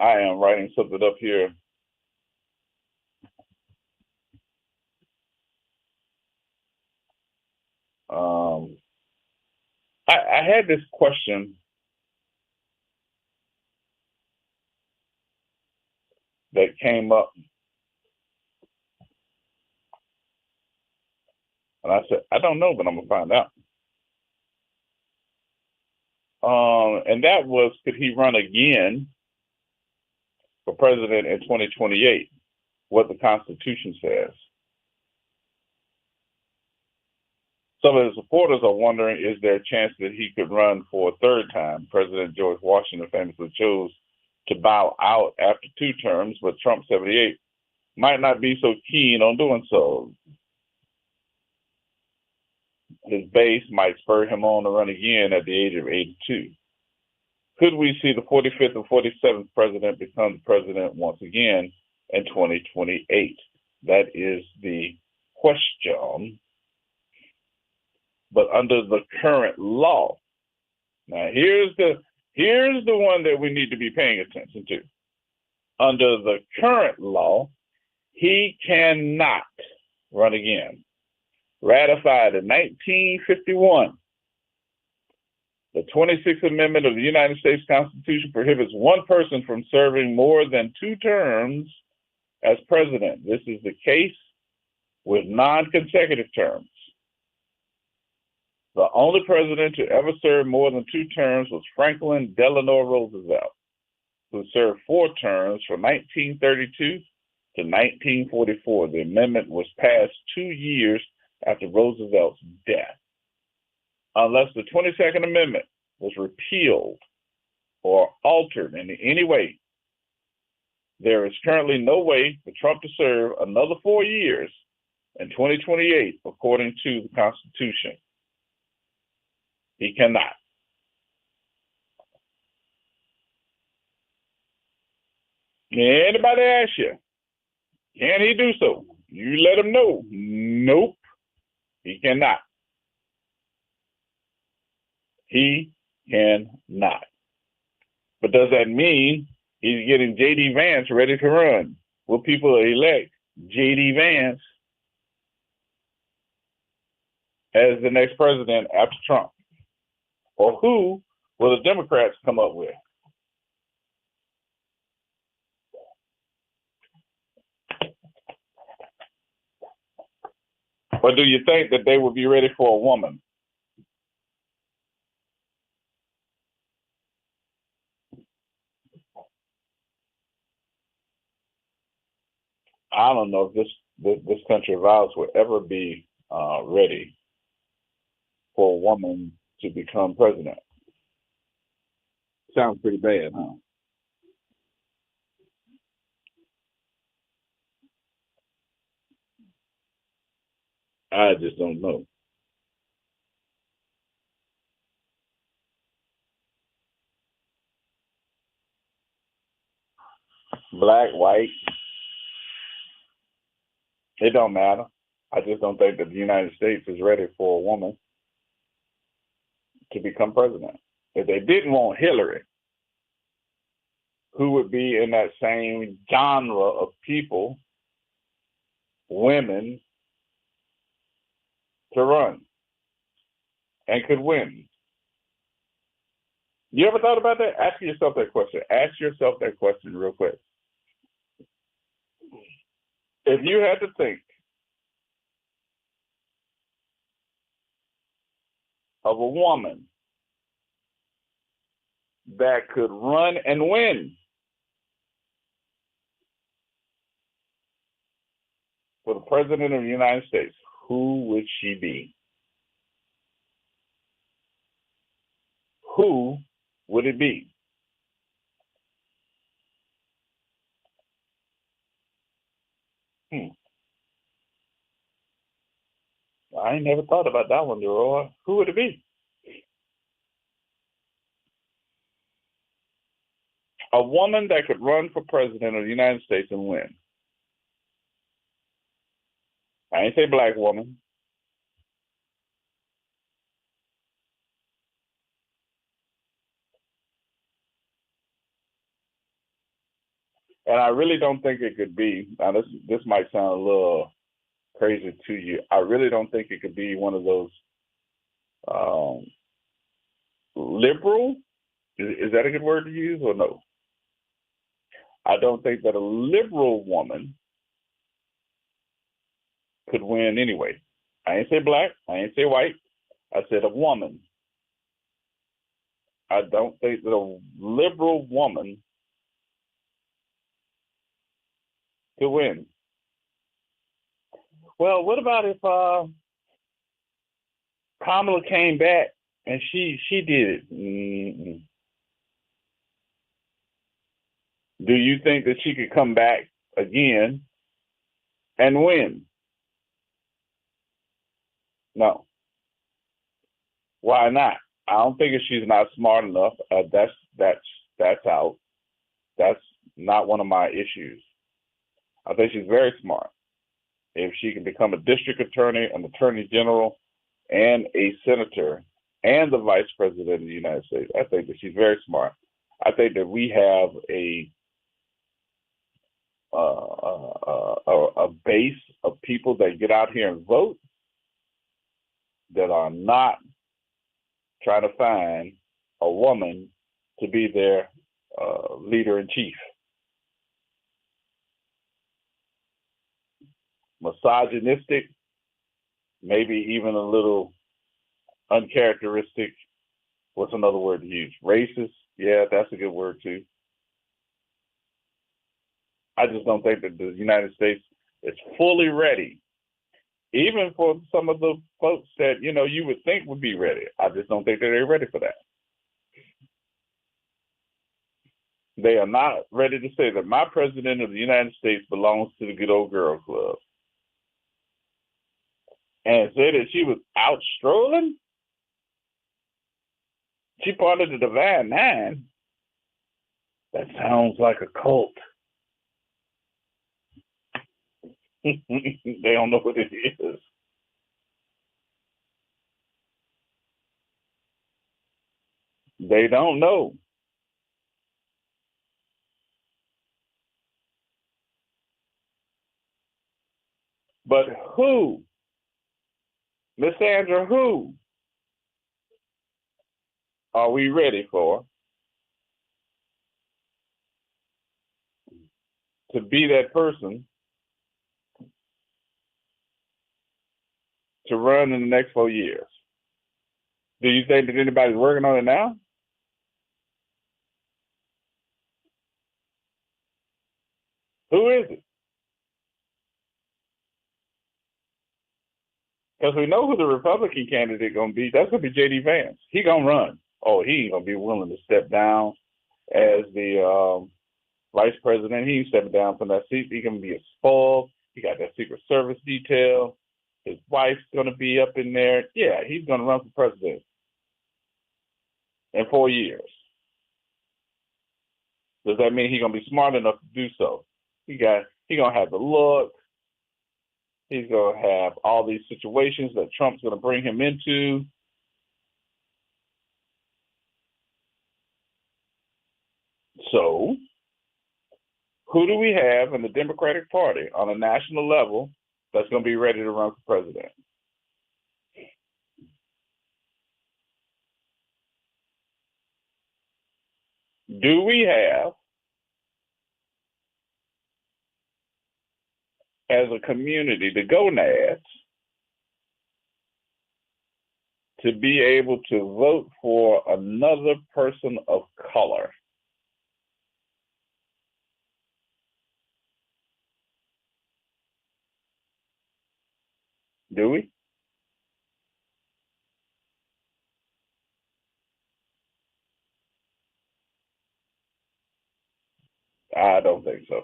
[SPEAKER 2] I am writing something up here. I had this question that came up, and I said, I don't know, but I'm gonna find out. And that was, could he run again for president in 2028? What the Constitution says. Some of his supporters are wondering, is there a chance that he could run for a third time? President George Washington famously chose to bow out after 2 terms, but Trump, 78, might not be so keen on doing so. His base might spur him on to run again at the age of 82. Could we see the 45th and 47th president become the president once again in 2028? That is the question. But under the current law, now here's the Here's the one that we need to be paying attention to. Under the current law, he cannot run again. Ratified in 1951, the 26th Amendment of the United States Constitution prohibits one person from serving more than 2 terms as president. This is the case with non-consecutive terms. The only president to ever serve more than 2 terms was Franklin Delano Roosevelt, who served 4 terms from 1932 to 1944. The amendment was passed 2 years after Roosevelt's death. Unless the 22nd Amendment was repealed or altered in any way, there is currently no way for Trump to serve another 4 years in 2028, according to the Constitution. He cannot. Anybody ask you, can he do so? You let him know. Nope, he cannot. He cannot. But does that mean he's getting J.D. Vance ready to run? Will people elect J.D. Vance as the next president after Trump? Or who will the Democrats come up with? Or do you think that they will be ready for a woman? I don't know if this country of ours will ever be ready for a woman to become president. Sounds pretty bad, huh? I just don't know. Black, white, it don't matter. I just don't think that the United States is ready for a woman to become president. If they didn't want Hillary, who would be in that same genre of people, women, to run and could win? You ever thought about that? Ask yourself that question. Ask yourself that question real quick. If you had to think of a woman that could run and win for the president of the United States, who would she be? Who would it be? I ain't never thought about that one, Leroy. Who would it be? A woman that could run for president of the United States and win. I ain't say black woman. And I really don't think it could be, now this might sound a little crazy to you, I really don't think it could be one of those liberal, is that a good word to use or no? I don't think that a liberal woman could win anyway. I ain't say black, I ain't say white, I said a woman. I don't think that a liberal woman could win. Well, what about if Kamala came back and she did it? Mm-hmm. Do you think that she could come back again and win? No. Why not? I don't think if she's not smart enough. That's out. That's not one of my issues. I think she's very smart. If she can become a district attorney, an attorney general, and a senator, and the Vice President of the United States. I think that she's very smart. I think that we have a base of people that get out here and vote that are not trying to find a woman to be their leader in chief. Misogynistic, maybe even a little uncharacteristic. What's another word to use? Racist. Yeah, that's a good word too. I just don't think that the United States is fully ready, even for some of the folks that, you would think would be ready. I just don't think that they're ready for that. They are not ready to say that my president of the United States belongs to the good old girl club. And say that she was out strolling? She part of the Divine Nine? That sounds like a cult. They don't know what it is. They don't know. But who? Miss Sandra, who are we ready for to be that person to run in the next 4 years? Do you think that anybody's working on it now? Who is it? Because we know who the Republican candidate going to be. That's going to be J.D. Vance. He going to run. Oh, he ain't going to be willing to step down as the vice president. He ain't stepping down from that seat. He going to be a spoiled. He got that Secret Service detail. His wife's going to be up in there. Yeah, he's going to run for president in 4 years. Does that mean he's going to be smart enough to do so? He going to have the look. He's going to have all these situations that Trump's going to bring him into. So, who do we have in the Democratic Party on a national level that's going to be ready to run for president? Do we have, as a community, the gonads to be able to vote for another person of color? Do we? I don't think so.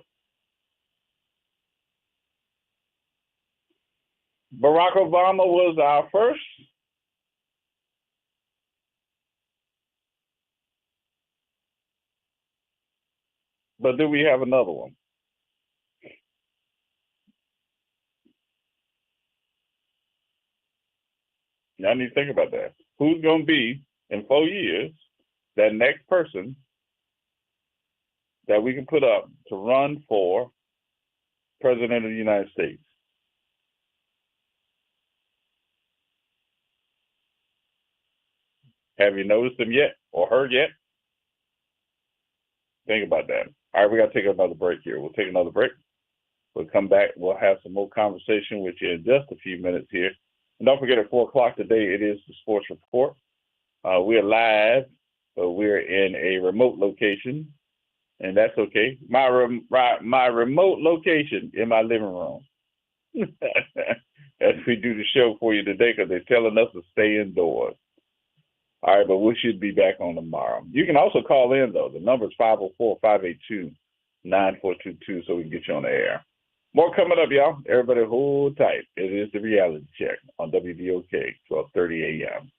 [SPEAKER 2] Barack Obama was our first. But do we have another one? Now I need to think about that. Who's going to be, in 4 years, that next person that we can put up to run for president of the United States? Have you noticed them yet or heard yet? Think about that. All right, we got to take another break here. We'll take another break. We'll come back. We'll have some more conversation with you in just a few minutes here. And don't forget, at 4 o'clock today, it is the Sports Report. We're live, but we're in a remote location, and that's okay. My remote location in my living room. As we do the show for you today, because they're telling us to stay indoors. All right, but we should be back on tomorrow. You can also call in, though. The number is 504-582-9422, so we can get you on the air. More coming up, y'all. Everybody hold tight. It is the Reality Check on WBOK, 1230 a.m.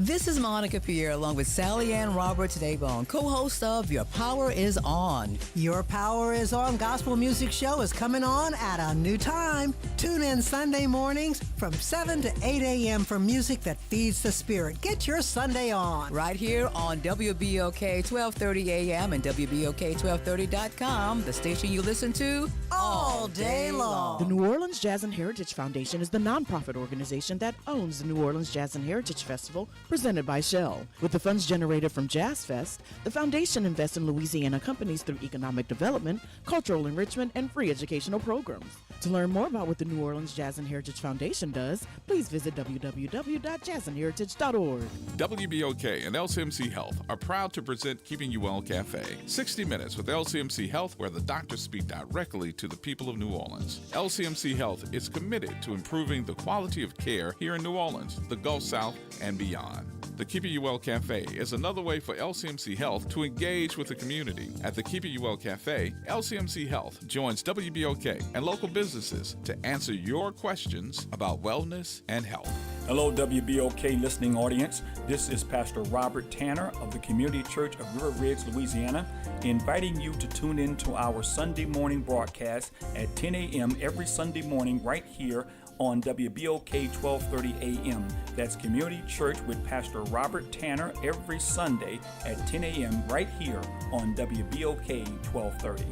[SPEAKER 17] This is Monica Pierre along with Sally Ann Roberts Daybone, co-host of Your Power is On.
[SPEAKER 21] Your Power is On gospel music show is coming on at a new time. Tune in Sunday mornings from 7 to 8 a.m. for music that feeds the spirit. Get your Sunday on.
[SPEAKER 17] Right here on WBOK 1230 a.m. and WBOK1230.com, the station you listen to all day long.
[SPEAKER 22] The New Orleans Jazz and Heritage Foundation is the nonprofit organization that owns the New Orleans Jazz and Heritage Festival, presented by Shell. With the funds generated from Jazz Fest, the foundation invests in Louisiana companies through economic development, cultural enrichment, and free educational programs. To learn more about what the New Orleans Jazz and Heritage Foundation does, please visit www.jazzandheritage.org.
[SPEAKER 9] WBOK and LCMC Health are proud to present Keeping You Well Cafe. 60 minutes with LCMC Health, where the doctors speak directly to the people of New Orleans. LCMC Health is committed to improving the quality of care here in New Orleans, the Gulf South, and beyond. The Keeping You Well Cafe is another way for LCMC Health to engage with the community. At the Keeping You Well Cafe, LCMC Health joins WBOK and local businesses to answer your questions about wellness and health.
[SPEAKER 23] Hello, WBOK listening audience. This is Pastor Robert Tanner of the Community Church of River Ridge, Louisiana, inviting you to tune in to our Sunday morning broadcast at 10 a.m. every Sunday morning right here on WBOK 1230 a.m. That's Community Church with Pastor Robert Tanner every Sunday at 10 a.m. right here on WBOK 1230.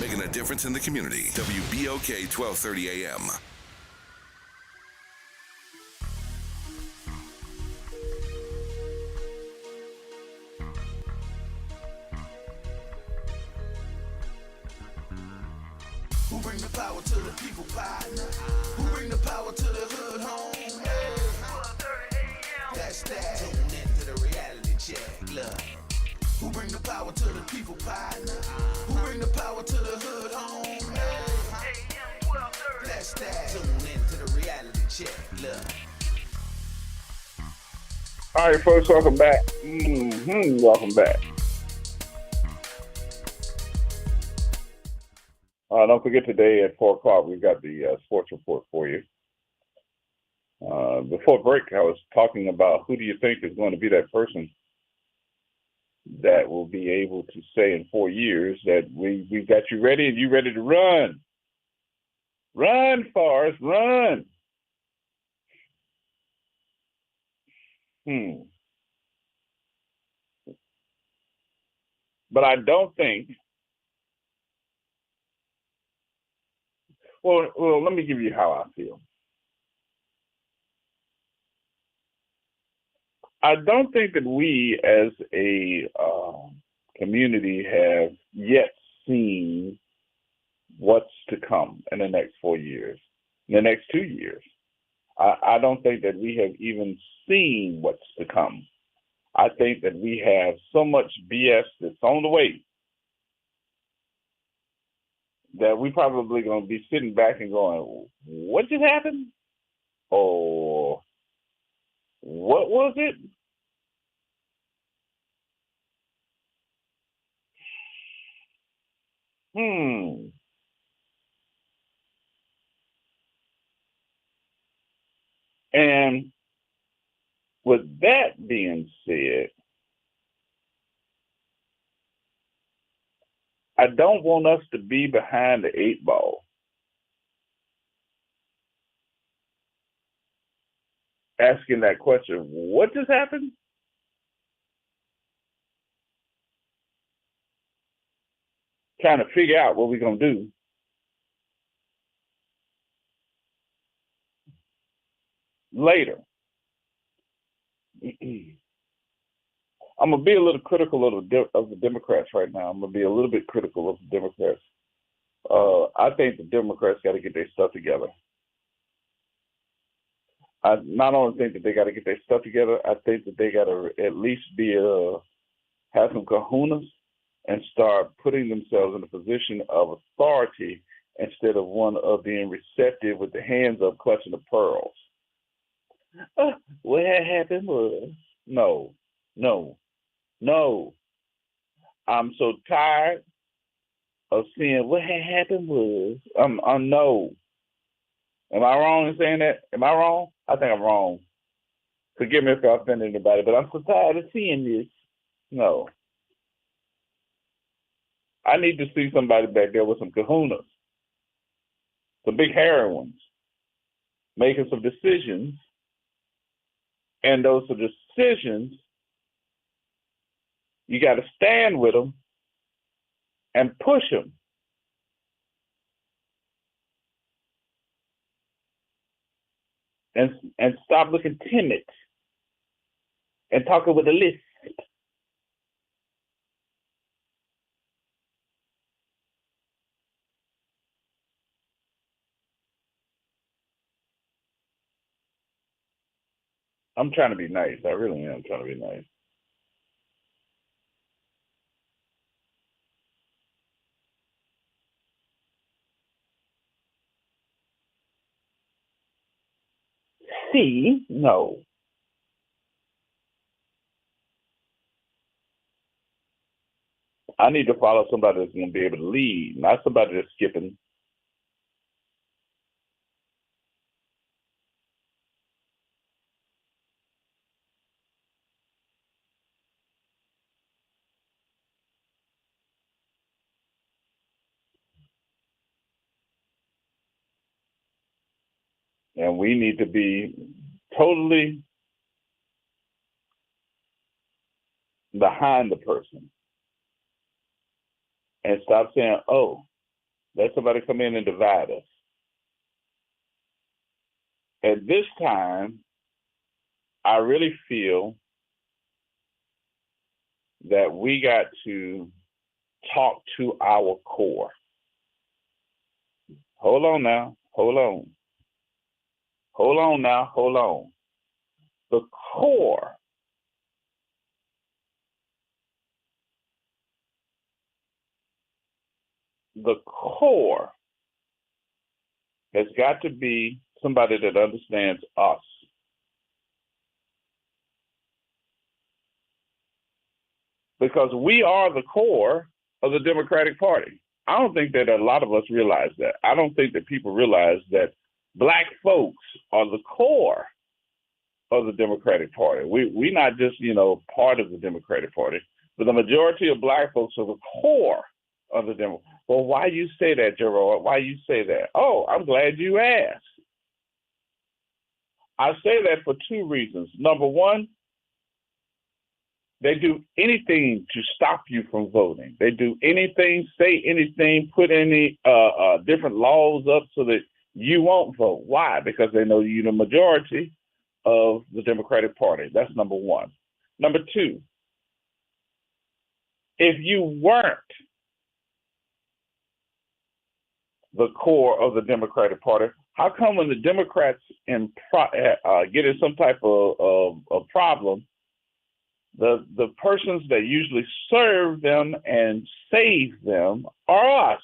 [SPEAKER 6] Making a difference in the community. WBOK 1230 a.m.
[SPEAKER 7] Who bring the power to the people, partner? Who bring the power to the hood home? Hey. That's that. Tune into the reality check. Look. Who bring the power to the people, partner? Who bring the power to the hood home? Hey. That's that. Tune into the reality check. Look.
[SPEAKER 2] All right, folks, welcome back. Welcome back. Don't forget today at 4 o'clock, we've got the sports report for you. Before break, I was talking about who do you think is going to be that person that will be able to say in 4 years that we've got you ready and you ready to run. Run, Forrest, run. But I don't think. Well, let me give you how I feel. I don't think that we as a community have yet seen what's to come in the next 4 years, in the next 2 years. I don't think that we have even seen what's to come. I think that we have so much BS that's on the way that we probably going to be sitting back and going, what just happened? Or what was it? And with that being said, I don't want us to be behind the 8 ball. Asking that question, what just happened? Trying to figure out what we're going to do. Later. I'm going to be a little critical of the Democrats right now. I'm going to be a little bit critical of the Democrats. I think the Democrats got to get their stuff together. I not only think that they got to get their stuff together, I think that they got to at least have some kahunas and start putting themselves in a position of authority instead of one of being receptive with the hands up clutching the pearls. What had happened was, no. I'm so tired of seeing what had happened was, no. Am I wrong in saying that? Am I wrong? I think I'm wrong. Forgive me if I offended anybody, but I'm so tired of seeing this. No. I need to see somebody back there with some kahunas, some big hairy ones, making some decisions, and those are decisions, you got to stand with them and push them. And stop looking timid and talking with a list. I'm trying to be nice. I really am trying to be nice. See? No. I need to follow somebody that's going to be able to lead, not somebody that's skipping. And we need to be totally behind the person and stop saying, oh, let somebody come in and divide us. At this time, I really feel that we got to talk to our core. Hold on now. Hold on. Hold on now. Hold on. The core has got to be somebody that understands us. Because we are the core of the Democratic Party. I don't think that a lot of us realize that. I don't think that people realize that Black folks are the core of the Democratic Party. We're not just, part of the Democratic Party, but the majority of Black folks are the core of the Democratic Party. Well, why you say that, Gerard? Why you say that? Oh, I'm glad you asked. I say that for two reasons. Number one, they do anything to stop you from voting. They do anything, say anything, put any different laws up so that you won't vote. Why? Because they know you're the majority of the Democratic Party. That's number one. Number two, if you weren't the core of the Democratic Party, how come when the Democrats get in some type of problem, the persons that usually serve them and save them are us?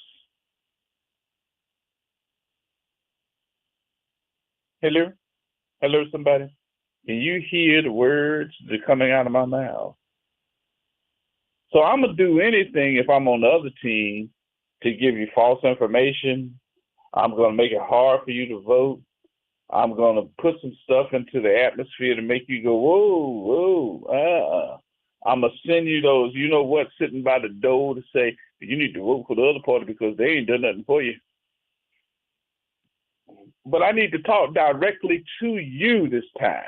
[SPEAKER 2] Hello? Hello, somebody? Can you hear the words that are coming out of my mouth? So I'm going to do anything if I'm on the other team to give you false information. I'm going to make it hard for you to vote. I'm going to put some stuff into the atmosphere to make you go, whoa. I'm going to send you those, sitting by the door to say, you need to vote for the other party because they ain't done nothing for you. But I need to talk directly to you this time.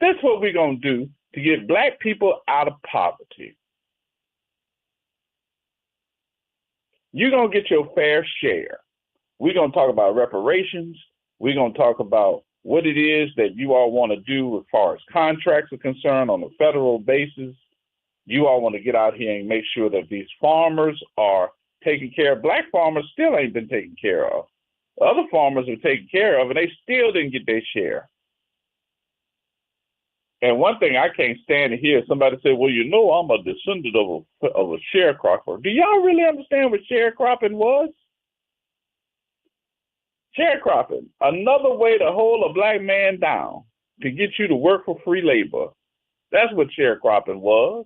[SPEAKER 2] That's what we're going to do to get Black people out of poverty. You're going to get your fair share. We're going to talk about reparations. We're going to talk about what it is that you all want to do as far as contracts are concerned on a federal basis. You all want to get out here and make sure that these farmers are taken care of. Black farmers still ain't been taken care of. Other farmers are taken care of, and they still didn't get their share. And one thing I can't stand to hear somebody say, well, you know, I'm a descendant of a sharecropper. Do y'all really understand what sharecropping was? Sharecropping, another way to hold a black man down to get you to work for free labor. That's what sharecropping was.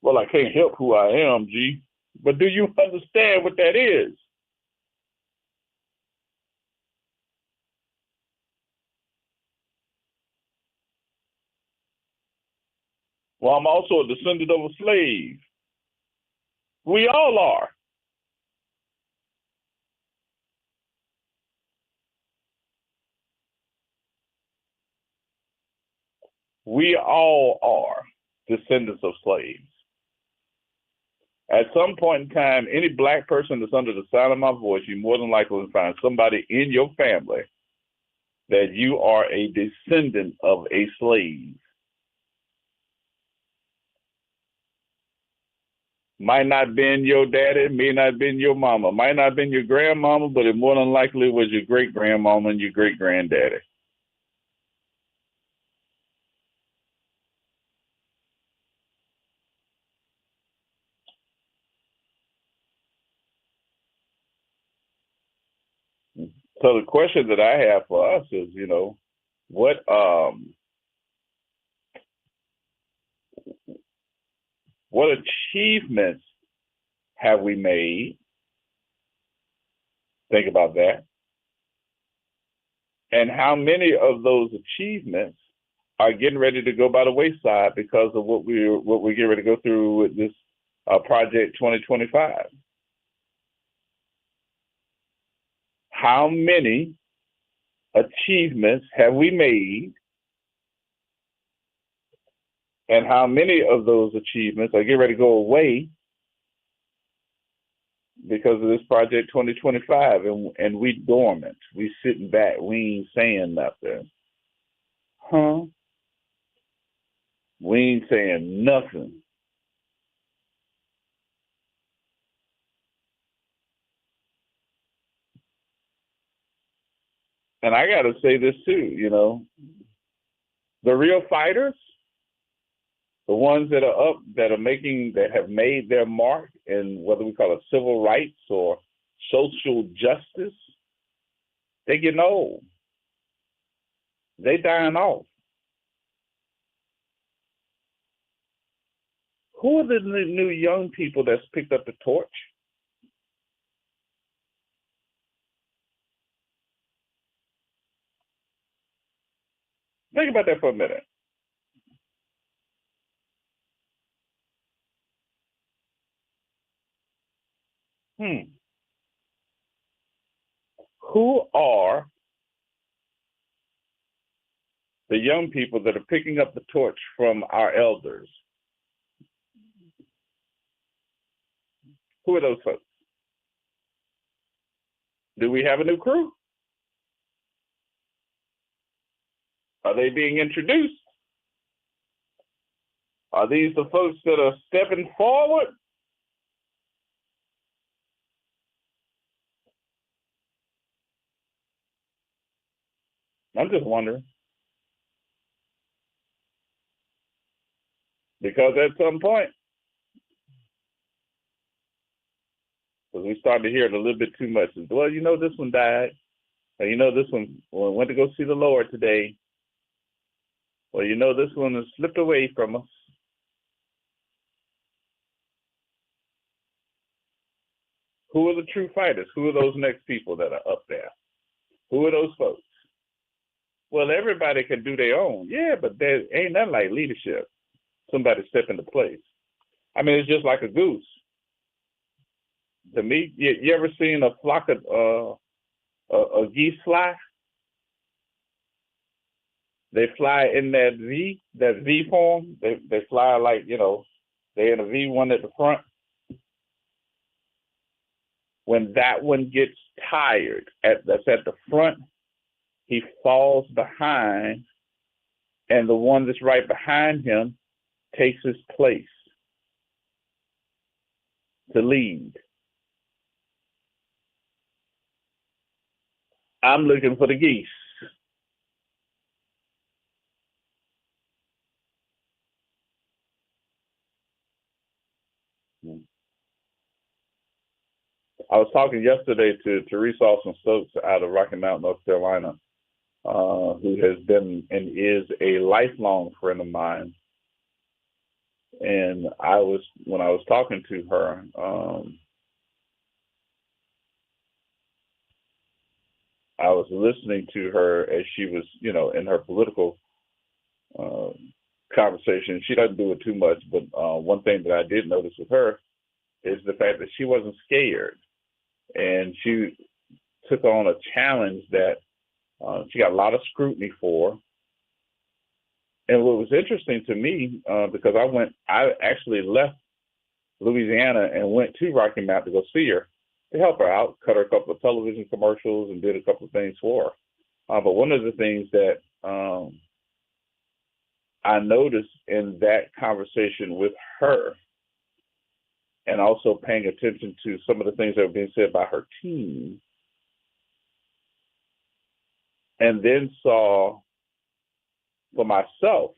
[SPEAKER 2] Well, I can't help who I am, G. But do you understand what that is? Well, I'm also a descendant of a slave. We all are. We all are descendants of slaves. At some point in time, any black person that's under the sound of my voice, you more than likely will find somebody in your family that you are a descendant of a slave. Might not have been your daddy, may not have been your mama, might not have been your grandmama, but it more than likely was your great-grandmama and your great-granddaddy. So the question that I have for us is, you know, what achievements have we made? Think about that. And how many of those achievements are getting ready to go by the wayside because of what we're getting ready to go through with this Project 2025? How many achievements have we made, and how many of those achievements are getting ready to go away because of this Project 2025, and we dormant, we sitting back, we ain't saying nothing. Huh? We ain't saying nothing. And I got to say this too, you know, the real fighters, the ones that are up, that have made their mark in whether we call it civil rights or social justice, they getting old. They dying off. Who are the new young people that's picked up the torch? Think about that for a minute. Who are the young people that are picking up the torch from our elders? Who are those folks? Do we have a new crew? Are they being introduced? Are these the folks that are stepping forward? I'm just wondering. Because at some point, because we started to hear it a little bit too much. Well, you know, this one died. Or, you know, this one went to go see the Lord today. Well, you know, this one has slipped away from us. Who are the true fighters? Who are those next people that are up there? Who are those folks? Well, everybody can do their own. Yeah, but there ain't nothing like leadership. Somebody step into place. I mean, it's just like a goose. To me, you ever seen a flock of geese fly? They fly in that V form. They fly like, you know, they're in a V one at the front. When that one gets tired, that's at the front, he falls behind, and the one that's right behind him takes his place to lead. I'm looking for the geese. was talking yesterday to Teresa Austin Stokes out of Rocky Mount, North Carolina, who has been and is a lifelong friend of mine. And when I was talking to her, I was listening to her as she was, in her political conversation. She doesn't do it too much, but one thing that I did notice with her is the fact that she wasn't scared. And she took on a challenge that she got a lot of scrutiny for. And what was interesting to me, because I actually left Louisiana and went to Rocky Mount to go see her, to help her out, cut her a couple of television commercials and did a couple of things for her. But one of the things that I noticed in that conversation with her, and also paying attention to some of the things that were being said by her team, and then saw for myself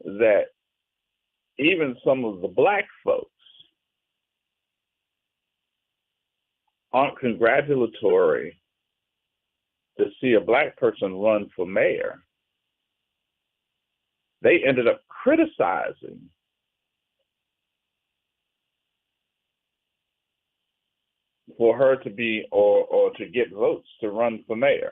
[SPEAKER 2] that even some of the black folks aren't congratulatory to see a black person run for mayor. They ended up criticizing for her to be or to get votes to run for mayor,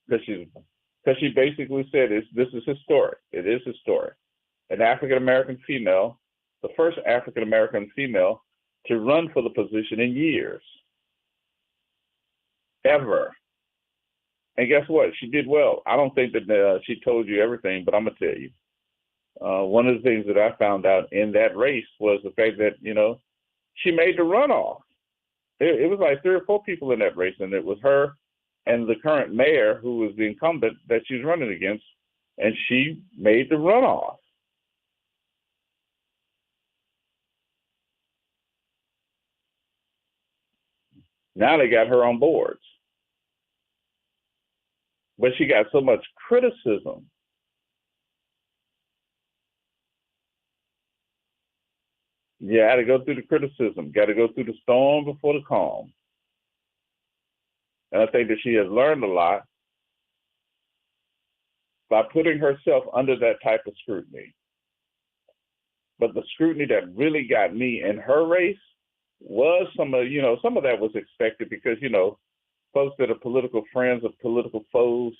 [SPEAKER 2] because she basically said this is historic. It is historic. An African American female, the first African American female to run for the position in years, ever. And guess what? She did well. I don't think that she told you everything, but I'm gonna tell you. One of the things that I found out in that race was the fact that she made the runoff. It was like 3 or 4 people in that race, and it was her and the current mayor, who was the incumbent that she was running against, and she made the runoff. Now they got her on boards. But she got so much criticism. You had to go through the criticism, got to go through the storm before the calm. And I think that she has learned a lot by putting herself under that type of scrutiny. But the scrutiny that really got me in her race was some of that was expected, because, folks that are political friends of political foes,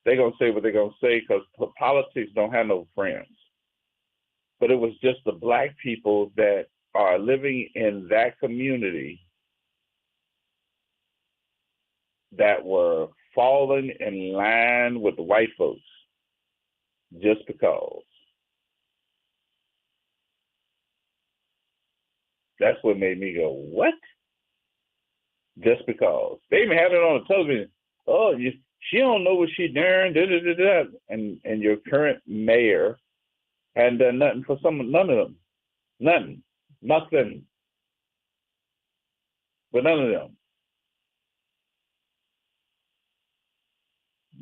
[SPEAKER 2] they're going to say what they're going to say, because politics don't have no friends. But it was just the black people that are living in that community that were falling in line with the white folks just because. That's what made me go, what? Just because. They even had it on the television. Oh, she don't know what she doing, and your current mayor hadn't done nothing for none of them. Nothing. But none of them.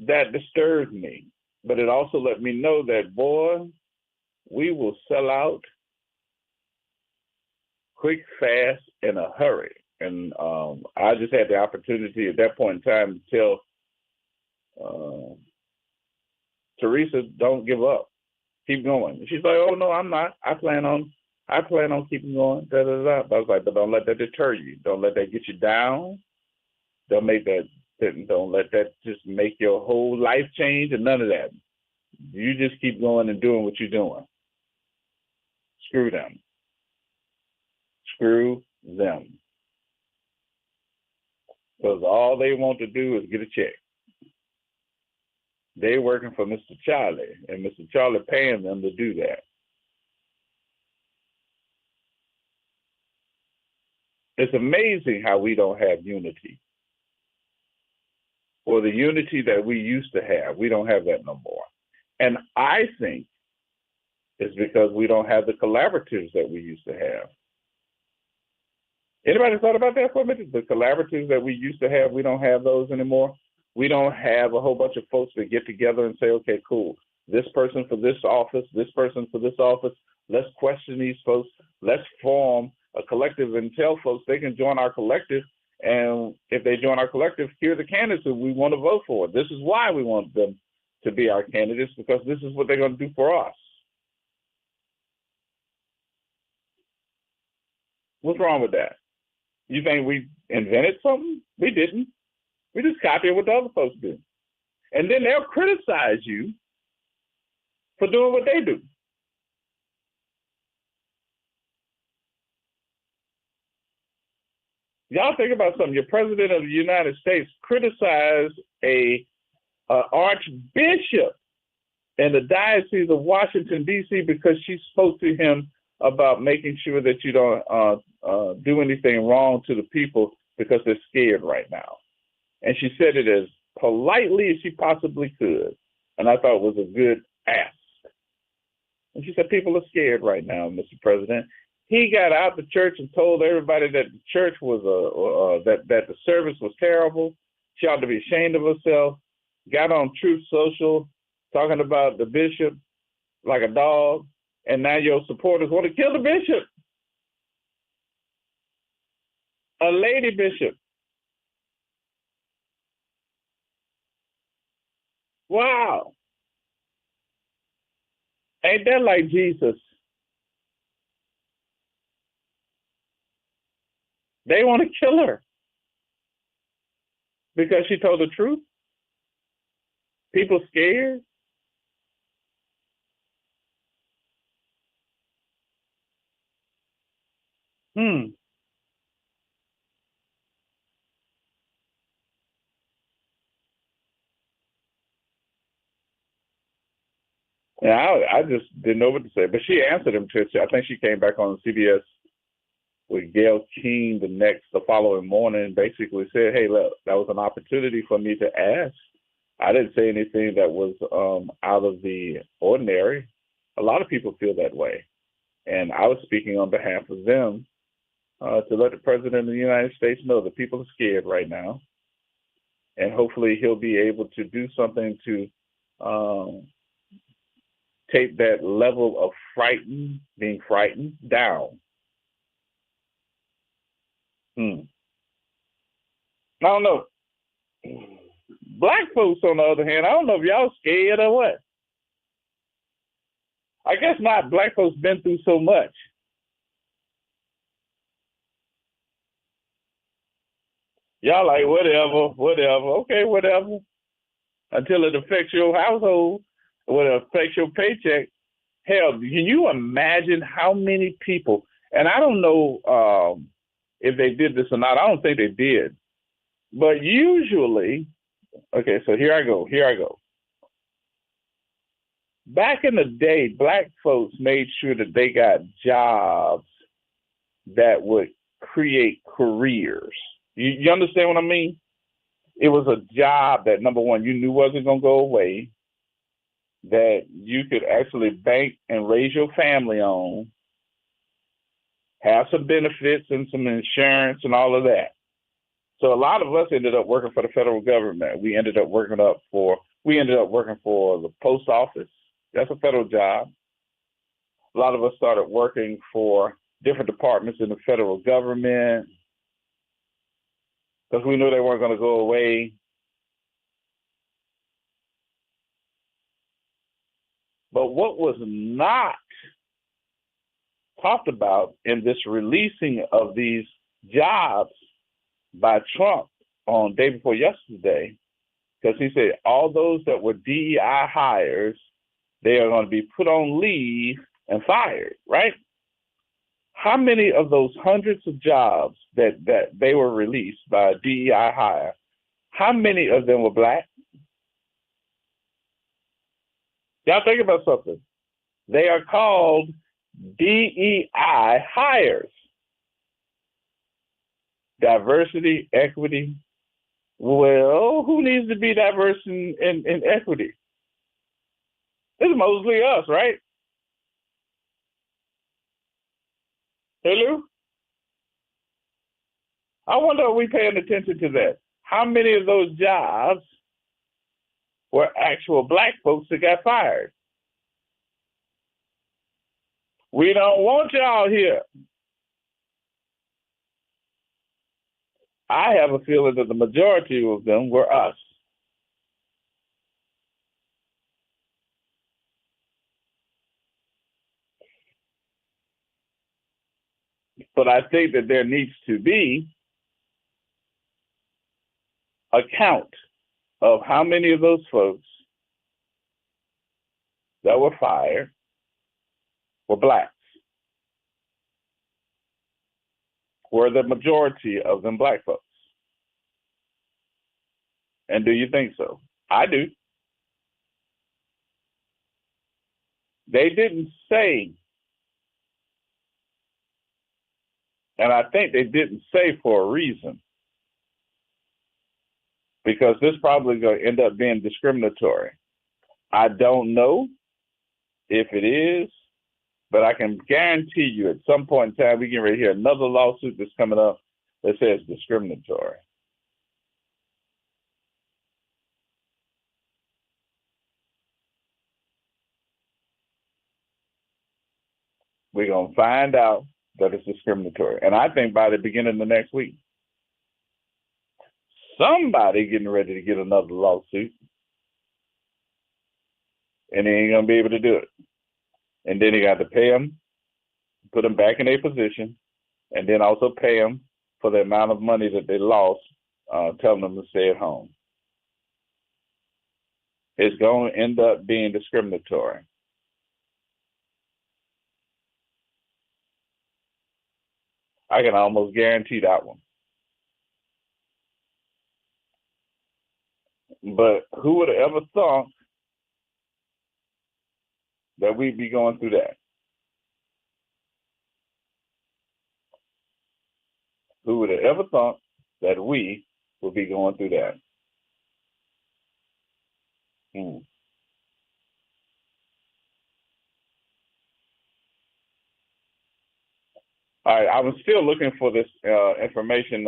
[SPEAKER 2] That disturbed me. But it also let me know that, boy, we will sell out quick, fast, in a hurry. And I just had the opportunity at that point in time to tell Teresa, don't give up. Keep going. And she's like, oh, no, I'm not. I plan on keeping going. But I was like, but don't let that deter you. Don't let that get you down. Don't let that just make your whole life change, and none of that. You just keep going and doing what you're doing. Screw them. Because all they want to do is get a check. They're working for Mr. Charlie, and Mr. Charlie paying them to do that. It's amazing how we don't have unity. Or the unity that we used to have. We don't have that no more. And I think it's because we don't have the collaboratives that we used to have. Anybody thought about that for a minute? The collaboratives that we used to have, we don't have those anymore. We don't have a whole bunch of folks that get together and say, okay, cool, this person for this office, this person for this office. Let's question these folks. Let's form a collective and tell folks they can join our collective. And if they join our collective, here are the candidates that we want to vote for. This is why we want them to be our candidates, because this is what they're going to do for us. What's wrong with that? You think we invented something? We didn't. We just copied what the other folks do. And then they'll criticize you for doing what they do. Y'all think about something. Your president of the United States criticized a archbishop in the Diocese of Washington, D.C. because she spoke to him about making sure that you don't do anything wrong to the people because they're scared right now. And she said it as politely as she possibly could. And I thought it was a good ask. And she said, people are scared right now, Mr. President. He got out the church and told everybody that the church was that the service was terrible. She ought to be ashamed of herself. Got on Truth Social talking about the bishop like a dog, and now your supporters want to kill the bishop. A lady bishop. Wow. Ain't that like Jesus? They want to kill her because she told the truth. People scared. Yeah, I just didn't know what to say. But she answered him to it. I think she came back on CBS with Gayle King the following morning and basically said, hey, look, that was an opportunity for me to ask. I didn't say anything that was out of the ordinary. A lot of people feel that way. And I was speaking on behalf of them to let the president of the United States know that people are scared right now. And hopefully he'll be able to do something to take that level of being frightened down. I don't know. Black folks, on the other hand, I don't know if y'all scared or what. I guess not. Black folks been through so much. Y'all like, whatever. Okay, whatever. Until it affects your household, or it affects your paycheck. Hell, can you imagine how many people, and I don't know if they did this or not. I don't think they did. But usually, okay, so here I go. Back in the day, black folks made sure that they got jobs that would create careers. You understand what I mean? It was a job that, number one, you knew wasn't going to go away, that you could actually bank and raise your family on, have some benefits and some insurance and all of that. So a lot of us ended up working for the federal government. We ended up working for the post office. That's a federal job. A lot of us started working for different departments in the federal government because we knew they weren't going to go away. But what was not talked about in this releasing of these jobs by Trump on day before yesterday, because he said all those that were DEI hires, they are going to be put on leave and fired, right? How many of those hundreds of jobs that they were released by DEI hire, how many of them were black? Y'all think about something. They are called DEI hires. Diversity, equity. Well, who needs to be diverse in equity? It's mostly us, right? Hello? I wonder if we paying attention to that. How many of those jobs were actual black folks that got fired? We don't want y'all here. I have a feeling that the majority of them were us. But I think that there needs to be a count of how many of those folks that were fired were blacks. Were the majority of them black folks? And do you think so? I do. They didn't say, and I think they didn't say for a reason, because this probably going to end up being discriminatory. I don't know if it is, but I can guarantee you at some point in time, we get ready to hear another lawsuit that's coming up that says discriminatory. We're going to find out that it's discriminatory. And I think by the beginning of the next week, somebody getting ready to get another lawsuit, and they ain't going to be able to do it. And then you got to pay them, put them back in their position, and then also pay them for the amount of money that they lost, telling them to stay at home. It's going to end up being discriminatory. I can almost guarantee that one. But who would have ever thought that we'd be going through that? Who would have ever thought that we would be going through that? All right, I was still looking for this information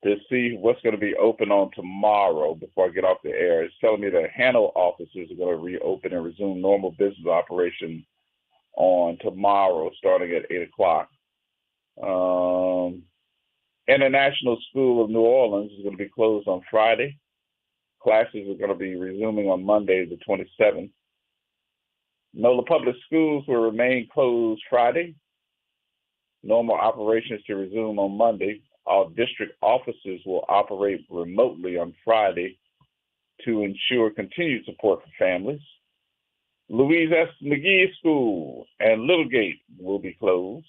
[SPEAKER 2] to see what's going to be open on tomorrow before I get off the air. It's telling me that Hanover offices are going to reopen and resume normal business operation on tomorrow, starting at 8 o'clock. International School of New Orleans is going to be closed on Friday. Classes are going to be resuming on Monday, the 27th. NOLA Public Schools will remain closed Friday. Normal operations to resume on Monday. All district offices will operate remotely on Friday to ensure continued support for families. Louise S. McGee School and Littlegate will be closed.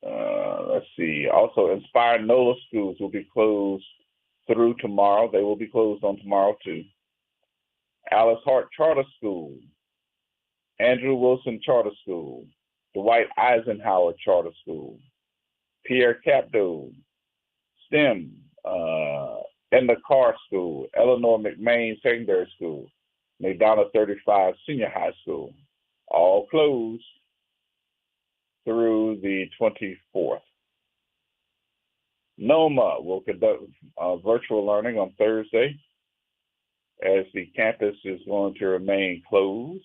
[SPEAKER 2] Let's see. Also, Inspire NOLA schools will be closed through tomorrow. They will be closed on tomorrow, too. Alice Hart Charter School, Andrew Wilson Charter School, Dwight Eisenhower Charter School, Pierre Capdeau, STEM, Edna Carr School, Eleanor McMain Secondary School, McDonough 35 Senior High School, all closed through the 24th. NOMA will conduct virtual learning on Thursday, as the campus is going to remain closed.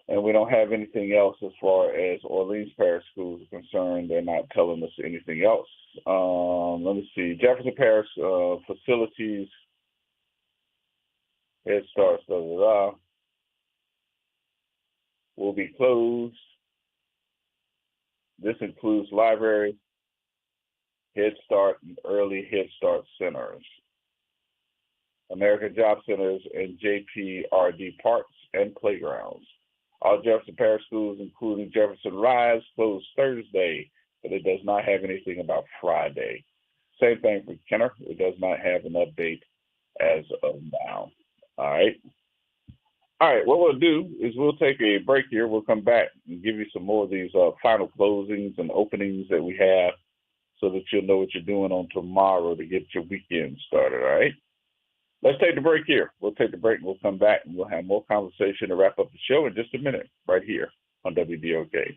[SPEAKER 2] And we don't have anything else as far as Orleans Parish Schools are concerned. They're not telling us anything else. Let me see. Jefferson Parish facilities, Head Start, will be closed. This includes libraries, Head Start, and early Head Start centers, American Job Centers, and JPRD parks and playgrounds. All Jefferson Parish schools, including Jefferson Rise, closed Thursday, but it does not have anything about Friday. Same thing for Kenner. It does not have an update as of now. All right. All right, what we'll do is we'll take a break here. We'll come back and give you some more of these final closings and openings that we have so that you'll know what you're doing on tomorrow to get your weekend started, all right? Let's take the break here. We'll take the break and we'll come back and we'll have more conversation to wrap up the show in just a minute right here on WBOK.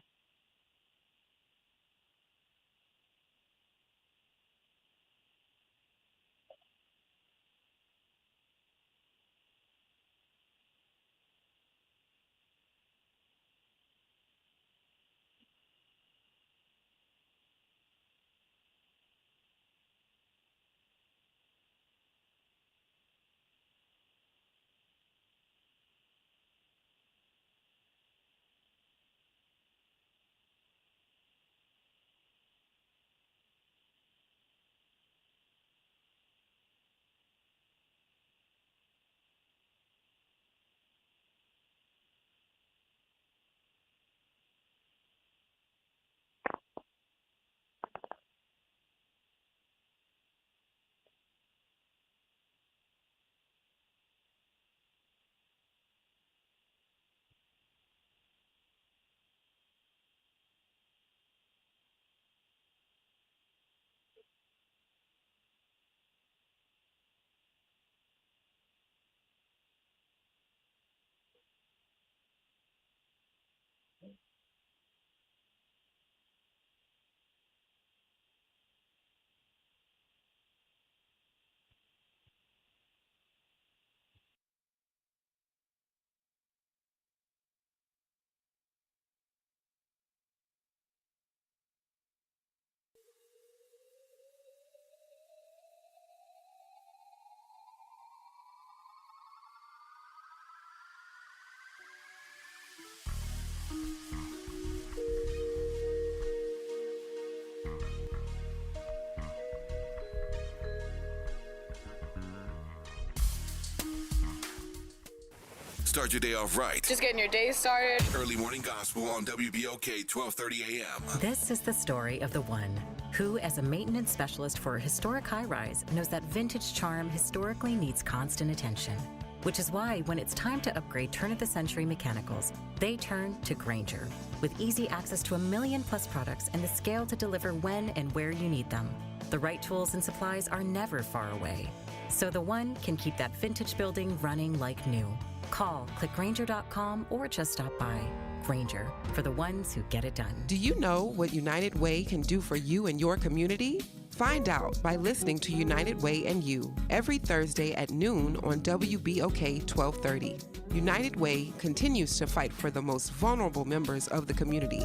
[SPEAKER 6] Start your day off right.
[SPEAKER 1] Just getting your day started.
[SPEAKER 6] Early morning gospel on WBOK 1230 AM.
[SPEAKER 4] This is the story of the one who, as a maintenance specialist for a historic high-rise, knows that vintage charm historically needs constant attention. Which is why when it's time to upgrade turn-of-the-century mechanicals, they turn to Grainger. With easy access to 1 million+ products and the scale to deliver when and where you need them. The right tools and supplies are never far away. So the one can keep that vintage building running like new. Call, click Grainger.com, or just stop by. Grainger, for the ones who get it done.
[SPEAKER 3] Do you know what United Way can do for you and your community? Find out by listening to United Way and You every Thursday at noon on WBOK 1230. United Way continues to fight for the most vulnerable members of the community.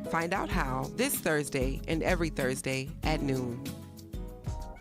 [SPEAKER 3] Find out how this Thursday and every Thursday at noon.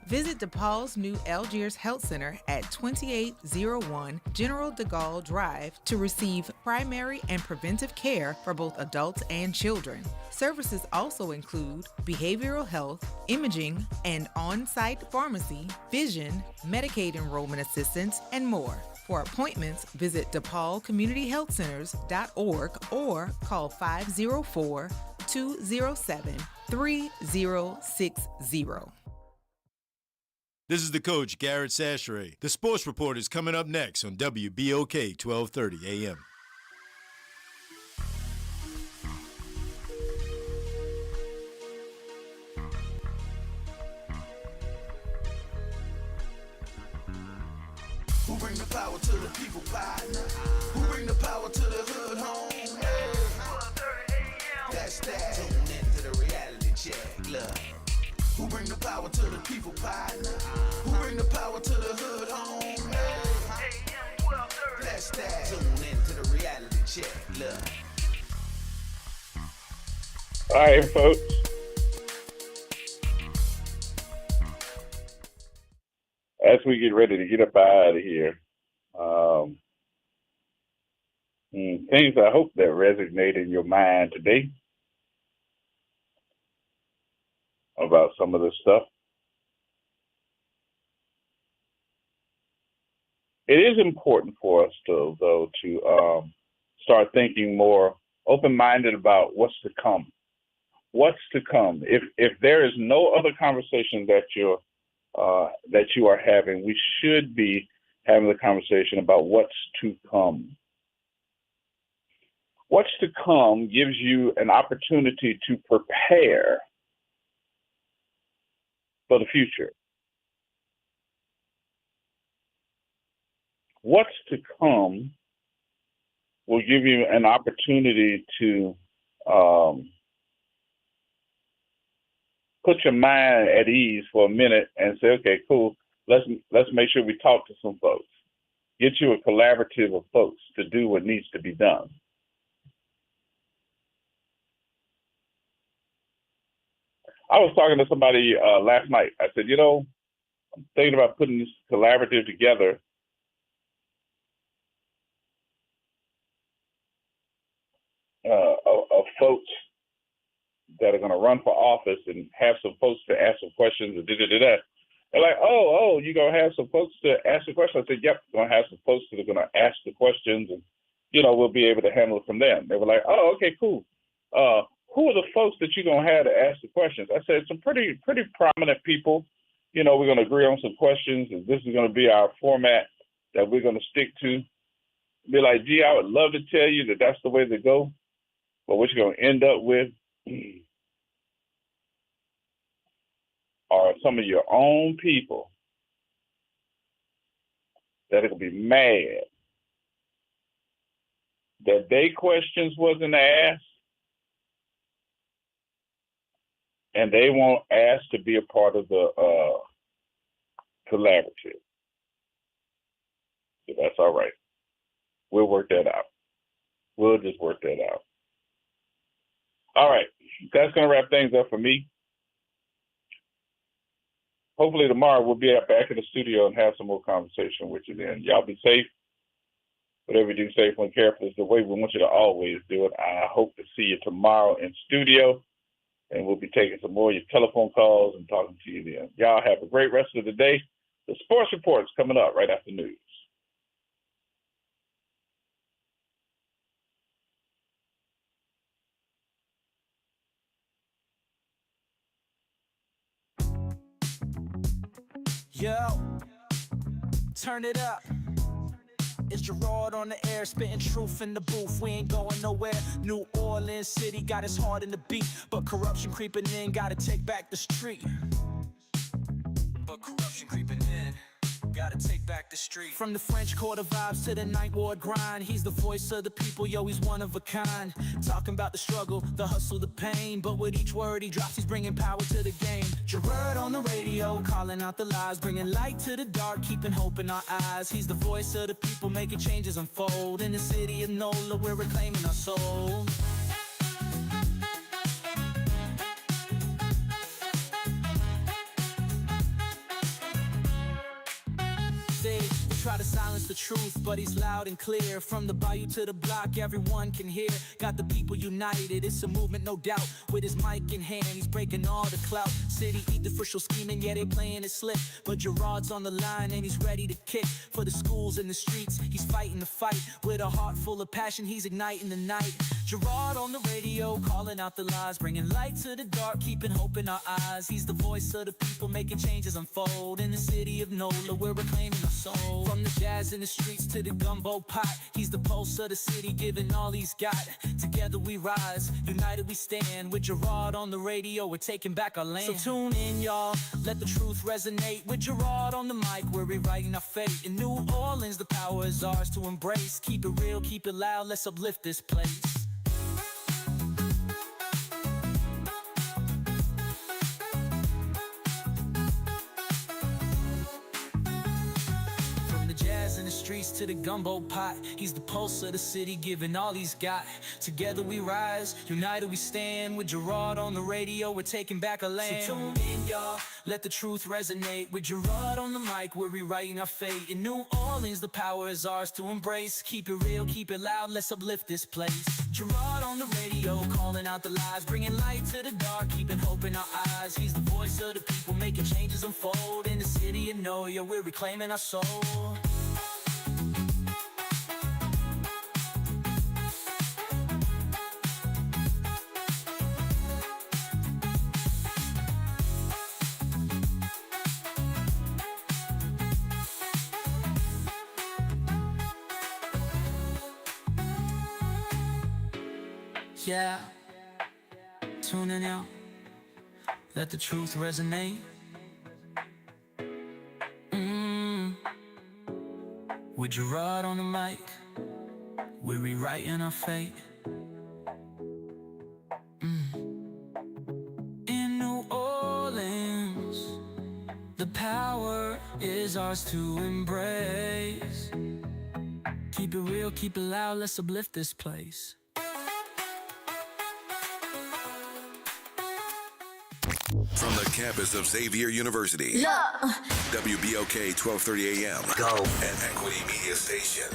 [SPEAKER 3] Visit DePaul's new Algiers Health Center at 2801 General de Gaulle Drive to receive primary and preventive care for both adults and children. Services also include behavioral health, imaging, and on-site pharmacy, vision, Medicaid enrollment assistance, and more. For appointments, visit DePaulCommunityHealthCenters.org or call 504-207-3060.
[SPEAKER 8] This is the coach, Garrett Sachre. The Sports Report is coming up next on WBOK 1230 AM.
[SPEAKER 7] Who bring the power to the people, partner? Who bring the power to the hood home? Hey. That's that. Tune into the reality check. Look. Who bring the power to the people, partner? Who bring the power to the hood home? Hey. That's that. Tune into the reality check. Look.
[SPEAKER 2] All right, folks. As we get ready to get up out of here, things I hope that resonate in your mind today about some of this stuff. It is important for us, though, to start thinking more open-minded about what's to come. What's to come? If there is no other conversation that you are having, we should be having the conversation about what's to come. What's to come gives you an opportunity to prepare for the future. What's to come will give you an opportunity to put your mind at ease for a minute and say, okay, cool, let's make sure we talk to some folks. Get you a collaborative of folks to do what needs to be done. I was talking to somebody last night. I said, I'm thinking about putting this collaborative together of folks that are going to run for office and have some folks to ask some questions and da-da-da-da. They're like, oh, you're going to have some folks to ask the questions? I said, yep, we're going to have some folks that are going to ask the questions, and, we'll be able to handle it from them. They were like, oh, okay, cool. Who are the folks that you're going to have to ask the questions? I said, some pretty prominent people. We're going to agree on some questions, and this is going to be our format that we're going to stick to. Be like, gee, I would love to tell you that that's the way to go, but what you're going to end up with are some of your own people that are going to be mad that their questions wasn't asked, and they won't ask to be a part of the collaborative. So that's all right. We'll work that out. We'll just work that out. All right. That's going to wrap things up for me. Hopefully tomorrow we'll be back in the studio and have some more conversation with you then. Y'all be safe. Whatever you do, safe and careful is the way we want you to always do it. I hope to see you tomorrow in studio, and we'll be taking some more of your telephone calls and talking to you then. Y'all have a great rest of the day. The Sports Report is coming up right after news.
[SPEAKER 1] Yo, turn it up. It's Gerard on the air, spitting truth in the booth. We ain't going nowhere. New Orleans City got us hard in the beat, but corruption creeping in, gotta take back the street. But corruption creeping in, gotta take back the street. From the French Quarter vibes to the Ninth Ward grind, he's the voice of the people, yo, he's one of a kind. Talking about the struggle, the hustle, the pain, but with each word he drops, he's bringing power to the game. Gerard on the radio, calling out the lies, bringing light to the dark, keeping hope in our eyes. He's the voice of the people, making changes unfold. In the city of NOLA, we're reclaiming our soul. Try to silence the truth, but he's loud and clear. From the bayou to the block, everyone can hear. Got the people united, it's a movement, no doubt. With his mic in hand, he's breaking all the clout. City eat the official scheming, yeah, they playing it slick. But Gerard's on the line and he's ready to kick. For the schools and the streets, he's fighting the fight. With a heart full of passion, he's igniting the night. Gerard on the radio, calling out the lies, bringing light to the dark, keeping hope in our eyes. He's the voice of the people, making changes unfold. In the city of NOLA, we're reclaiming our soul. From the jazz in the streets to the gumbo pot, he's the pulse of the city, giving all he's got. Together we rise, united we stand. With Gerard on the radio, we're taking back our land. So tune in, y'all, let the truth resonate. With Gerard on the mic, we're rewriting our fate. In New Orleans, the power is ours to embrace. Keep it real, keep it loud, let's uplift this place. In the streets to the gumbo pot, he's the pulse of the city, giving all he's got. Together we rise, united we stand. With Gerard on the radio, we're taking back our land. So tune in, y'all, let the truth resonate. With Gerard on the mic, we're rewriting our fate. In New Orleans, the power is ours to embrace. Keep it real, keep it loud, let's uplift this place. Gerard on the radio, calling out the lies, bringing light to the dark, keeping hope in our eyes. He's the voice of the people, making changes unfold. In the city of NOLA, we're reclaiming our soul. Yeah, tuning out, let the truth resonate. With Gerard on the mic, we're rewriting our fate. In New Orleans, the power is ours to embrace. Keep it real, keep it loud, let's uplift this place.
[SPEAKER 6] From the campus of Xavier University,
[SPEAKER 5] Look.
[SPEAKER 6] WBOK 1230 AM.
[SPEAKER 5] Go.
[SPEAKER 6] An Equity Media Station.